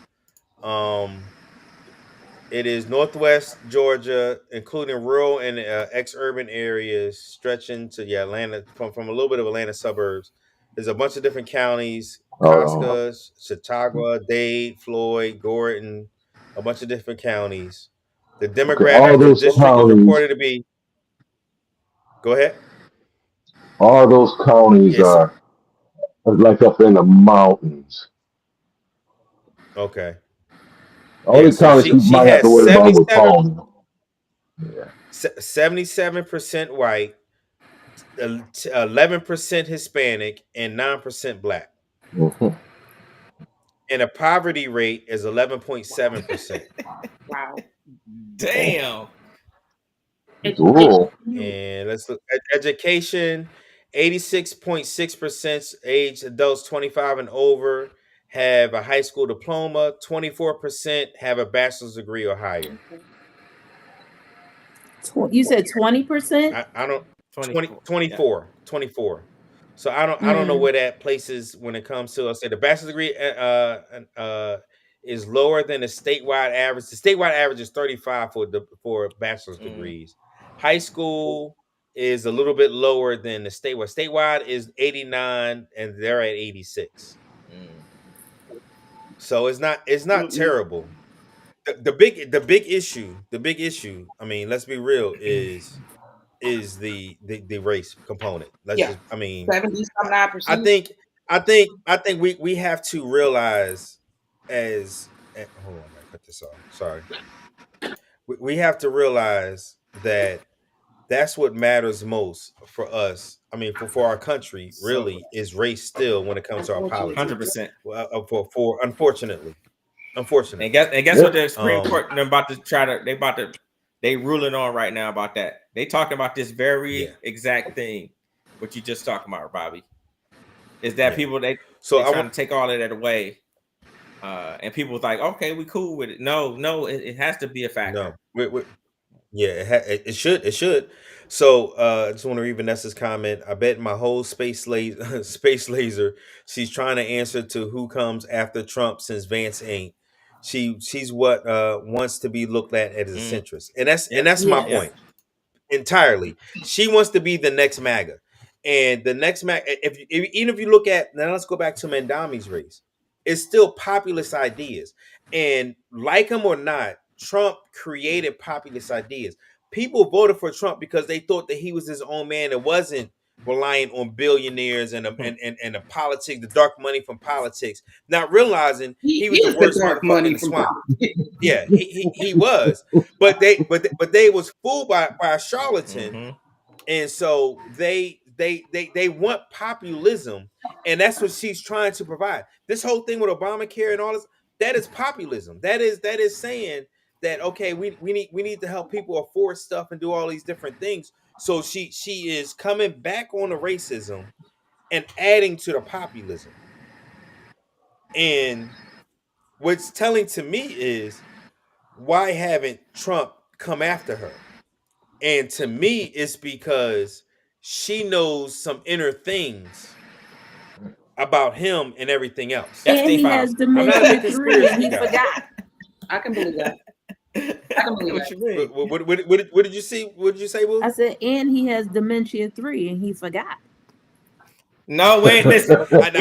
It is northwest Georgia, including rural and ex-urban areas, stretching to Atlanta from a little bit of Atlanta suburbs. There's a bunch of different counties: Cosca, Chautauqua, Dade, Floyd, Gordon, a bunch of different counties. The demographic all of the those district is counties- reported to be. Go ahead. All those counties are like up in the mountains. Okay. Only counties you might have to worry about with Palm. 77% white, 11% Hispanic, and 9% black. Mm-hmm. And a poverty rate is 11.7%. Wow. Damn. And let's look at education. 86.6% age adults 25 and over have a high school diploma. 24% have a bachelor's degree or higher. You said 20%? I don't 24. So I don't know where that places when it comes to, I'll say the bachelor's degree is lower than the statewide average. The statewide average is 35 for bachelor's degrees. High school is a little bit lower than the statewide. Statewide is 89 and they're at 86. So it's not terrible. The big issue, I mean, let's be real, is the race component. Let's just, I mean, 70-some-9%. I think we have to realize hold on, I gotta cut this off. Sorry. We have to realize that that's what matters most for us. I mean, for our country, really, is race still when it comes to our politics. 100%. For unfortunately. And guess what the Supreme Court they ruling on right now about that. They talking about this very exact thing, what you just talking about, Bobby. Is that people they trying to take all of that away. And people was like, okay, we cool with it. No, it has to be a factor. No, it should. So I just want to read Vanessa's comment. I bet my whole space laser, she's trying to answer to who comes after Trump since Vance ain't. She's what wants to be looked at as a centrist, and that's my point entirely. She wants to be the next MAGA, and the next MAGA. Even if you look at now, let's go back to Mamdani's race. It's still populist ideas, and like him or not, Trump created populist ideas. People voted for Trump because they thought that he was his own man and wasn't relying on billionaires and the politics, the dark money from politics, not realizing he was the worst motherfucker in the swamp. Yeah, he was. But they was fooled by a charlatan, and so they want populism, and that's what she's trying to provide. This whole thing with Obamacare and all this, that is populism. That is saying that, okay, we need to help people afford stuff and do all these different things. So she is coming back on the racism and adding to the populism. And what's telling to me is, why haven't Trump come after her? And to me, it's because she knows some inner things about him and everything else. And he has dementia 3 and he forgot. I can believe that. What did you see? What did you say, Will? I said, and he has dementia 3 and he forgot. No, wait, listen. He ain't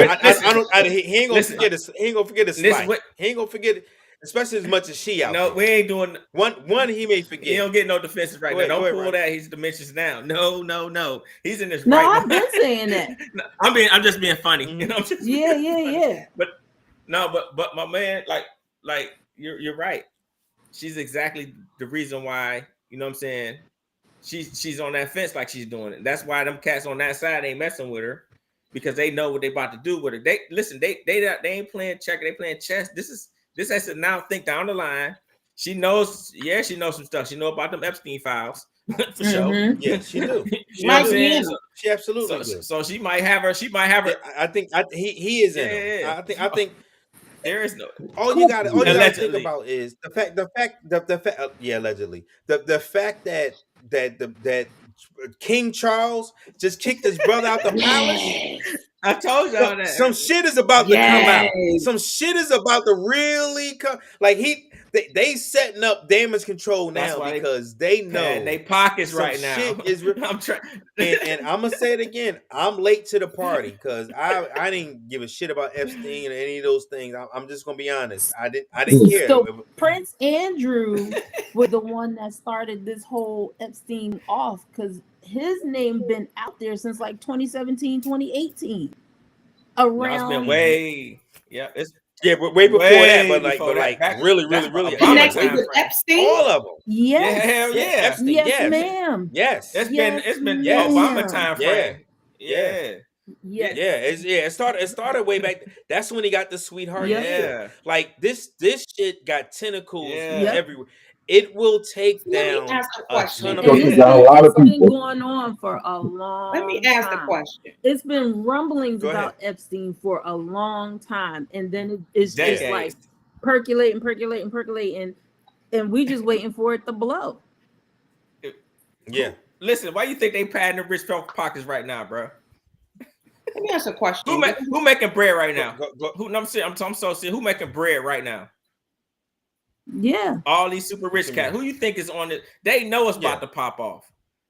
gonna forget it. He ain't gonna forget it. He ain't gonna forget it, especially as much as she out. No, we ain't doing one. He may forget. He don't get no defenses right now. Don't pull that. He's dementia's now. No. He's in this. No, right I've now. been saying that. No, I'm just being funny. You know, Yeah. But my man, like you're right. She's exactly the reason why, you know what I'm saying, she's on that fence like she's doing it. That's why them cats on that side ain't messing with her. because they know what they about to do with it. They listen. They ain't playing checker. They playing chess. This has to now think down the line. She knows. Yeah, she knows some stuff. She know about them Epstein files for sure. Yeah, she do. You know what I'm saying? She absolutely do. So she might have her. She might have her. I think he is in them. I think there is no. All you got to think about is the fact. Yeah, allegedly. The fact that King Charles just kicked his brother out the palace. I told y'all that some shit is about to come out. Some shit is about to really come. Like they setting up damage control now because they know they pockets right now. Shit is I'm trying, and I'm gonna say it again. I'm late to the party because I didn't give a shit about Epstein or any of those things. I'm just gonna be honest. I didn't care. So Prince Andrew was the one that started this whole Epstein off because his name been out there since like 2017, 2018. Around it's been way way before that, but really connected with Epstein. All of them. Yes. Hell yeah. Epstein, yes, ma'am. Yes. It's been Obama time frame. Yeah. It started way back. That's when he got the sweetheart. Yeah. Like this shit got tentacles everywhere. It will take down a ton of people. It's been going on for a long time. Let me ask the question. It's been rumblings about Epstein for a long time. And then it's just like percolating, and we just waiting for it to blow. Yeah. Listen, why you think they padding the rich folk pockets right now, bro? Let me ask a question. Who making bread right now? I'm so serious. Who making bread right now? Yeah, all these super rich cats. Who you think is on it? They know it's about to pop off.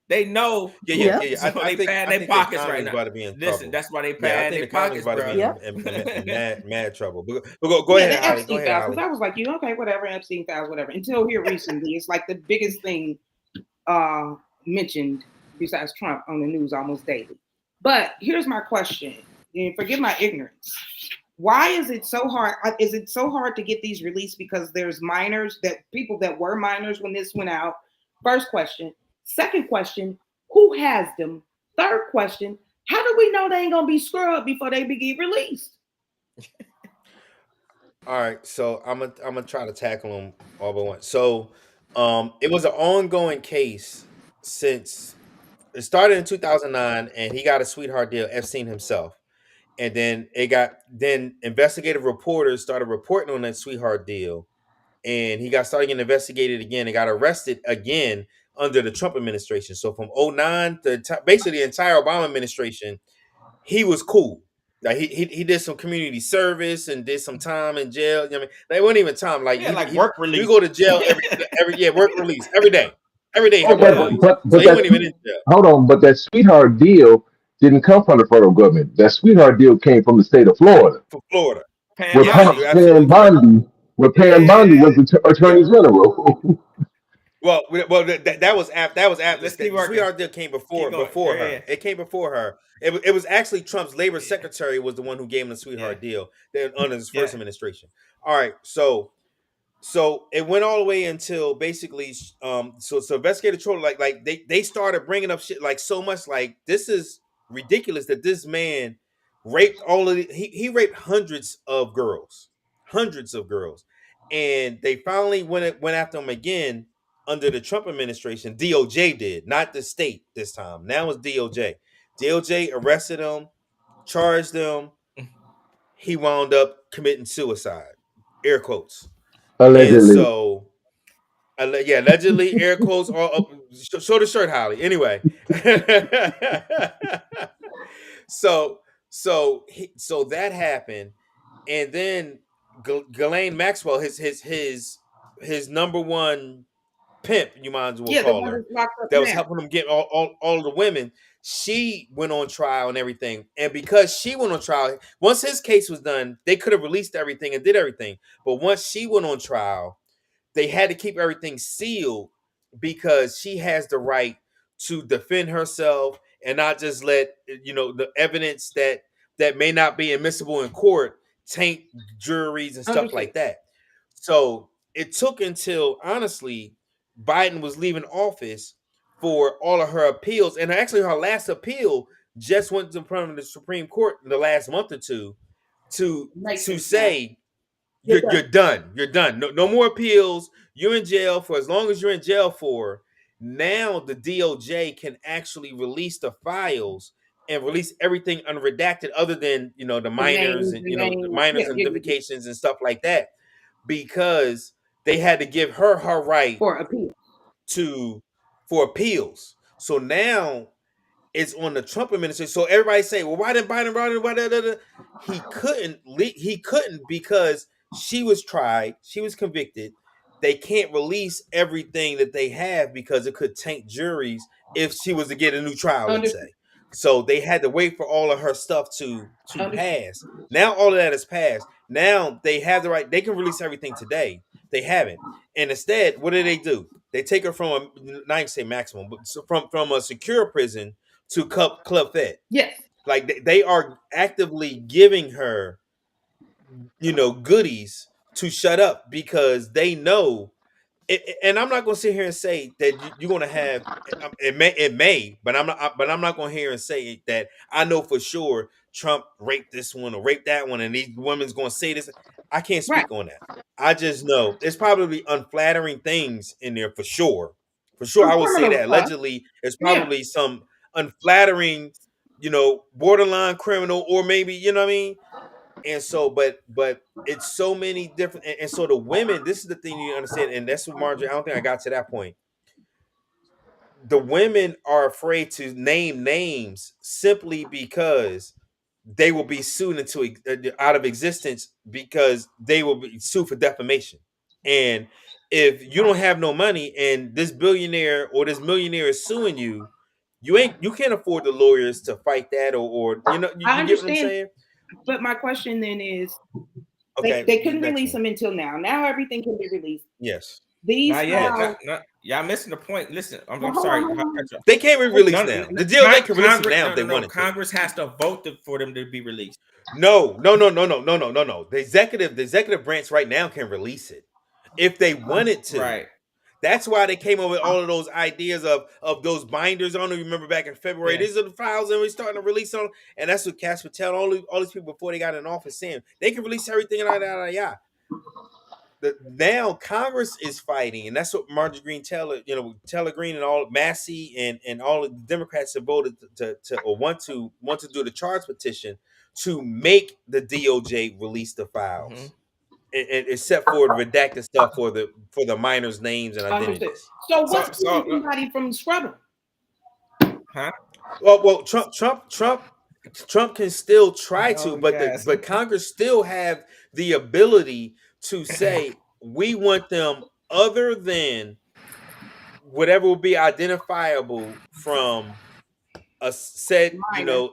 They know. Yeah. So they pad their pockets right now. Listen, that's why they pad their pockets, bro. In mad trouble. But go ahead. The Epstein files. Because I was like, okay, whatever, Epstein files, whatever. Until here recently, it's like the biggest thing mentioned besides Trump on the news almost daily. But here's my question. And forgive my ignorance. Why is it so hard? Is it so hard to get these released because there's minors, that people that were minors when this went out? First question. Second question, who has them? Third question, how do we know they ain't gonna be scrubbed before they get released? All right, so I'm gonna try to tackle them all by one. So it was an ongoing case since it started in 2009, and he got a sweetheart deal, Epstein himself. And then investigative reporters started reporting on that sweetheart deal, and he started getting investigated again and got arrested again under the Trump administration. So from 2009 to basically the entire Obama administration, he was cool. Like he did some community service and did some time in jail. You know what I mean? They wasn't even time. Work release. We go to jail every work release every day. Every day. But he wasn't even in jail. Hold on, but that sweetheart deal didn't come from the federal government. That sweetheart deal came from the state of Florida. From Florida. Pam Bondi was the attorney general. Well, that was after. The sweetheart deal came before her. Yeah. It came before her. It was actually Trump's labor secretary was the one who gave him the sweetheart deal under his first administration. All right, so it went all the way until basically so investigative troll like they started bringing up shit like so much like this is ridiculous that this man raped he raped hundreds of girls, and they finally went after him again under the Trump administration. DOJ did, not the state this time. Now it's DOJ. DOJ arrested him, charged him. He wound up committing suicide, air quotes. Allegedly. And so, allegedly, air quotes. Show the shirt, Holly. Anyway, so that happened, and then Ghislaine Maxwell, his number one pimp, you might as well call her, that was helping him get all the women. She went on trial and everything, and because she went on trial, once his case was done, they could have released everything and did everything. But once she went on trial, they had to keep everything sealed because she has the right to defend herself and not just let the evidence that may not be admissible in court taint juries and stuff like that. So it took until honestly Biden was leaving office for all of her appeals, and actually her last appeal just went in front of the Supreme Court in the last month or two to say you're done. You're done. No more appeals. You're in jail for as long as you're in jail for. Now the DOJ can actually release the files and release everything unredacted, other than the minors and the minors identifications and stuff like that, because they had to give her right for appeal for appeals. So now it's on the Trump administration. So everybody say, well, why didn't Biden run it? Why he couldn't because she was tried, she was convicted. They can't release everything that they have because it could taint juries if she was to get a new trial, let's say. So they had to wait for all of her stuff to pass. Now all of that is passed. Now they have the right. They can release everything today. They haven't. And instead, what do? They take her from not even say maximum, but from a secure prison to Club Fed. Yes. Like they are actively giving her, goodies to shut up because they know. And I'm not going to sit here and say that you're going to have it may, but I'm not going to hear and say that I know for sure Trump raped this one or raped that one, and these women's going to say this. I can't speak on that. I just know there's probably unflattering things in there for sure. For sure, I will say that. Allegedly, there's probably some unflattering, borderline criminal, or maybe, you know what I mean? And so, but it's so many different, and so the women, this is the thing you understand, and that's what Marjorie, I don't think I got to that point. The women are afraid to name names simply because they will be sued out of existence because they will be sued for defamation. And if you don't have no money and this billionaire or this millionaire is suing you, you can't afford the lawyers to fight that or you I get what I'm saying? But my question then is, they couldn't release them until now. Now everything can be released. Yes. These y'all missing the point. Listen, I'm sorry. They can't be released now. The deal they can release them now if they wanted to. Congress has to vote for them to be released. No. The executive branch right now can release it if they wanted to. Right. That's why they came up with all of those ideas of those binders. I don't even remember back in February. These are the files and we're starting to release them. And that's what Cass would tell all these people before they got in office saying they can release everything. Now Congress is fighting, and that's what Marjorie Taylor Greene and all Massey and all of the Democrats have voted to want to do the charge petition to make the DOJ release the files. Mm-hmm. And except for the redacted stuff for the minors' names and identities. So what's keeping somebody from scrubbing? Huh? Well, Trump can still try to, but Congress still have the ability to say we want them other than whatever will be identifiable from a said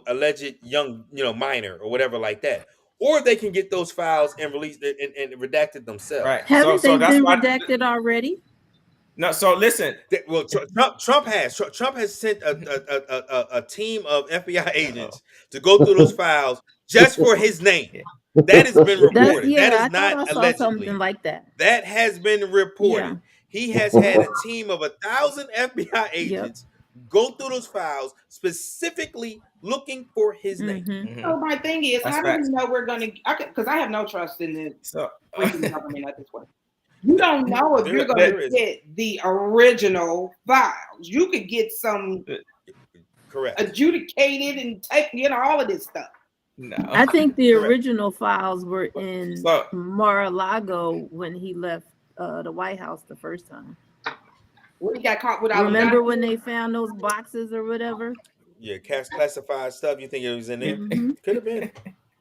alleged young minor or whatever like that. Or they can get those files and release it and redact it themselves. Right. Haven't they been redacted already? No. So listen. Well, Trump has sent a team of FBI agents to go through those files just for his name. That has been reported. That is not allegedly. Something like that. That has been reported. Yeah. He has had a team of 1,000 FBI agents go through those files specifically looking for his name. Mm-hmm. So my thing is, how do we know we're going to? Because I have no trust in the government at this point. You don't know if you're going to get the original files. You could get some adjudicated and take, all of this stuff. No, I think the original files were in Mar-a-Lago when he left the White House the first time. When he got caught without. Remember when they found those boxes or whatever? Yeah, classified stuff. You think it was in there? Mm-hmm. Could have been.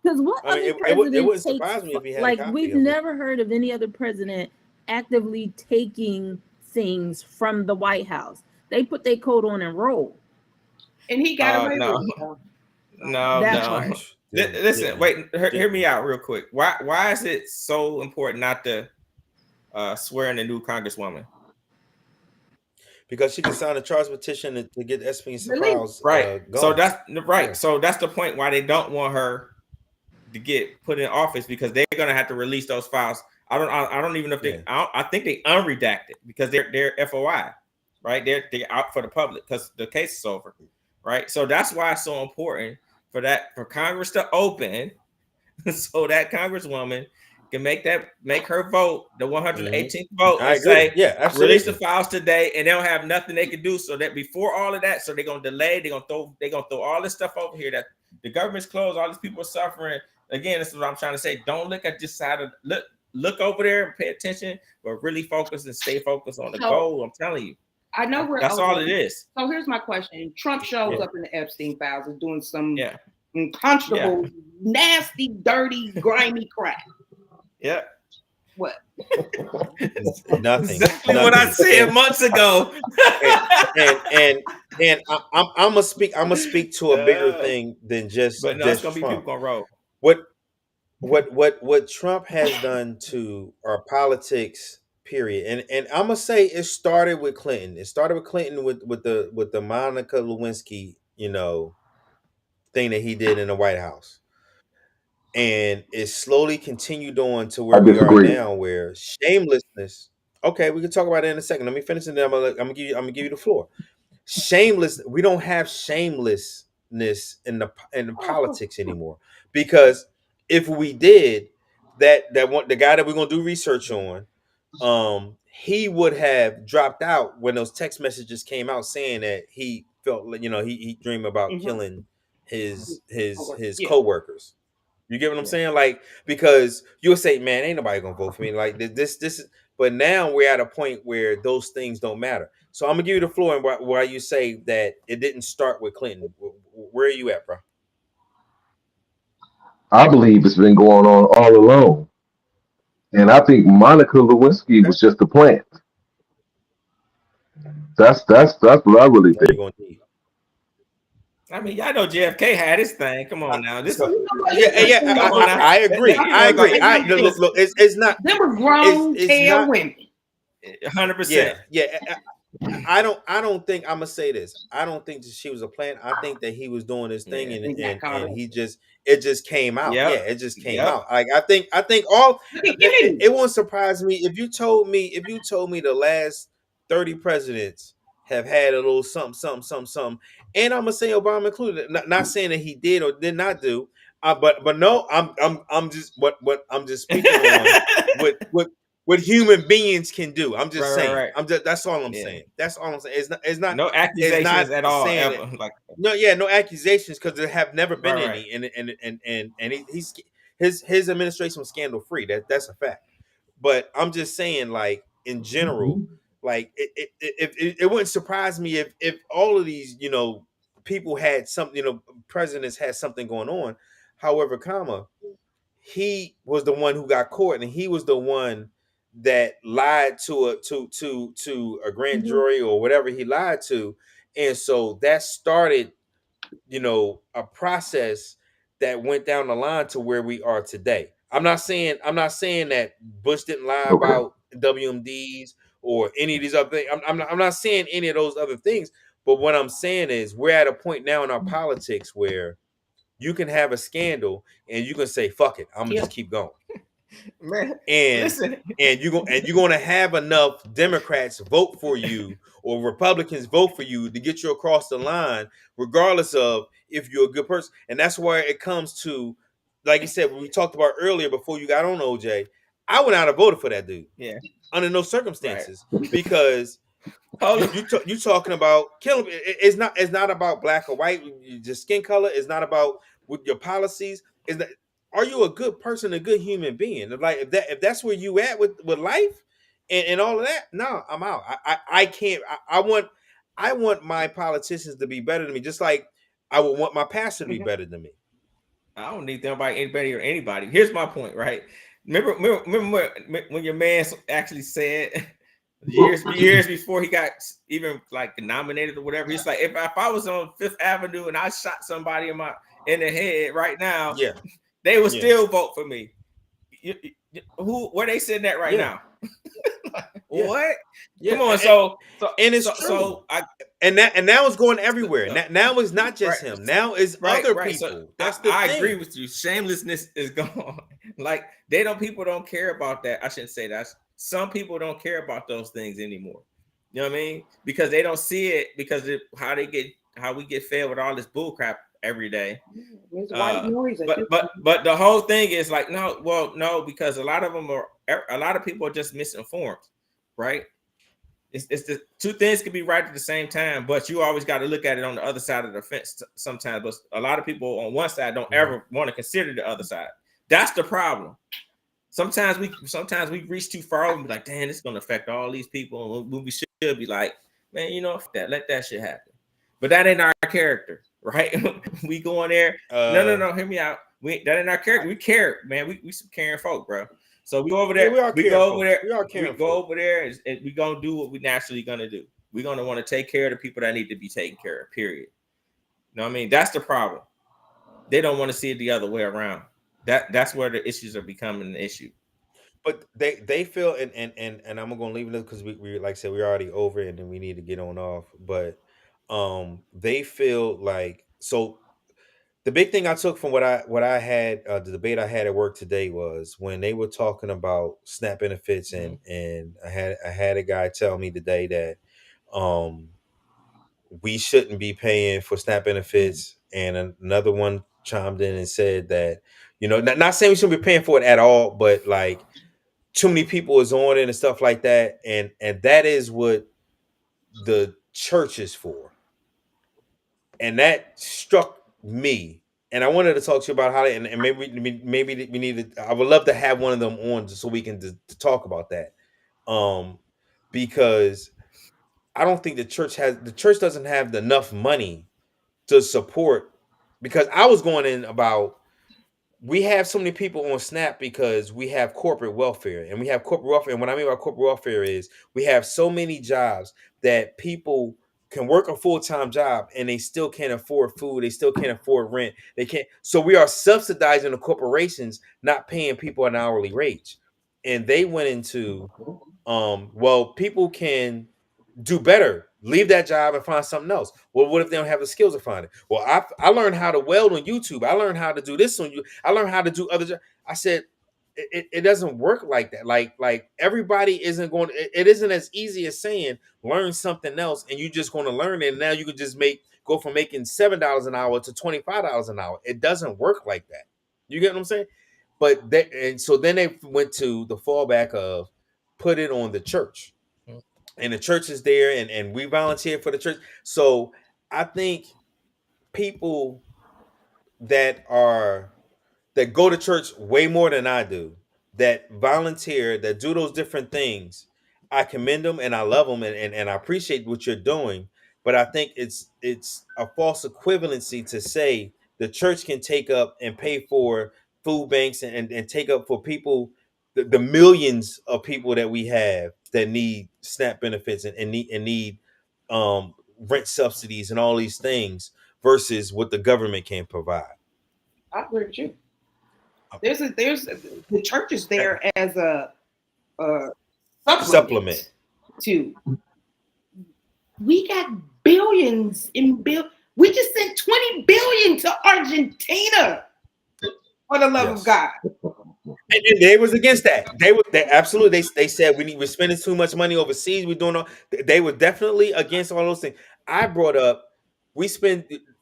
Because what other president it wouldn't surprise me if he had we've never heard of any other president actively taking things from the White House. They put their coat on and roll. And he got away with it. No. Listen, wait, hear me out real quick. Why is it so important not to swear in a new Congresswoman? Because she can sign a charge petition to get SP files. Right. So that's right. So that's the point why they don't want her to get put in office, because they're gonna have to release those files. I don't even know if they. I think they unredacted because they're FOI, right? They're out for the public because the case is over. right? So that's why it's so important for Congress to open so that Congresswoman can make her vote, the 118th vote, I and agree. say, Yeah, absolutely. release the files today, and they don't have nothing they can do. So that before all of that, so they're gonna delay, they're gonna throw all this stuff over here that the government's closed, all these people are suffering. Again, this is what I'm trying to say. Don't look at this side of look over there and pay attention, but really focus and stay focused on the goal. I'm telling you. I know that's all it is. So here's my question. Trump shows up in the Epstein files is doing some unconscionable, nasty, dirty, grimy crap. Yeah. What? Nothing. Exactly what I said months ago. and I'm gonna speak to a bigger thing than just. But no, just it's gonna Trump. be people gonna roll. What Trump has done to our politics, period, and I'm gonna say it started with Clinton. It started with Clinton with the Monica Lewinsky, thing that he did in the White House. And it slowly continued on to where we are now, where shamelessness. Okay, we can talk about it in a second. Let me finish, and then I'm gonna give you the floor. Shameless. We don't have shamelessness in the politics anymore, because if we did, the guy that we're gonna do research on, he would have dropped out when those text messages came out saying that he felt, he dreamed about killing his coworkers. You get what I'm saying? Like, because you'll say, man, ain't nobody gonna vote for me. Like this is, but now we're at a point where those things don't matter. So I'm gonna give you the floor, and while you say that it didn't start with Clinton, where are you at, bro? I believe it's been going on all along. And I think Monica Lewinsky was just a plant. That's what I really think. I mean, y'all know JFK had his thing. Come on now. This I agree. Look, it's not. They were grown tail women. 100%. Yeah. I don't think, I'm gonna say this. I don't think that she was a plant. I think that he was doing his thing, and it just came out. Yep. Yeah, it just came out. Like I think all it won't surprise me if you told me the last 30 presidents have had a little something, and I'm gonna say Obama included. Not saying that he did or did not do, but no, I'm just I'm just speaking on what human beings can do. I'm just saying. Right. That's all I'm saying. That's all I'm saying. It's not no accusations at all. Ever. No accusations, because there have never been any, and his administration was scandal free. That's a fact. But I'm just saying, like, in general, like it wouldn't surprise me if all of these people had something, presidents had something going on. However, he was the one who got caught, and he was the one that lied to a grand jury or whatever he lied to, and so that started a process that went down the line to where we are today. I'm not saying that Bush didn't lie about WMDs or any of these other things. I'm not saying any of those other things, but what I'm saying is we're at a point now in our politics where you can have a scandal and you can say, fuck it, I'm gonna just keep going. Man, and you're going to have enough Democrats vote for you or Republicans vote for you to get you across the line, regardless of if you're a good person. And that's where it comes to, like you said, we talked about earlier before you got on, OJ. I went out and voted for that dude. Yeah, under no circumstances, because you talking about killing. It's not about black or white. Just skin color. It's not about with your policies. Is that, are you a good person, a good human being? Like if that's where you at with life and all of that, no, I'm out. I can't. I want my politicians to be better than me, just like I would want my pastor to be better than me. I don't need anybody or anybody. Here's my point, right? Remember when your man actually said years before he got even like nominated or whatever, he's like, if I was on Fifth Avenue and I shot somebody in the head right now, they would still vote for me. Where they sitting at right now? What? Come on, and it's true. And now it's going everywhere. Now it's not just him. Now it's other people. So That's the thing. I agree with you. Shamelessness is gone. Like people don't care about that. I shouldn't say that. Some people don't care about those things anymore. You know what I mean? Because they don't see it because of how how we get fed with all this bull crap every day. But the whole thing is like, no, because a lot of people are just misinformed, right? It's the two things can be right at the same time, but you always got to look at it on the other side of the fence sometimes. But a lot of people on one side don't ever want to consider the other side. That's the problem. Sometimes we reach too far and be like, damn, it's gonna affect all these people. And we should be like, man, let that shit happen. But that ain't our character, right? We go in there. No, hear me out. That ain't our character. We care, man. We some caring folk, bro. So we go over there. We go over there, and we gonna do what we naturally gonna do. We're gonna want to take care of the people that need to be taken care of. Period. You know what I mean? That's the problem. They don't want to see it the other way around. That's where the issues are becoming an issue. But they feel and I'm gonna leave it because we like I said, we're already over it and then we need to get on off. But they feel like, so the big thing I took from what I had, the debate I had at work today was when they were talking about SNAP benefits, and I had a guy tell me today that we shouldn't be paying for SNAP benefits, and another one chimed in and said that, not saying we shouldn't be paying for it at all, but like too many people is on it and stuff like that, and that is what the church is for. And that struck me, and I wanted to talk to you about how, and maybe we need to. I would love to have one of them on just so we can to talk about that, because I don't think the church doesn't have enough money to support. Because I was going in about, we have so many people on SNAP because we have corporate welfare, and and what I mean by corporate welfare is we have so many jobs that people can work a full-time job and they still can't afford food. They still can't afford rent. They can't. So we are subsidizing the corporations, not paying people an hourly wage. And they went into, people can do better. Leave that job and find something else. Well, what if they don't have the skills to find it? Well, I learned how to weld on YouTube. I learned how to do this on you. I learned how to do other jobs. I said, it doesn't work like that. Like everybody isn't going. It isn't as easy as saying learn something else and you're just going to learn it. And now you can just go from making $7 an hour to $25 an hour. It doesn't work like that. You get what I'm saying? And so then they went to the fallback of put it on the church. And the church is there, and we volunteer for the church. So I think people that go to church way more than I do, that volunteer, that do those different things, I commend them and I love them and I appreciate what you're doing. But I think it's a false equivalency to say the church can take up and pay for food banks and take up for people, the millions of people that we have that need SNAP benefits and need rent subsidies and all these things versus what the government can provide. I agree with you. There's the church is there as a supplement to. We got billions in We just sent $20 billion to Argentina. For the love of God. And they was against that. They absolutely. They said we're spending too much money overseas. We're doing all. They were definitely against all those things. I brought up. I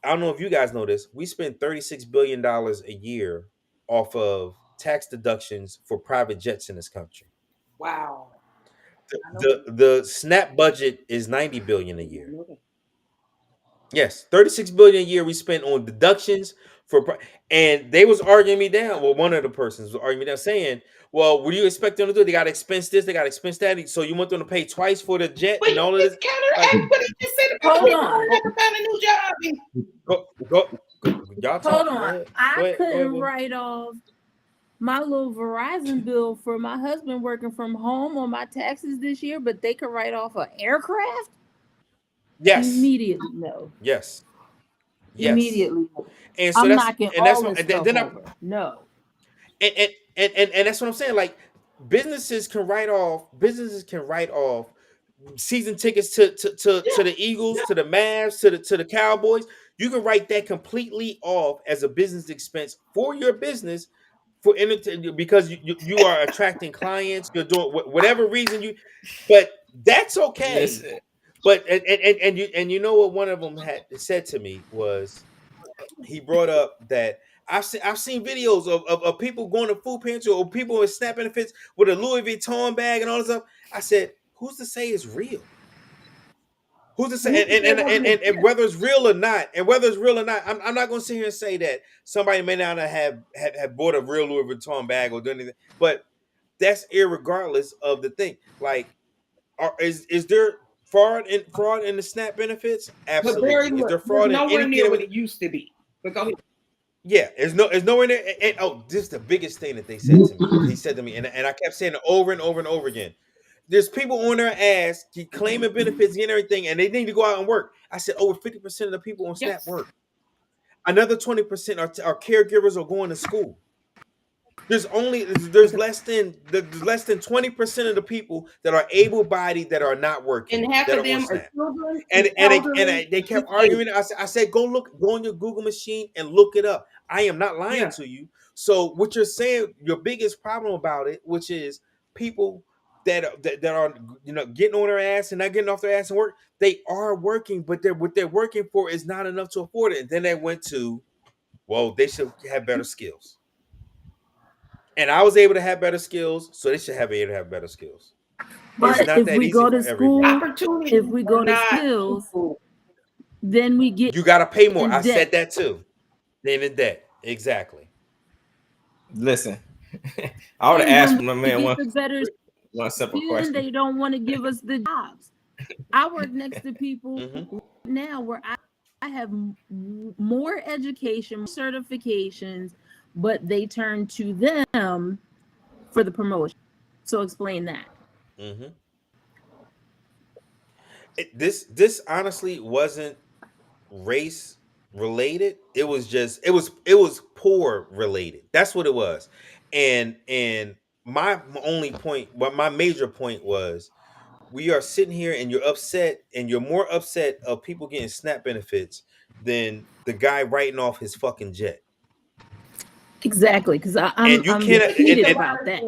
don't know if you guys know this. We spend $36 billion a year off of tax deductions for private jets in this country. Wow. The SNAP budget is $90 billion a year. Yes, $36 billion a year we spent on deductions and they was arguing me down. Well, one of the persons was arguing me down, saying, "Well, what do you expect them to do? They got to expense this, they got to expense that. So you want them to pay twice for the jet and all of this?" Hold on. Found a new job. Y'all hold on. I couldn't write off my little Verizon bill for my husband working from home on my taxes this year, but they could write off an aircraft. Yes. Immediately, no. Yes. Immediately. And so I'm that's knocking and that's all what this and stuff then over. No. And that's what I'm saying. Like businesses can write off season tickets to the Eagles, to the Mavs, to the Cowboys. You can write that completely off as a business expense for your business because you are attracting clients. You're doing whatever reason but that's okay. But and you know what one of them had said to me was, he brought up that I've seen videos of people going to food pantry or people with SNAP benefits with a Louis Vuitton bag and all this stuff. I said, who's to say it's real? Who's to say? And whether it's real or not, I'm not going to sit here and say that somebody may not have bought a real Louis Vuitton bag or done anything, but that's irregardless of the thing. Like, is there fraud in the SNAP benefits? Absolutely. Is there fraud in nowhere anything near what it used to be? But go ahead. Yeah, there's nowhere near. And this is the biggest thing that they said to me. He said to me, and I kept saying it over and over and over again. There's people on their ass claiming benefits and everything, and they need to go out and work. I said over 50% of the people on SNAP work. Another 20% are caregivers or going to school. There's less than 20% of the people that are able-bodied that are not working. And half that of them on are SNAP. children. And they kept arguing. I said, go on your Google machine and look it up. I am not lying to you. So what you're saying, your biggest problem about it, which is people that are getting on their ass and not getting off their ass and work, they are working, but what they're working for is not enough to afford it. And then they went to, well, they should have better skills. And I was able to have better skills, so they should have better skills. But if we go to school, skills, then we get. You got to pay more. I said that too. Then in debt, exactly. Listen, I would have asked my man one simple question. They don't want to give us the jobs. I work next to people now where I have more education, certifications, but they turn to them for the promotion. So explain that. Mm-hmm. This honestly wasn't race related. It was poor related. That's what it was. And my only point, my major point was, we are sitting here and you're upset, and you're more upset of people getting SNAP benefits than the guy writing off his fucking jet. Exactly, because I'm heated about that.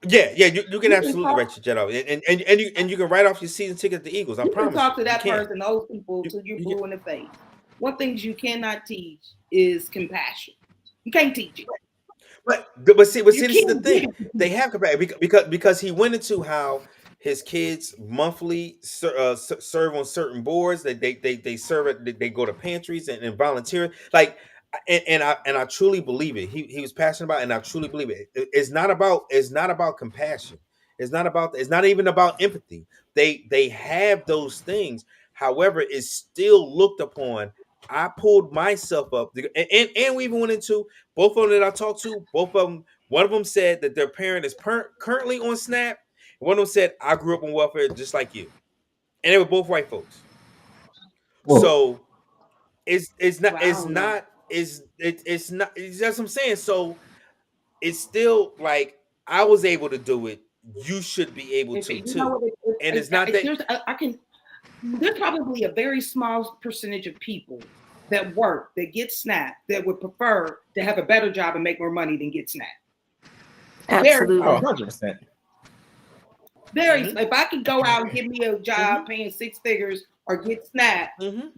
Yeah, you can absolutely write your jet off, and you can write off your season ticket to the Eagles. I promise. Talk to that person, those people, till you're blue in the face. One thing you cannot teach is compassion. You can't teach it. But see, this is the thing. They have compassion because he went into how his kids monthly serve on certain boards. They serve it. They go to pantries and volunteer. Like, and I truly believe it. He was passionate about it, and I truly believe it. It's not about compassion. It's not even about empathy. They have those things. However, it's still looked upon. I pulled myself up, and we even went into both of them that I talked to. Both of them. One of them said that their parent is currently on SNAP. One of them said, I grew up on welfare just like you. And they were both white folks. Whoa. So it's not that's what I'm saying. So it's still like, I was able to do it. You should be able to too. And it's not that there's probably a very small percentage of people that work, that get SNAP, that would prefer to have a better job and make more money than get SNAP. Absolutely. 100%. If I could go out and get me a job paying six figures or get SNAP,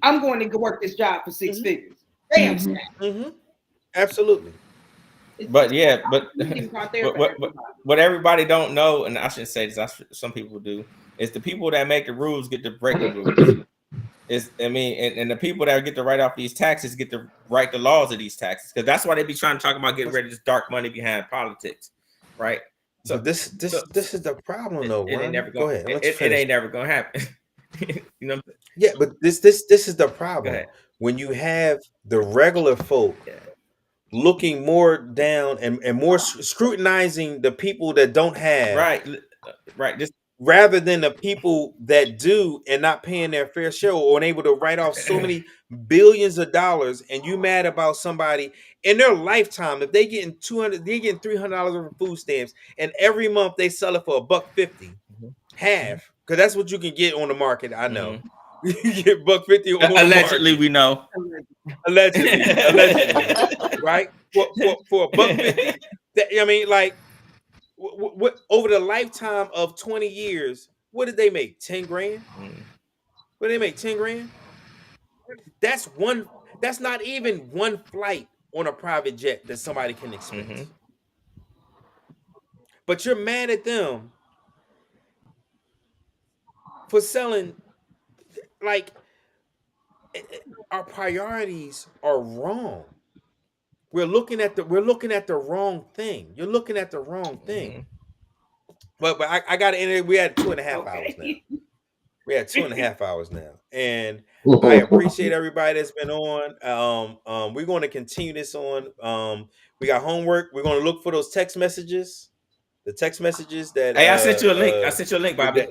I'm going to go work this job for six figures. Damn SNAP. Absolutely. But what everybody don't know, and I shouldn't say this, some people do, is the people that make the rules get to break the rules. And the people that get to write off these taxes get to write the laws of these taxes, because that's why they be trying to talk about getting rid of this dark money behind politics, right? So this is the problem, though. It ain't never gonna, it ain't never gonna happen. You know. Yeah, but this is the problem. When you have the regular folk looking more down and more scrutinizing the people that don't have, right, just rather than the people that do and not paying their fair share or unable to write off so many billions of dollars, and you mad about somebody in their lifetime, if they getting $200, they getting $300 over food stamps, and every month they sell it for $1.50, half, because that's what you can get on the market. I know. You get $1.50 on allegedly, the market. we know. Allegedly, right? For $1.50. I mean, like, what over the lifetime of 20 years, what did they make? 10 grand? What do they make? 10 grand? That's one. That's not even one flight on a private jet that somebody can expense. Mm-hmm. But you're mad at them for selling. Like, our priorities are wrong. We're looking at the wrong thing. You're looking at the wrong thing. Mm-hmm. But I got to end it. We had 2.5 hours now. We had 2.5 hours now, and I appreciate everybody that's been on. We're going to continue this on. We got homework. We're going to look for those text messages. The text messages that. Hey, I sent you a link. I sent you a link, Bobby.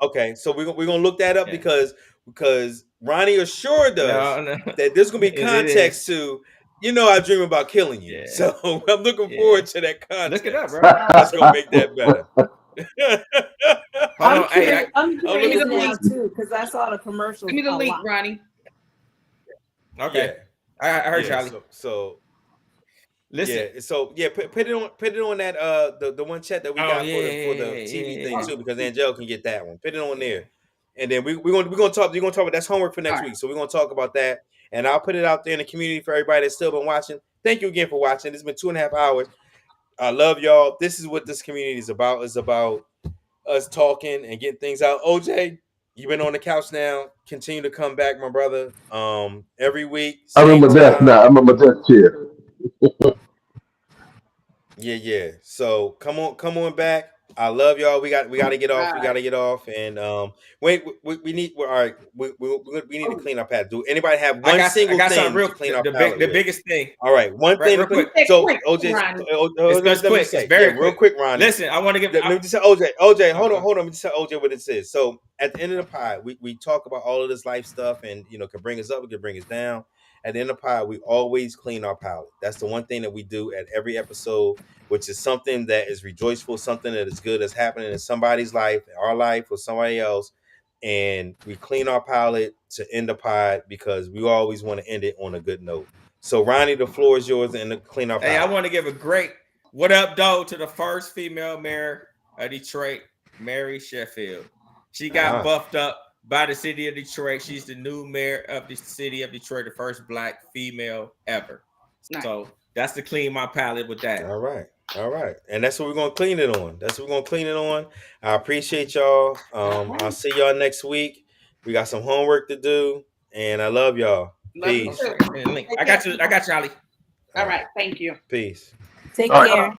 Okay, so we're gonna look that up because Ronnie assured us that there's gonna be context to. I dream about killing you. Yeah. So I'm looking forward to that context. Look it up, bro. That's gonna make that better. I'm curious now too because I saw the commercial. Give me the link, Ronnie. Okay, I heard Charlie. So listen. Yeah, so put it on that the one chat that we got for the TV thing too, because Angel can get that one. Put it on there, and then we're gonna talk about that's homework for next week. So we're gonna talk about that, and I'll put it out there in the community for everybody that's still been watching. Thank you again for watching. It's been 2.5 hours. I love y'all. This is what this community is about. It's about us talking and getting things out. OJ, you've been on the couch now. Continue to come back, my brother. Every week. I'm in my desk now. I'm in my desk chair. Yeah. So come on back. I love y'all. We got to get off. We got to get off. And wait, we need. All right. We need to clean our palette. Do anybody have one single thing to clean our palette? The biggest thing. All right, one thing. Real quick. So quick, OJ, it's quick. It's very quick. real quick, Ronnie. Listen, I want to give. Let me just say OJ. Hold on. Let me just tell OJ what it says. So at the end of the pod, we talk about all of this life stuff, and can bring us up, it can bring us down. At the end of the pod, we always clean our palate. That's the one thing that we do at every episode, which is something that is rejoiceful, something that is good that's happening in somebody's life, our life, or somebody else. And we clean our palate to end the pod because we always want to end it on a good note. So, Ronnie, the floor is yours and clean our palate. Hey, I want to give a great what up, though, to the first female mayor of Detroit, Mary Sheffield. She got buffed up by the city of Detroit. She's the new mayor of the city of Detroit, the first Black female ever. Nice. So that's to clean my palate with that. All right. And that's what we're going to clean it on. I appreciate y'all. I'll see y'all next week. We got some homework to do, and I love y'all. Peace. I got you, Ali. All right. Thank you. Peace. Take care.